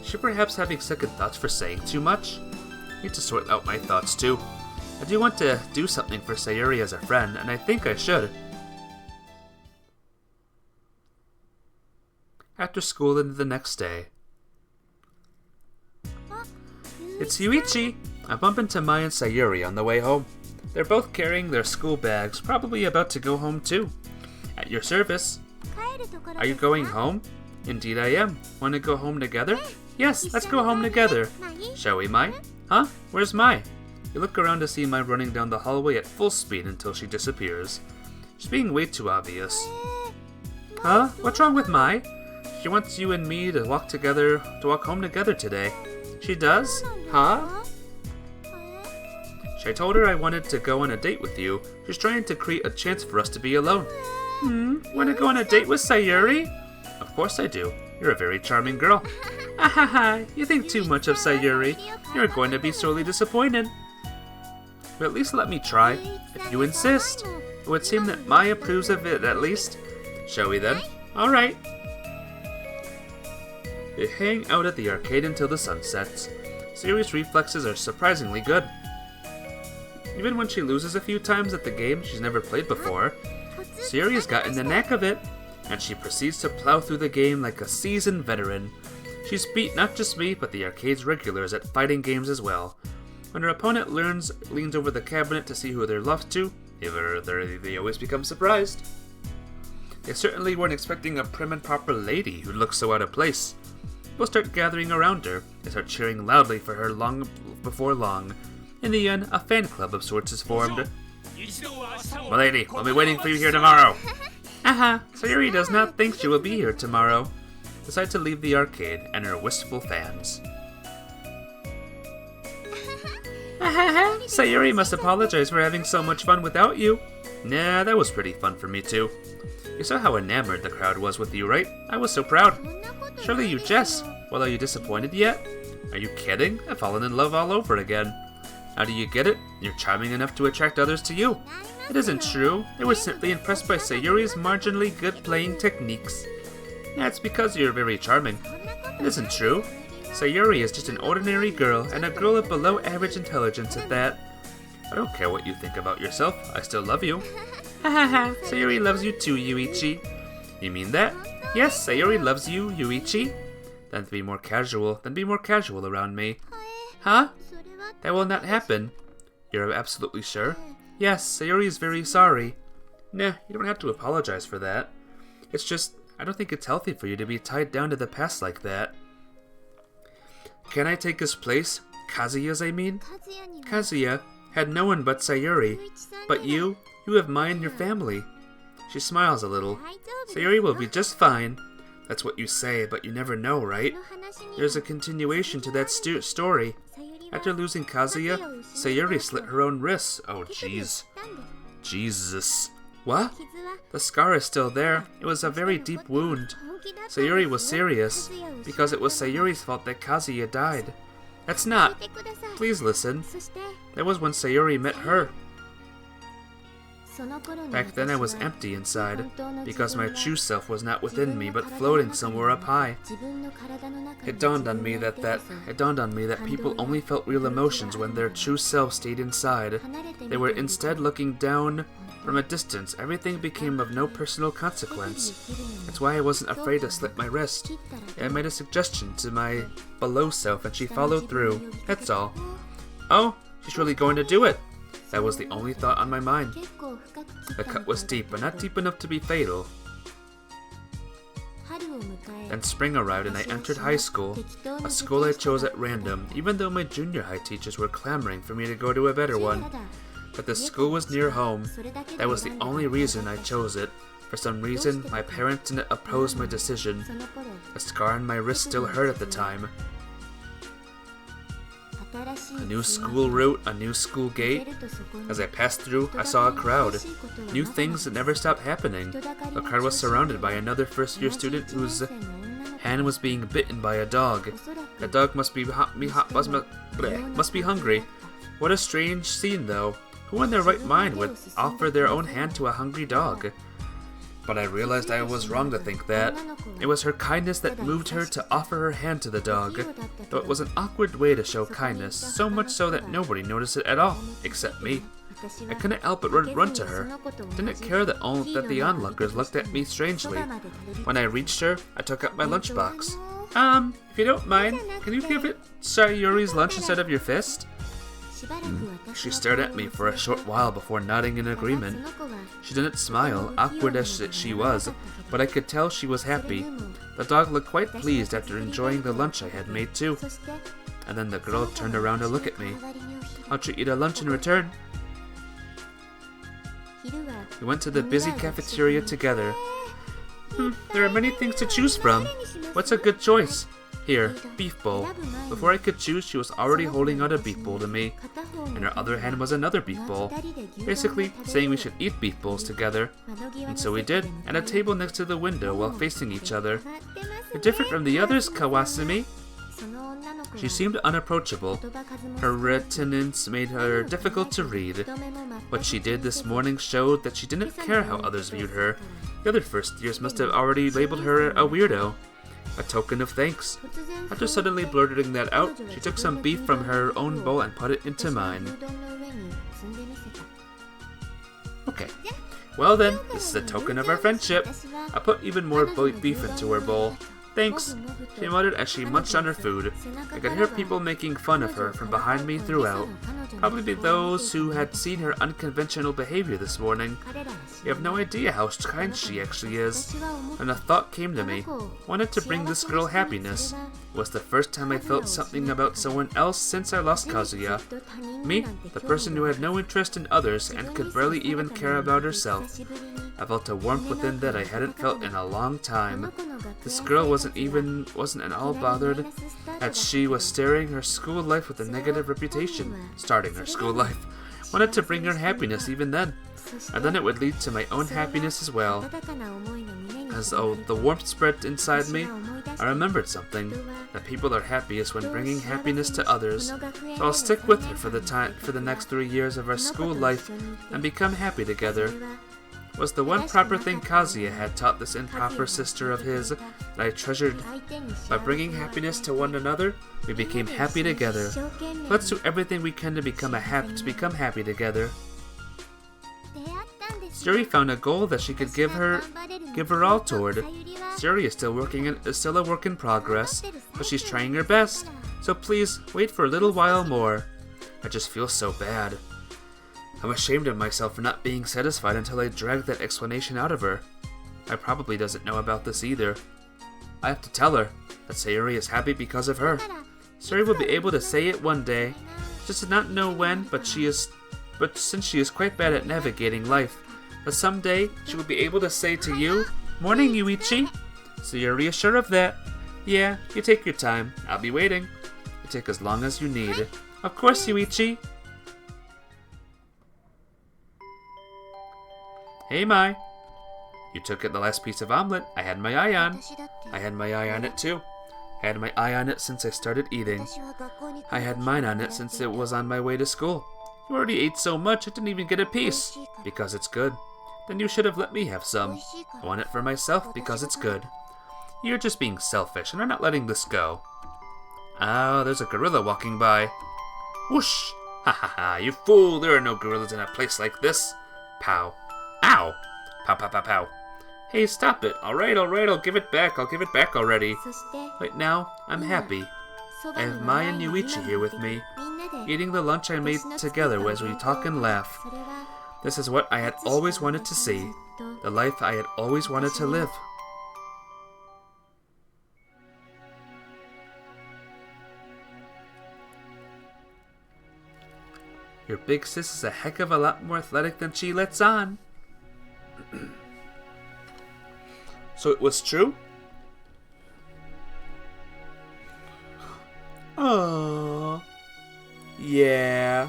[SPEAKER 1] Is she perhaps having second thoughts for saying too much? I need to sort out my thoughts too. I do want to do something for Sayuri as a friend, and I think I should. After school and the next day. It's Yuichi! I bump into Mai and Sayuri on the way home. They're both carrying their school bags, probably about to go home too. At your service. Are you going home? Indeed I am. Want to go home together? Yes, let's go home together. Shall we, Mai? Huh? Where's Mai? You look around to see Mai running down the hallway at full speed until she disappears. She's being way too obvious. Huh? What's wrong with Mai? She wants you and me to walk home together today. She does? Huh? I told her I wanted to go on a date with you. She's trying to create a chance for us to be alone. Want to go on a date with Sayuri? Of course I do. You're a very charming girl. Ahaha, you think too much of Sayuri. You're going to be sorely disappointed. But at least let me try. If you insist. It would seem that Mai approves of it at least. Shall we then? Alright. They hang out at the arcade until the sun sets. Sayuri's reflexes are surprisingly good. Even when she loses a few times at the game she's never played before, Sayuri's gotten the knack of it, and she proceeds to plow through the game like a seasoned veteran. She's beat not just me, but the arcade's regulars at fighting games as well. When her opponent leans over the cabinet to see who they're lost to, they always become surprised. They certainly weren't expecting a prim and proper lady who looks so out of place. People start gathering around her. They start cheering loudly for her long before long. In the end, a fan club of sorts is formed. Milady, we'll be waiting for you here tomorrow. Haha, Sayuri does not think she will be here tomorrow. Decide to leave the arcade and her wistful fans. Sayuri must apologize for having so much fun without you. Nah, that was pretty fun for me too. You saw how enamored the crowd was with you, right? I was so proud. Surely you jest. Well, are you disappointed yet? Are you kidding? I've fallen in love all over again. How do you get it? You're charming enough to attract others to you. It isn't true. They were simply impressed by Sayuri's marginally good playing techniques. That's because you're very charming. It isn't true. Sayuri is just an ordinary girl, and a girl of below average intelligence at that. I don't care what you think about yourself. I still love you. Hahaha, Sayuri loves you too, Yuichi. You mean that? Yes, Sayuri loves you, Yuichi. Then be more casual around me. Huh? That will not happen. You're absolutely sure? Yes, Sayuri is very sorry. Nah, you don't have to apologize for that. It's just, I don't think it's healthy for you to be tied down to the past like that. Can I take his place? Kazuya's, I mean? Kazuya had no one but Sayuri. But you have mine and your family. She smiles a little. Sayuri will be just fine. That's what you say, but you never know, right? There's a continuation to that story. After losing Kazuya, Sayuri slit her own wrists. Oh, jeez. Jesus. What? The scar is still there. It was a very deep wound. Sayuri was serious, because it was Sayuri's fault that Kazuya died. That's not. Please listen. That was when Sayuri met her. Back then I was empty inside, because my true self was not within me, but floating somewhere up high. It dawned on me that people only felt real emotions when their true self stayed inside. They were instead looking down from a distance. Everything became of no personal consequence. That's why I wasn't afraid to slit my wrist. I made a suggestion to my below self, and she followed through. That's all. Oh, she's really going to do it. That was the only thought on my mind. The cut was deep, but not deep enough to be fatal. Then spring arrived and I entered high school, a school I chose at random, even though my junior high teachers were clamoring for me to go to a better one. But the school was near home. That was the only reason I chose it. For some reason, my parents didn't oppose my decision. The scar on my wrist still hurt at the time. A new school route, a new school gate. As I passed through, I saw a crowd. New things that never stopped happening. The crowd was surrounded by another first-year student whose hand was being bitten by a dog. The dog must be hungry. What a strange scene, though. Who in their right mind would offer their own hand to a hungry dog? But I realized I was wrong to think that. It was her kindness that moved her to offer her hand to the dog. Though it was an awkward way to show kindness, so much so that nobody noticed it at all, except me. I couldn't help but run to her. Didn't care that the onlookers looked at me strangely. When I reached her, I took out my lunchbox. If you don't mind, can you give it Sayuri's lunch instead of your fist? She stared at me for a short while before nodding in agreement. She didn't smile, awkward as she was, but I could tell she was happy. The dog looked quite pleased after enjoying the lunch I had made too. And then the girl turned around to look at me. I'll treat you to lunch in return. We went to the busy cafeteria together. There are many things to choose from. What's a good choice? Here, beef bowl. Before I could choose, she was already holding out a beef bowl to me. In her other hand was another beef bowl. Basically, saying we should eat beef bowls together. And so we did, at a table next to the window while facing each other. You're different from the others, Kawasumi. She seemed unapproachable. Her reticence made her difficult to read. What she did this morning showed that she didn't care how others viewed her. The other first years must have already labeled her a weirdo. A token of thanks. After suddenly blurting that out, she took some beef from her own bowl and put it into mine. Okay. Well then, this is a token of our friendship. I put even more beef into her bowl. Thanks, she muttered as she munched on her food. I could hear people making fun of her from behind me throughout. Probably those who had seen her unconventional behavior this morning. You have no idea how kind she actually is. And a thought came to me. Wanted to bring this girl happiness. It was the first time I felt something about someone else since I lost Kazuya. Me, the person who had no interest in others and could barely even care about herself. I felt a warmth within that I hadn't felt in a long time. This girl wasn't at all bothered that she was starting her school life with a negative reputation. Starting her school life. Wanted to bring her happiness even then. And then it would lead to my own happiness as well. As the warmth spread inside me, I remembered something, that people are happiest when bringing happiness to others. So I'll stick with her for the next 3 years of our school life and become happy together. Was the one proper thing Kazuya had taught this improper sister of his that I treasured. By bringing happiness to one another, we became happy together. Let's do everything we can to become happy together. Suri found a goal that she could give her all toward. Suri is still a work in progress, but she's trying her best. So please wait for a little while more. I just feel so bad. I'm ashamed of myself for not being satisfied until I dragged that explanation out of her. I probably doesn't know about this either. I have to tell her that Sayuri is happy because of her. Sayuri will be able to say it one day, just does not know when, but since she is quite bad at navigating life. But someday she will be able to say to you, "Morning, Yuichi." So you're reassured of that. Yeah, you take your time. I'll be waiting. You take as long as you need. Of course, Yuichi. Hey, Mai. You took it the last piece of omelet I had my eye on. I had my eye on it too. I had my eye on it since I started eating. I had mine on it since it was on my way to school. You already ate so much I didn't even get a piece. Because it's good. Then you should have let me have some. I want it for myself because it's good. You're just being selfish and are not letting this go. Oh, there's a gorilla walking by. Whoosh! Ha ha ha, you fool! There are no gorillas in a place like this. Pow. Ow! Pow pow pow pow. Hey, stop it. Alright, I'll give it back. I'll give it back already. Right now, I'm happy. I have Mai and Yuichi here with me, eating the lunch I made together as we talk and laugh. This is what I had always wanted to see, the life I had always wanted to live. Your big sis is a heck of a lot more athletic than she lets on. So it was true? Oh, yeah.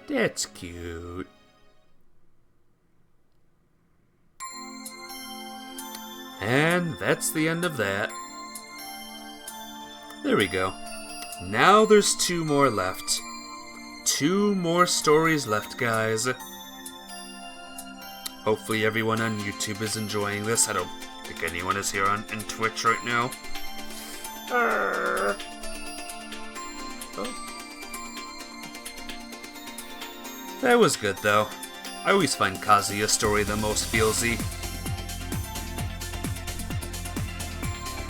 [SPEAKER 1] That's cute. And that's the end of that. There we go. Now there's 2 more left. 2 more stories left, guys. Hopefully everyone on YouTube is enjoying this. I don't think anyone is here in Twitch right now. Oh. That was good, though. I always find Kazuya's story the most feelsy.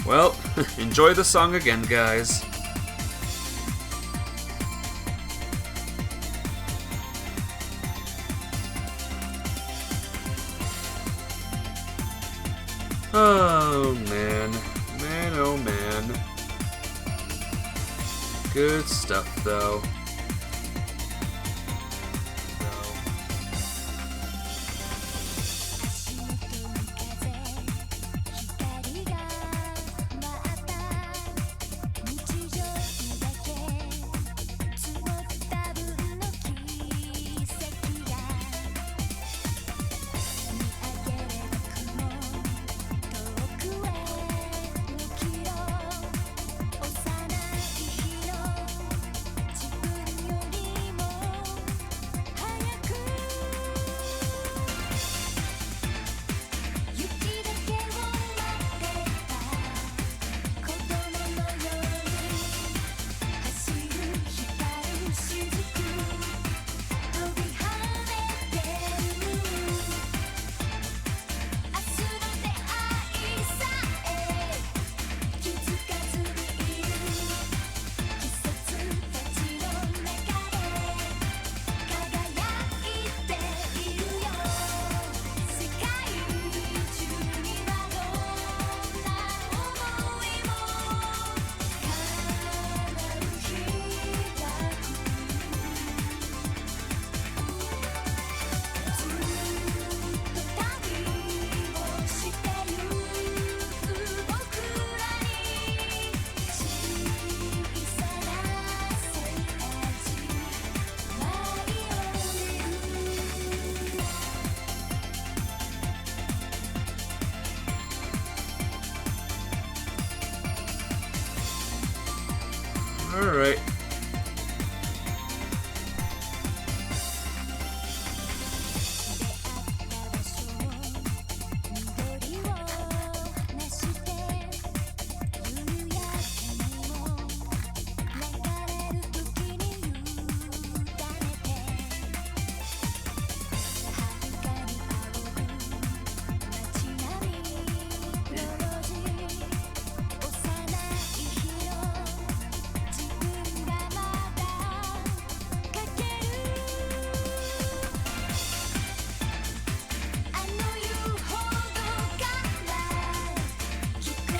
[SPEAKER 1] Well, enjoy the song again, guys. Oh, man. Man, oh, man. Good stuff, though. Alright.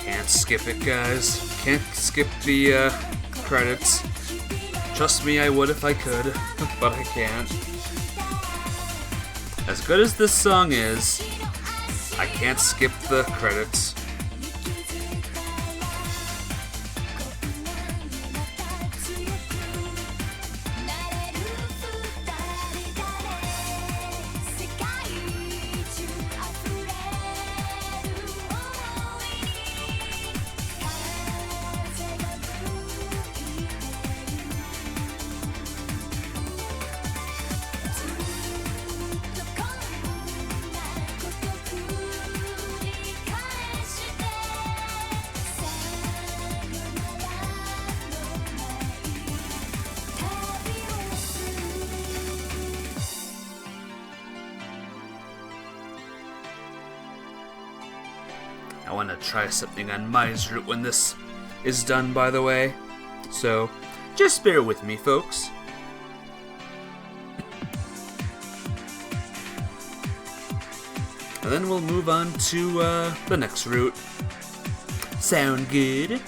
[SPEAKER 1] Can't skip it, guys. Can't skip the credits. Trust me, I would if I could, but I can't. As good as this song is, I can't skip the credits. I want to try something on Mai's route when this is done, by the way. So, just bear with me, folks. And then we'll move on to the next route. Sound good?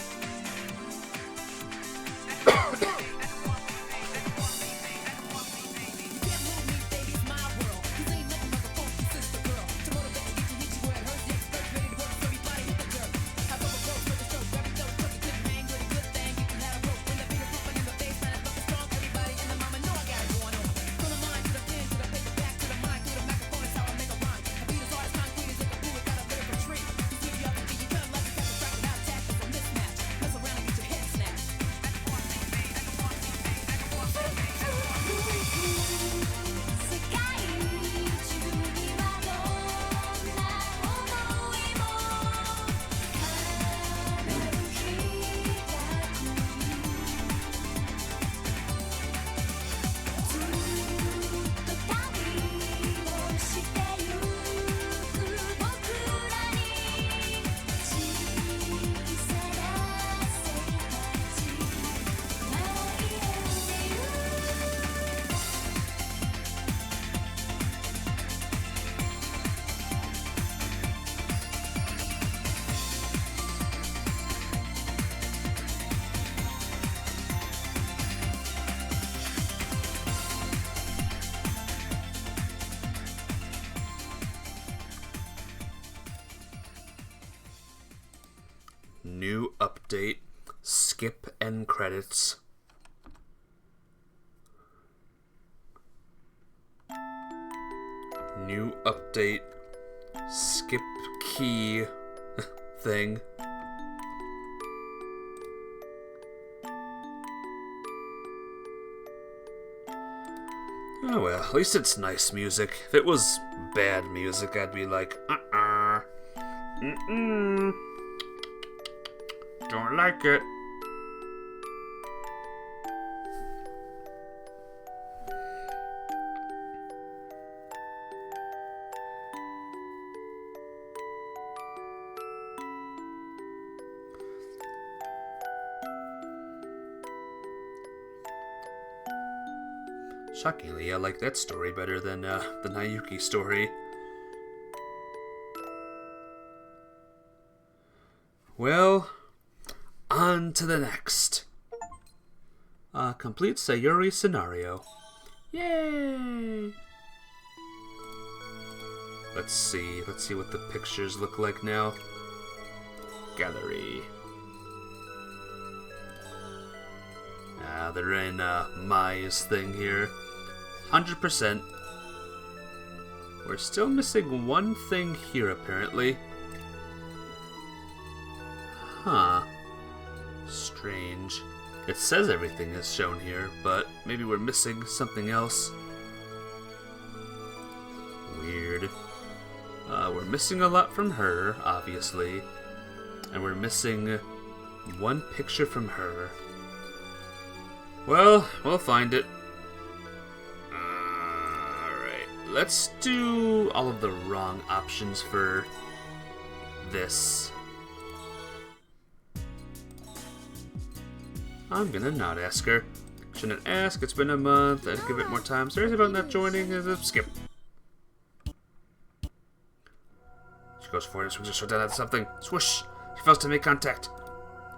[SPEAKER 1] New update. Skip end credits. New update. Skip key thing. Oh well, at least it's nice music. If it was bad music, I'd be like, don't like it. Shockingly, I like that story better than the Nayuki story. Well, on to the next. Complete Sayuri scenario. Yay! Let's see what the pictures look like now. Gallery. They're in Mai's thing here. 100%. We're still missing one thing here, apparently. Huh. Strange. It says everything is shown here, but maybe we're missing something else. Weird. We're missing a lot from her, obviously. And we're missing one picture from her. Well, we'll find it. Alright, let's do all of the wrong options for this. I'm gonna not ask her. Shouldn't ask, it's been a month, I'd give it more time. Serious about not joining is a skip. She goes forward and swings her sword down at something. Swoosh! She fails to make contact.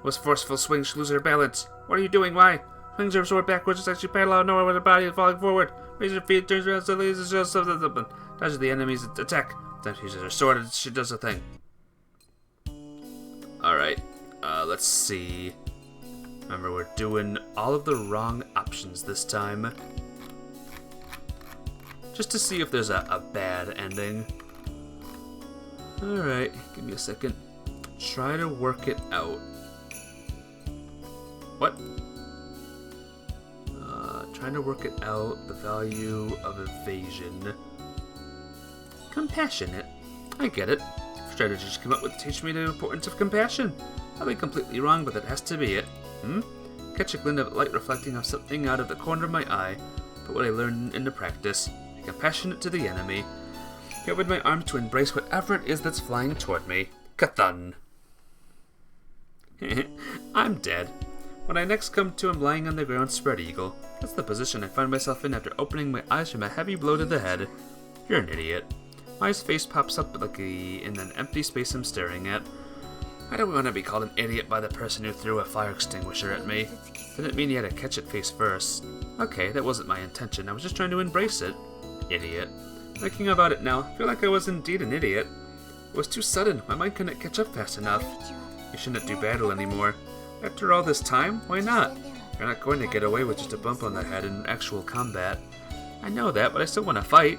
[SPEAKER 1] Was forceful swing, she loses her balance. What are you doing? Why? Swings her sword backwards just as she paddles out of nowhere with her body falling forward. Raises her feet, turns around, suddenly dodges the enemy's attack. Then she uses her sword and she does a thing. Alright, let's see. Remember, we're doing all of the wrong options this time. Just to see if there's a bad ending. Alright, give me a second. Try to work it out. What? Trying to work it out. The value of evasion. Compassionate. I get it. Strategies come up with to teach me the importance of compassion. I'll be completely wrong, but that has to be it. Catch a glint of light reflecting off something out of the corner of my eye. Put what I learned into practice. Be compassionate to the enemy. Open my arms to embrace whatever it is that's flying toward me. Kathun. I'm dead. When I next come to, I'm lying on the ground spread eagle. That's the position I find myself in after opening my eyes from a heavy blow to the head. You're an idiot. Mai's face pops up like in an empty space I'm staring at. I don't want to be called an idiot by the person who threw a fire extinguisher at me. Didn't mean you had to catch it face first. Okay, that wasn't my intention. I was just trying to embrace it. Idiot. Thinking about it now, I feel like I was indeed an idiot. It was too sudden. My mind couldn't catch up fast enough. You shouldn't do battle anymore. After all this time, why not? You're not going to get away with just a bump on the head in actual combat. I know that, but I still want to fight.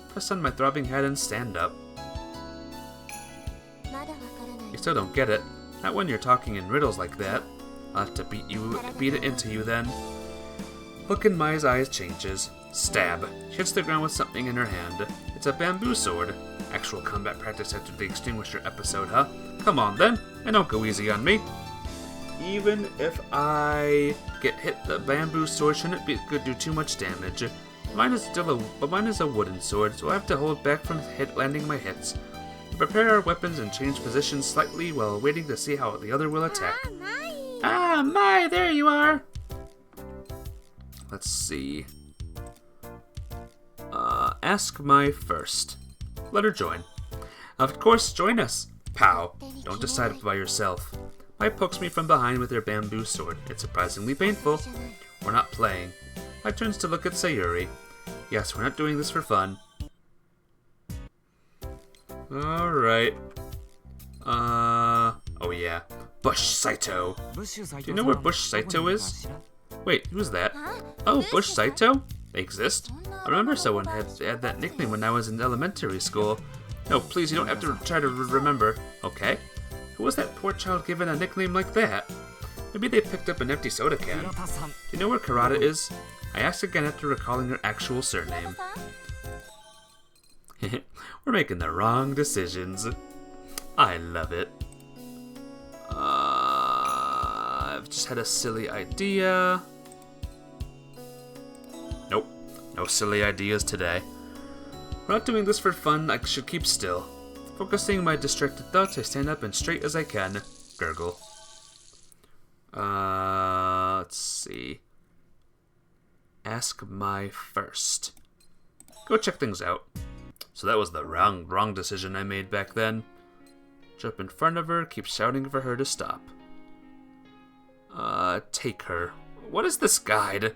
[SPEAKER 1] Press on my throbbing head and stand up. You still don't get it. Not when you're talking in riddles like that. I'll have to beat it into you then. Look in Mai's eyes changes. Stab. She hits the ground with something in her hand. It's a bamboo sword. Actual combat practice after the extinguisher episode, huh? Come on then, and don't go easy on me. Even if I get hit, the bamboo sword shouldn't do too much damage. Mine is a wooden sword, so I have to hold back from landing my hits. We prepare our weapons and change positions slightly while waiting to see how the other will attack. Ah, Mai, there you are! Let's see. Ask Mai first. Let her join. Of course, join us. Pow. Don't decide by yourself. Mai pokes me from behind with her bamboo sword. It's surprisingly painful. We're not playing. Mai turns to look at Sayuri. Yes, we're not doing this for fun. Alright. Oh yeah. Bush Saito. Do you know where Bush Saito is? Wait, who's that? Oh, Bush Saito? They exist? I remember someone had that nickname when I was in elementary school. No, please, you don't have to try to remember. Okay. Who was that poor child given a nickname like that? Maybe they picked up an empty soda can. Do you know where Karada is? I asked again after recalling her actual surname. We're making the wrong decisions. I love it. I've just had a silly idea. Nope, no silly ideas today. We're not doing this for fun, I should keep still. Focusing my distracted thoughts, I stand up and straight as I can. Gurgle. Let's see. Ask Mai first. Go check things out. So that was the wrong decision I made back then. Jump in front of her, keep shouting for her to stop. Take her. What is this guide?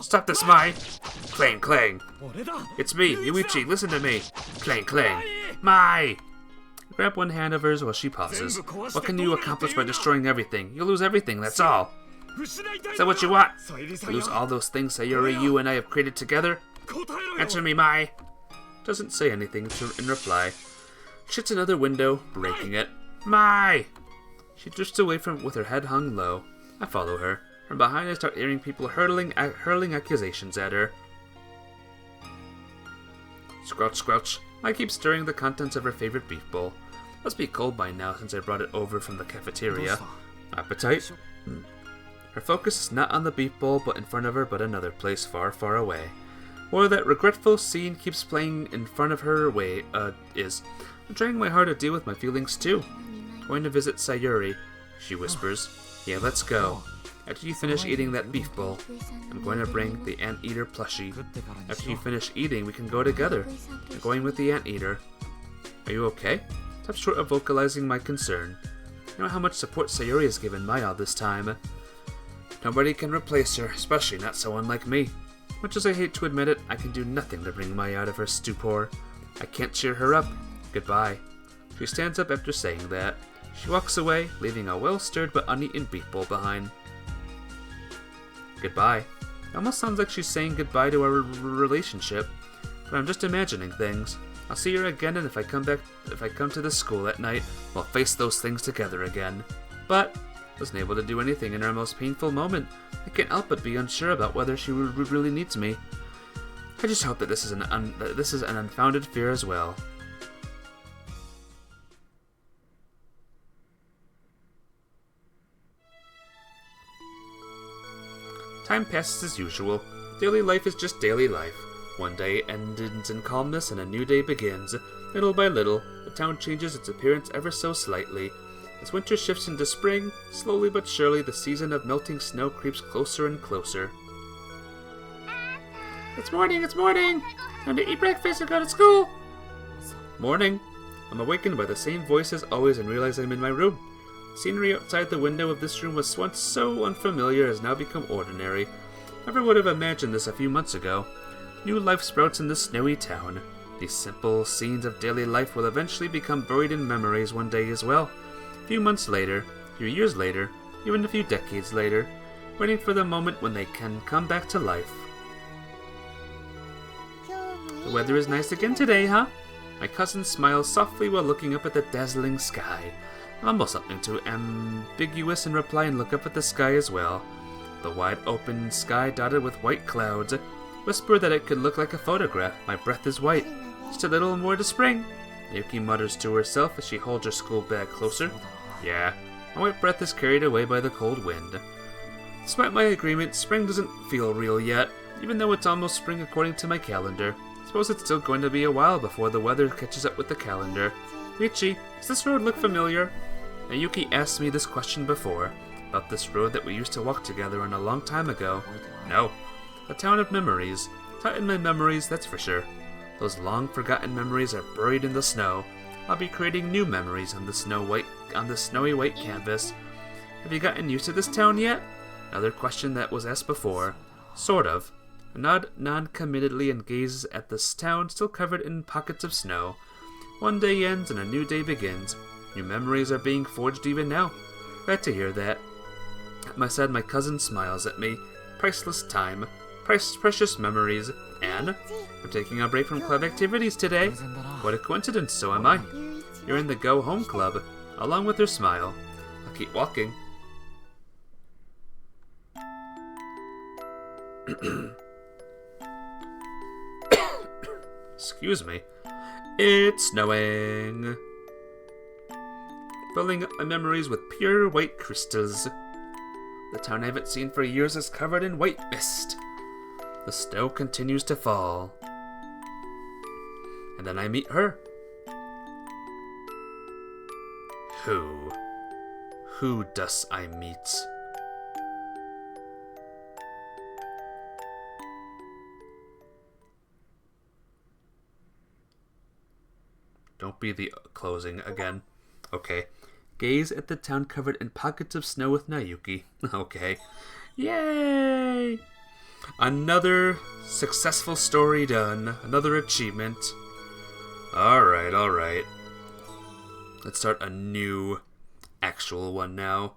[SPEAKER 1] Stop this, Mai! Clang, clang. It's me, Yuichi, listen to me. Clang, clang. Mai! Grab one hand of hers while she pauses. What can you accomplish by destroying everything? You'll lose everything, that's all. Is that what you want? To lose all those things Sayuri, you and I have created together? Answer me, Mai! Doesn't say anything in reply. Shoots another window, breaking it. Mai! She drifts away with her head hung low. I follow her. From behind I start hearing people hurling accusations at her. Squelch, squelch. I keep stirring the contents of her favorite beef bowl. Must be cold by now since I brought it over from the cafeteria. Appetite? Her focus is not on the beef bowl but in front of her, but another place far, far away. Or that regretful scene keeps playing in front of her is. I'm trying my hard to deal with my feelings too. Going to visit Sayuri, she whispers. Yeah, let's go. After you finish eating that beef bowl, I'm going to bring the anteater plushie. After you finish eating, we can go together. I'm going with the anteater. Are you okay? Stop short of vocalizing my concern. You know how much support Sayuri has given my all this time. Nobody can replace her, especially not someone like me. Much as I hate to admit it, I can do nothing to bring Mai out of her stupor. I can't cheer her up. Goodbye. She stands up after saying that. She walks away, leaving a well-stirred but uneaten beef bowl behind. Goodbye. It almost sounds like she's saying goodbye to our relationship, but I'm just imagining things. I'll see her again, and if I come to the school at night, we'll face those things together again. But wasn't able to do anything in our most painful moment. I can't help but be unsure about whether she really needs me. I just hope that this is an unfounded fear as well. Time passes as usual. Daily life is just daily life. One day ends in calmness and a new day begins. Little by little, the town changes its appearance ever so slightly. As winter shifts into spring, slowly but surely the season of melting snow creeps closer and closer. It's morning! Time to eat breakfast and go to school! Morning! I'm awakened by the same voice as always and realize I'm in my room. Scenery outside the window of this room was once so unfamiliar has now become ordinary. Never would have imagined this a few months ago. New life sprouts in this snowy town. These simple scenes of daily life will eventually become buried in memories one day as well. A few months later, a few years later, even a few decades later, waiting for the moment when they can come back to life. The weather is nice again today, huh? My cousin smiles softly while looking up at the dazzling sky. I mumble something to ambiguous in reply and look up at the sky as well. The wide open sky dotted with white clouds. Whisper that it could look like a photograph. My breath is white. Just a little more to spring. Yuki mutters to herself as she holds her school bag closer. Yeah, my white breath is carried away by the cold wind. Despite my agreement, spring doesn't feel real yet, even though it's almost spring according to my calendar. Suppose it's still going to be a while before the weather catches up with the calendar. Richie, does this road look familiar? Now, Yuki asked me this question before, about this road that we used to walk together on a long time ago. No. A town of memories. Not in my memories, that's for sure. Those long-forgotten memories are buried in the snow. I'll be creating new memories on the snowy white canvas. Have you gotten used to this town yet? Another question that was asked before. Sort of. I nod non-committedly and gaze at this town still covered in pockets of snow. One day ends and a new day begins. New memories are being forged even now. Glad to hear that. At my side, my cousin smiles at me. Priceless time. Precious memories. And I'm taking a break from club activities today. What a coincidence, so am I. You're in the Go Home Club, along with her smile. I'll keep walking. Excuse me. It's snowing. Filling up my memories with pure white crystals. The town I haven't seen for years is covered in white mist. The snow continues to fall. And then I meet her. Who does I meet? Don't be the closing again. Okay. Gaze at the town covered in pockets of snow with Nayuki. Okay. Yay! Another successful story done. Another achievement. Alright. Let's start a new actual one now.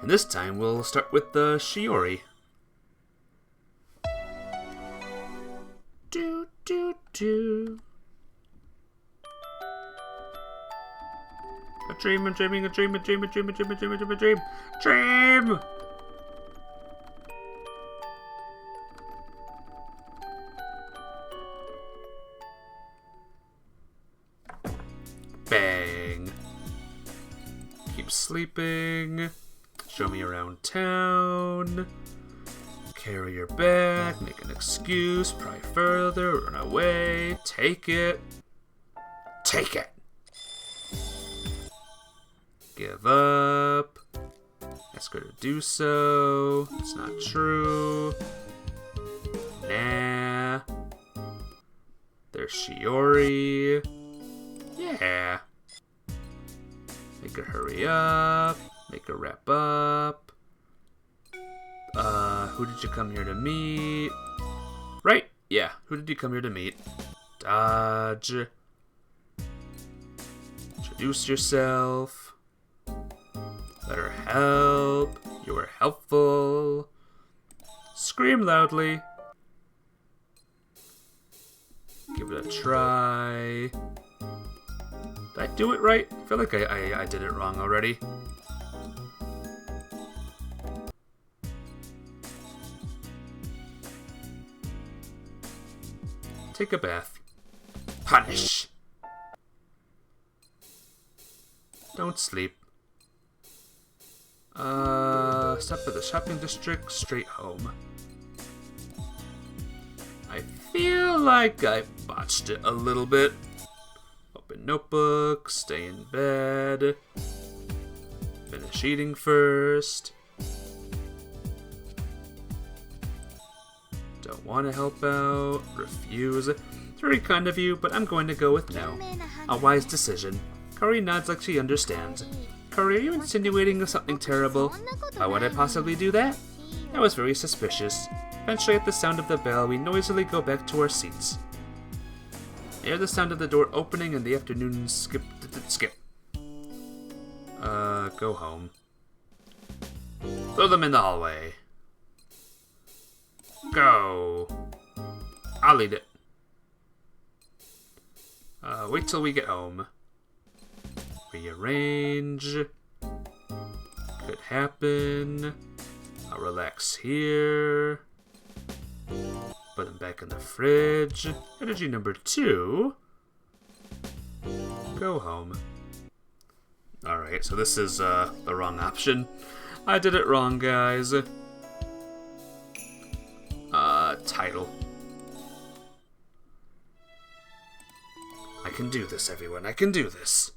[SPEAKER 1] And this time we'll start with the Shiori. dream, I'm dreaming a dream, a dream, a dream, a dream, a dream, a dream, a dream. Dream! Bang. Keep sleeping. Show me around town. Carry your bag, make an excuse, pry further, run away, take it. Take it! Give up. Ask her to do so. It's not true. Nah. There's Shiori. Yeah. Make her hurry up. Make her wrap up. Who did you come here to meet? Right, yeah, who did you come here to meet? Dodge. Introduce yourself. Let her help. You were helpful. Scream loudly. Give it a try. Did I do it right? I feel like I did it wrong already. Take a bath. Punish. Don't sleep. Stop at the shopping district, straight home. I feel like I botched it a little bit. Open notebook, stay in bed. Finish eating first. Don't want to help out. Refuse. It's very kind of you, but I'm going to go with no. A wise decision. Kari nods like she understands. Kari, are you insinuating something terrible? Why would I possibly do that? That was very suspicious. Eventually, at the sound of the bell, we noisily go back to our seats. I hear the sound of the door opening and the afternoon skip. Go home. Throw them in the hallway. Go. I'll lead it. Wait till we get home. Rearrange. Could happen. I'll relax here. Put them back in the fridge. Energy number 2. Go home. Alright, so this is the wrong option. I did it wrong, guys. Title. I can do this, everyone. I can do this.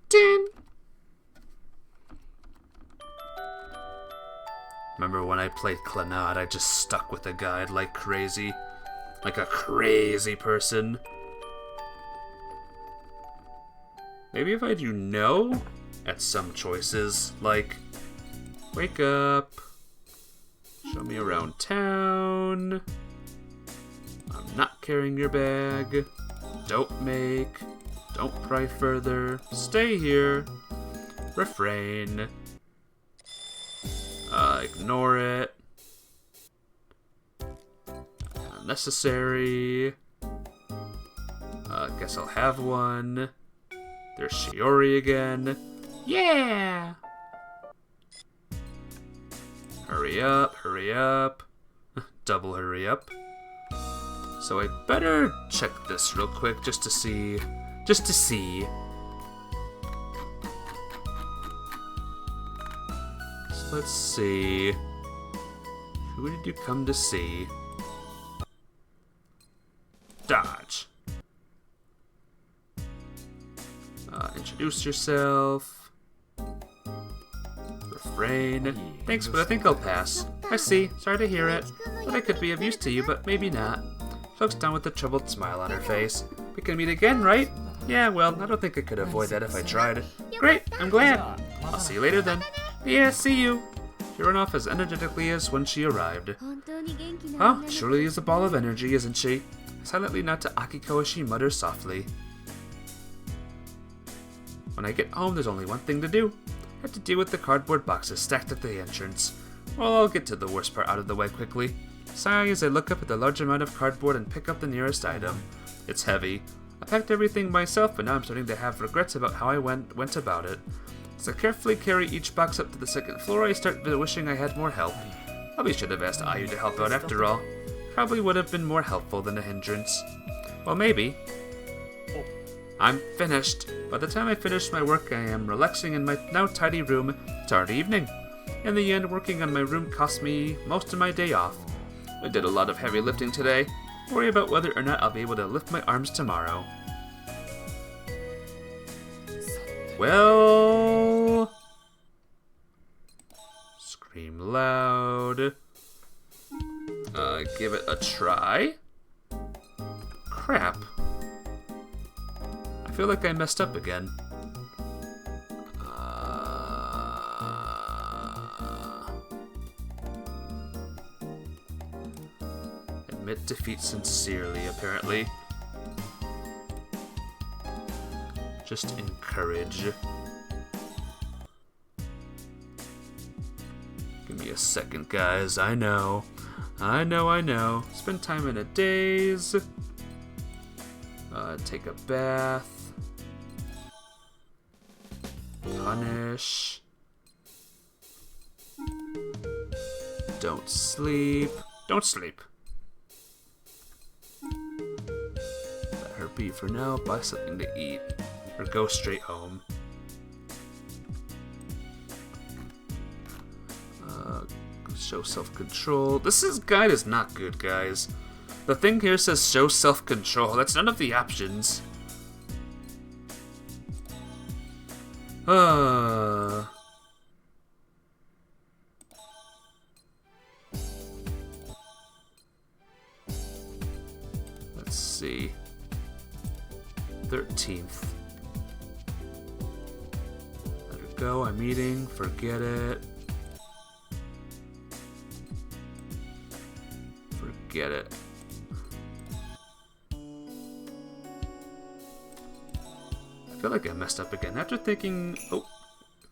[SPEAKER 1] Din! Remember when I played Kanon, I just stuck with the guide like crazy. Like a crazy person. Maybe if I do no at some choices, like wake up, show me around town, I'm not carrying your bag, don't make, don't pry further, stay here, refrain, ignore it, unnecessary, guess I'll have one, there's Shiori again, yeah! Hurry up, double hurry up. So I better check this real quick just to see. So let's see. Who did you come to see? Dodge. Introduce yourself. Refrain. Thanks, but I think I'll pass. I see. Sorry to hear it. Thought I could be of use to you, but maybe not. She looks down with a troubled smile on her face. We can meet again, right? Yeah, well, I don't think I could avoid that if I tried. Great, I'm glad. I'll see you later then. Yeah, see you. She ran off as energetically as when she arrived. Oh, surely is a ball of energy, isn't she? I silently nod to Akiko as she mutters softly. When I get home, there's only one thing to do. I have to deal with the cardboard boxes stacked at the entrance. Well, I'll get to the worst part out of the way quickly. Sigh as I look up at the large amount of cardboard and pick up the nearest item. It's heavy. I packed everything myself, but now I'm starting to have regrets about how I went about it. As I carefully carry each box up to the second floor, I start wishing I had more help. Probably should have asked Ayu to help out after all. Probably would have been more helpful than a hindrance. Well, maybe. I'm finished. By the time I finish my work, I am relaxing in my now tidy room. It's already evening. In the end, working on my room cost me most of my day off. I did a lot of heavy lifting today. Worry about whether or not I'll be able to lift my arms tomorrow. Well... Scream loud. Give it a try. Crap. I feel like I messed up again. Admit defeat sincerely, apparently. Just encourage. Give me a second, guys. I know. Spend time in a daze. Take a bath. Punish. Don't sleep. Don't sleep. Let her be for now. Buy something to eat. Or go straight home. Show self-control. This guide is not good, guys. The thing here says show self-control. That's none of the options. Let's see. 13th. Let her go. I'm eating. Forget it. Forget it. I feel like I messed up again. After thinking... Oh,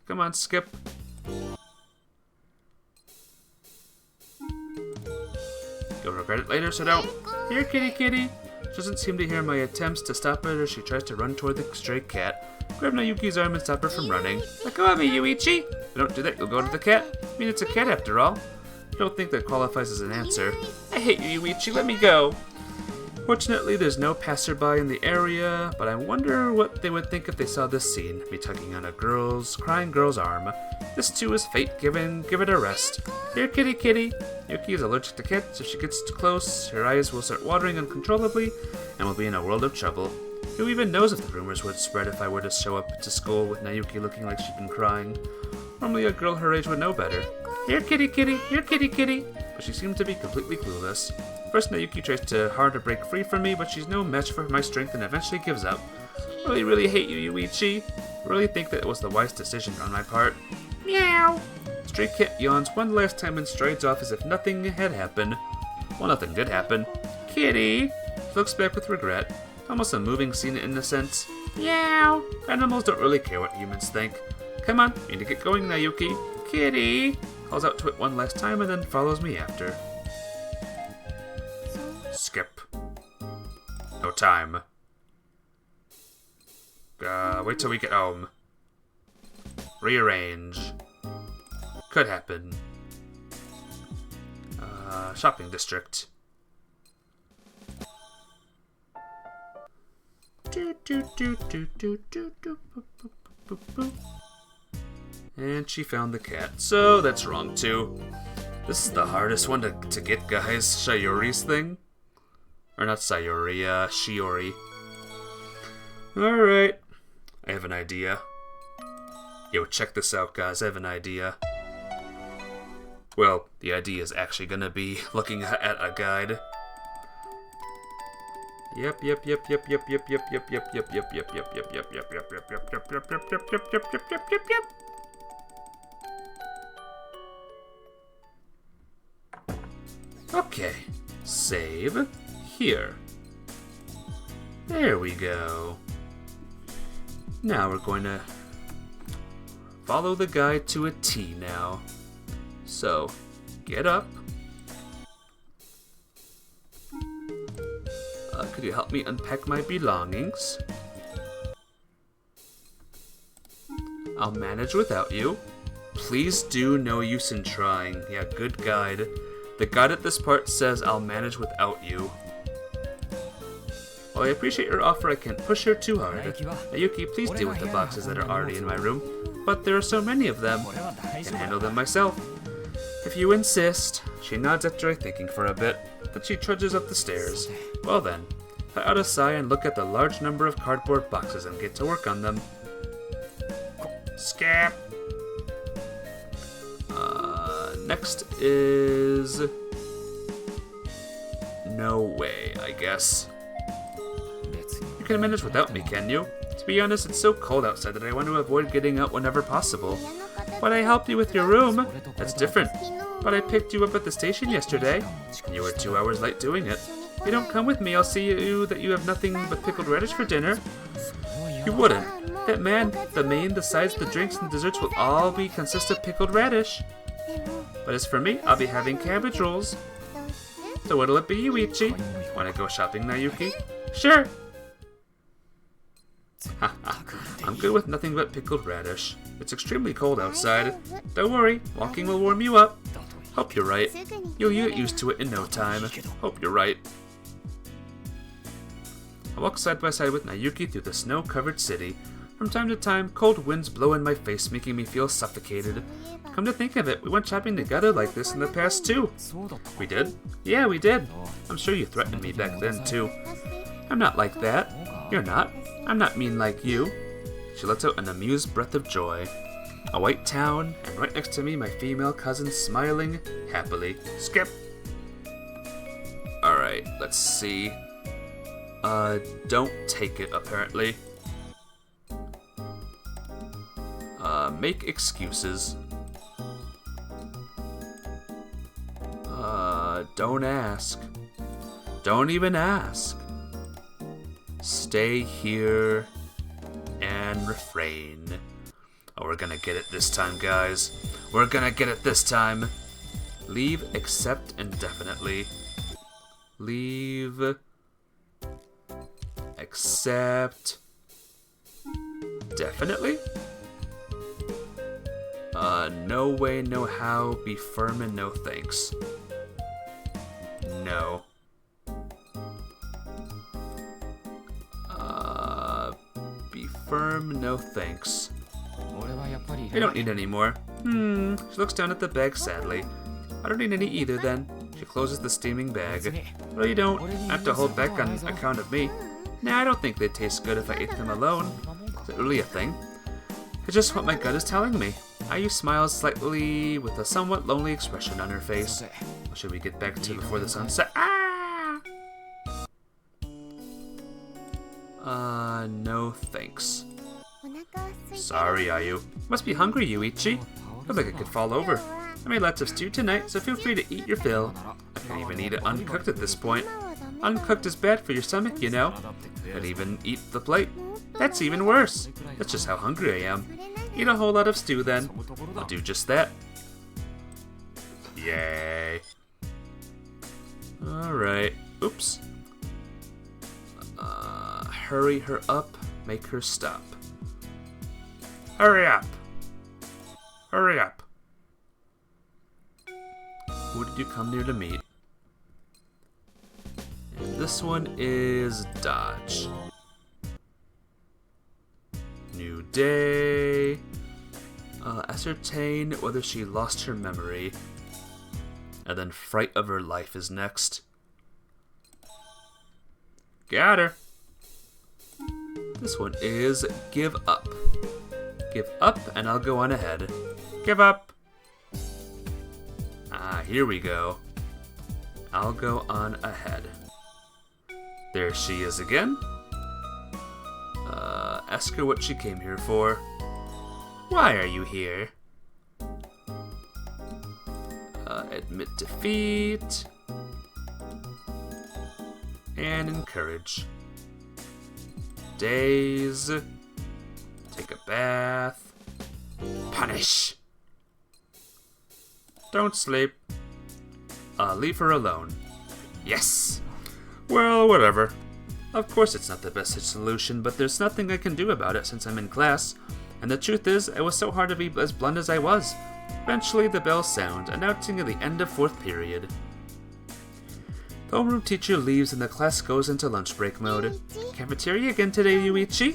[SPEAKER 1] come on, skip. You'll regret it later, so don't. Here, kitty kitty. She doesn't seem to hear my attempts to stop it as she tries to run toward the stray cat. Grab Nayuki's arm and stop her from running. Let go of me, Yuichi! If you don't do that, you'll go to the cat. I mean, it's a cat after all. I don't think that qualifies as an answer. I hate you, Yuichi. Let me go. Fortunately, there's no passerby in the area, but I wonder what they would think if they saw this scene. Me tugging on a crying girl's arm. This too is fate given. Give it a rest. Here, kitty kitty. Yuki is allergic to cats. If she gets too close, her eyes will start watering uncontrollably, and will be in a world of trouble. Who even knows if the rumors would spread if I were to show up to school with Nayuki looking like she'd been crying? Normally a girl her age would know better. Here, kitty kitty. Here, kitty kitty. But she seems to be completely clueless. First, Nayuki tries hard to break free from me, but she's no match for my strength and eventually gives up. Really hate you, Yuichi. Really think that it was the wise decision on my part. Meow. Stray cat yawns one last time and strides off as if nothing had happened. Well, nothing did happen. Kitty. She looks back with regret. Almost a moving scene in a sense. Meow. Animals don't really care what humans think. Come on, need to get going, Nayuki. Kitty. Calls out to it one last time and then follows me after. Skip. No time. Wait till we get home. Rearrange. Could happen. Shopping district. And she found the cat, so that's wrong too. This is the hardest one to get, guys. Sayori's thing. Or not Sayori, Shiori. Alright. I have an idea. Yo, check this out, guys. I have an idea. Well, the idea is actually gonna be looking at a guide. Yep. Okay, save here. There we go. Now we're going to follow the guide to a T now. So, get up, Could you help me unpack my belongings? I'll manage without you. Please do, no use in trying. Yeah, good guide. The guide at this part says I'll manage without you. While I appreciate your offer, I can't push her too hard. Mayuki, please deal with the boxes that are already in my room. But there are so many of them. I can handle them myself. If you insist. She nods after thinking for a bit, then she trudges up the stairs. Well then, I out a sigh and look at the large number of cardboard boxes and get to work on them. Skip! Next is... No way, I guess. You can manage without me, can you? To be honest, it's so cold outside that I want to avoid getting out whenever possible. But I helped you with your room. That's different. But I picked you up at the station yesterday. You were 2 hours late doing it. If you don't come with me, I'll see you that you have nothing but pickled radish for dinner. You wouldn't. That man, the main, the sides, the drinks, and the desserts will all consist of pickled radish. But as for me, I'll be having cabbage rolls. So what'll it be, Yuichi? Wanna go shopping, Nayuki? Sure! I'm good with nothing but pickled radish. It's extremely cold outside. Don't worry, walking will warm you up. Hope you're right. You'll get used to it in no time. Hope you're right. I walk side by side with Nayuki through the snow-covered city. From time to time, cold winds blow in my face, making me feel suffocated. Come to think of it, we went shopping together like this in the past too. We did? Yeah, we did. I'm sure you threatened me back then too. I'm not like that. You're not. I'm not mean like you. She lets out an amused breath of joy. A white town, and right next to me my female cousin smiling happily. Skip! Alright, let's see. Don't take it, apparently. Make excuses. Don't ask. Don't even ask. Stay here and refrain. Oh, we're gonna get it this time, guys. We're gonna get it this time. Leave, except indefinitely. Leave, except definitely? No way, no how, be firm and no thanks. No. Be firm, no thanks. I don't need any more. She looks down at the bag sadly. I don't need any either then. She closes the steaming bag. Well, you don't have to hold back on account of me. Nah, I don't think they'd taste good if I ate them alone. Is it really a thing? It's just what my gut is telling me. Ayu smiles slightly with a somewhat lonely expression on her face. What should we get back to before the sun sets? No thanks. Sorry, Ayu. Must be hungry, Yuichi. Feel like I could fall over. I made lots of stew tonight, so feel free to eat your fill. I can't even eat it uncooked at this point. Uncooked is bad for your stomach, you know. I'd even eat the plate. That's even worse. That's just how hungry I am. Eat a whole lot of stew then. I'll do just that. Yay. Alright. Oops. Hurry her up. Make her stop. Hurry up. Hurry up. Who did you come near to meet? And this one is Dodge. New day. Ascertain whether she lost her memory. And then fright of her life is next. Got her. This one is give up. Give up and I'll go on ahead. Give up. Here we go. I'll go on ahead. There she is again. Ask her what she came here for. Why are you here? Admit defeat. And encourage. Daze. Take a bath. Punish. Don't sleep. Leave her alone. Yes. Well, whatever. Of course it's not the best solution, but there's nothing I can do about it since I'm in class. And the truth is, it was so hard to be as blunt as I was. Eventually, the bells sound, announcing the end of 4th period. The homeroom teacher leaves and the class goes into lunch break mode. Cafeteria again today, Yuichi?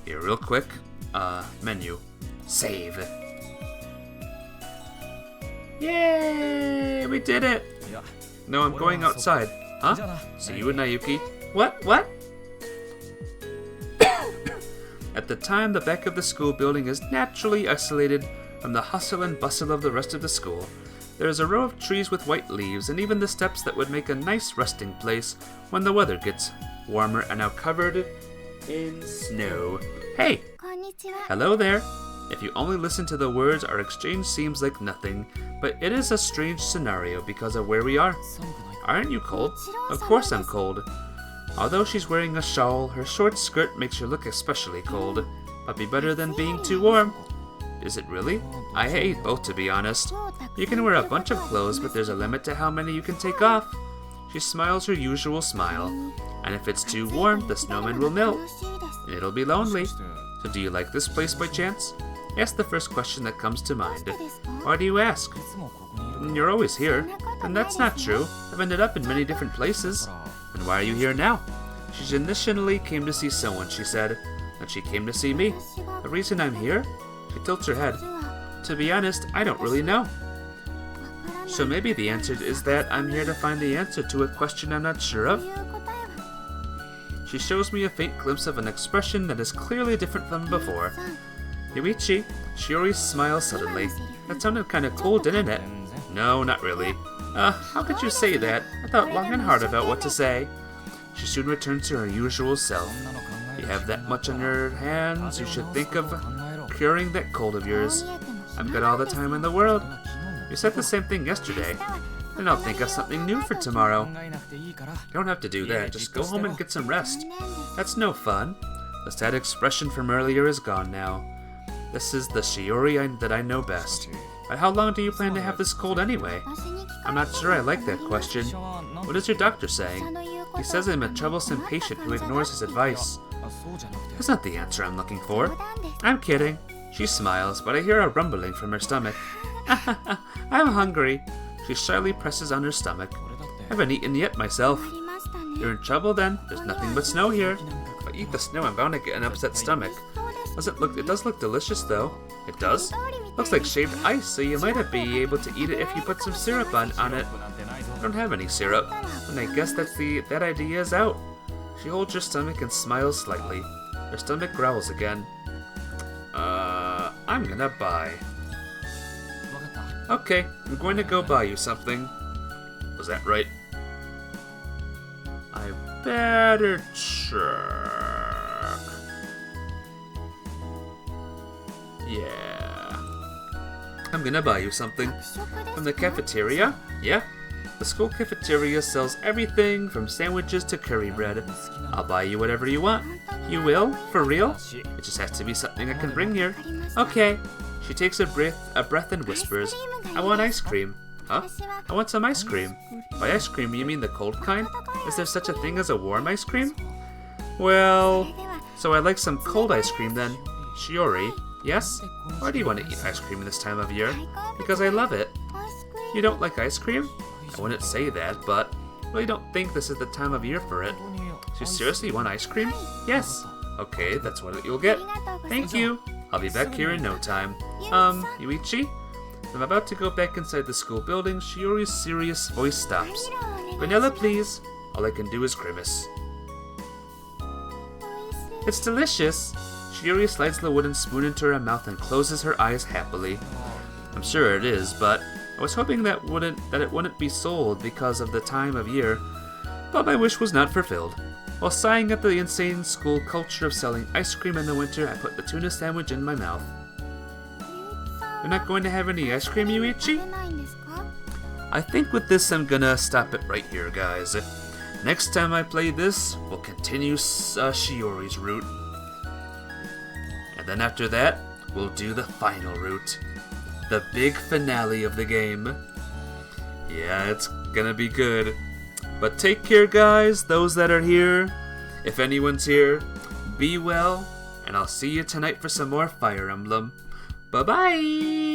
[SPEAKER 1] Here, real quick. Menu. Save. Yay! We did it! No, I'm going outside. Huh? See you and Nayuki. What? At the time, the back of the school building is naturally isolated from the hustle and bustle of the rest of the school. There is a row of trees with white leaves, and even the steps that would make a nice resting place when the weather gets warmer are now covered in snow. Hey! Hello there! If you only listen to the words, our exchange seems like nothing, but it is a strange scenario because of where we are. Aren't you cold? Of course I'm cold. Although she's wearing a shawl, her short skirt makes her look especially cold. But be better than being too warm. Is it really? I hate both, to be honest. You can wear a bunch of clothes, but there's a limit to how many you can take off. She smiles her usual smile. And if it's too warm, the snowman will melt. It'll be lonely. So do you like this place by chance? Ask the first question that comes to mind. Why do you ask? You're always here. And that's not true. I've ended up in many different places. And why are you here now? She initially came to see someone, she said. And she came to see me. The reason I'm here? She tilts her head. To be honest, I don't really know. So maybe the answer is that I'm here to find the answer to a question I'm not sure of? She shows me a faint glimpse of an expression that is clearly different from before. Yuichi, Shiori smiles suddenly. That sounded kinda cool, didn't it? No, not really. How could you say that? I thought long and hard about what to say. She soon returns to her usual self. You have that much on your hands, you should think of curing that cold of yours. I've got all the time in the world. You said the same thing yesterday. Then I'll think of something new for tomorrow. You don't have to do that, just go home and get some rest. That's no fun. The sad expression from earlier is gone now. This is the Shiori that I know best. But how long do you plan to have this cold anyway? I'm not sure I like that question. What is your doctor saying? He says I'm a troublesome patient who ignores his advice. That's not the answer I'm looking for. I'm kidding. She smiles, but I hear a rumbling from her stomach. I'm hungry. She shyly presses on her stomach. I haven't eaten yet myself. You're in trouble then. There's nothing but snow here. If I eat the snow, I'm bound to get an upset stomach. It does look delicious though. It does? Looks like shaved ice, so you might be able to eat it if you put some syrup on it. I don't have any syrup, and I guess that idea is out. She holds her stomach and smiles slightly. Her stomach growls again. I'm gonna buy. Okay, I'm going to go buy you something. Was that right? I better check. Yeah. I'm gonna buy you something. From the cafeteria? Yeah. The school cafeteria sells everything from sandwiches to curry bread. I'll buy you whatever you want. You will? For real? It just has to be something I can bring here. Okay. She takes a breath and whispers, I want ice cream. Huh? I want some ice cream. By ice cream, you mean the cold kind? Is there such a thing as a warm ice cream? Well, so I'd like some cold ice cream then. Shiori, yes? Why do you want to eat ice cream this time of year? Because I love it. You don't like ice cream? I wouldn't say that, but I really don't think this is the time of year for it. So you seriously want ice cream? Yes. Okay, that's what you'll get. Thank you. I'll be back here in no time. Yuichi? I'm about to go back inside the school building. Shiori's serious voice stops. Vanilla, please. All I can do is grimace. It's delicious. Shiori slides the wooden spoon into her mouth and closes her eyes happily. I'm sure it is, but I was hoping that it wouldn't be sold because of the time of year, but my wish was not fulfilled. While sighing at the insane school culture of selling ice cream in the winter, I put the tuna sandwich in my mouth. You're not going to have any ice cream, Yuichi? I think with this I'm gonna stop it right here, guys. Next time I play this, we'll continue Shiori's route. And then after that, we'll do the final route. The big finale of the game. Yeah, it's gonna be good. But take care, guys, those that are here. If anyone's here, be well, and I'll see you tonight for some more Fire Emblem. Bye-bye!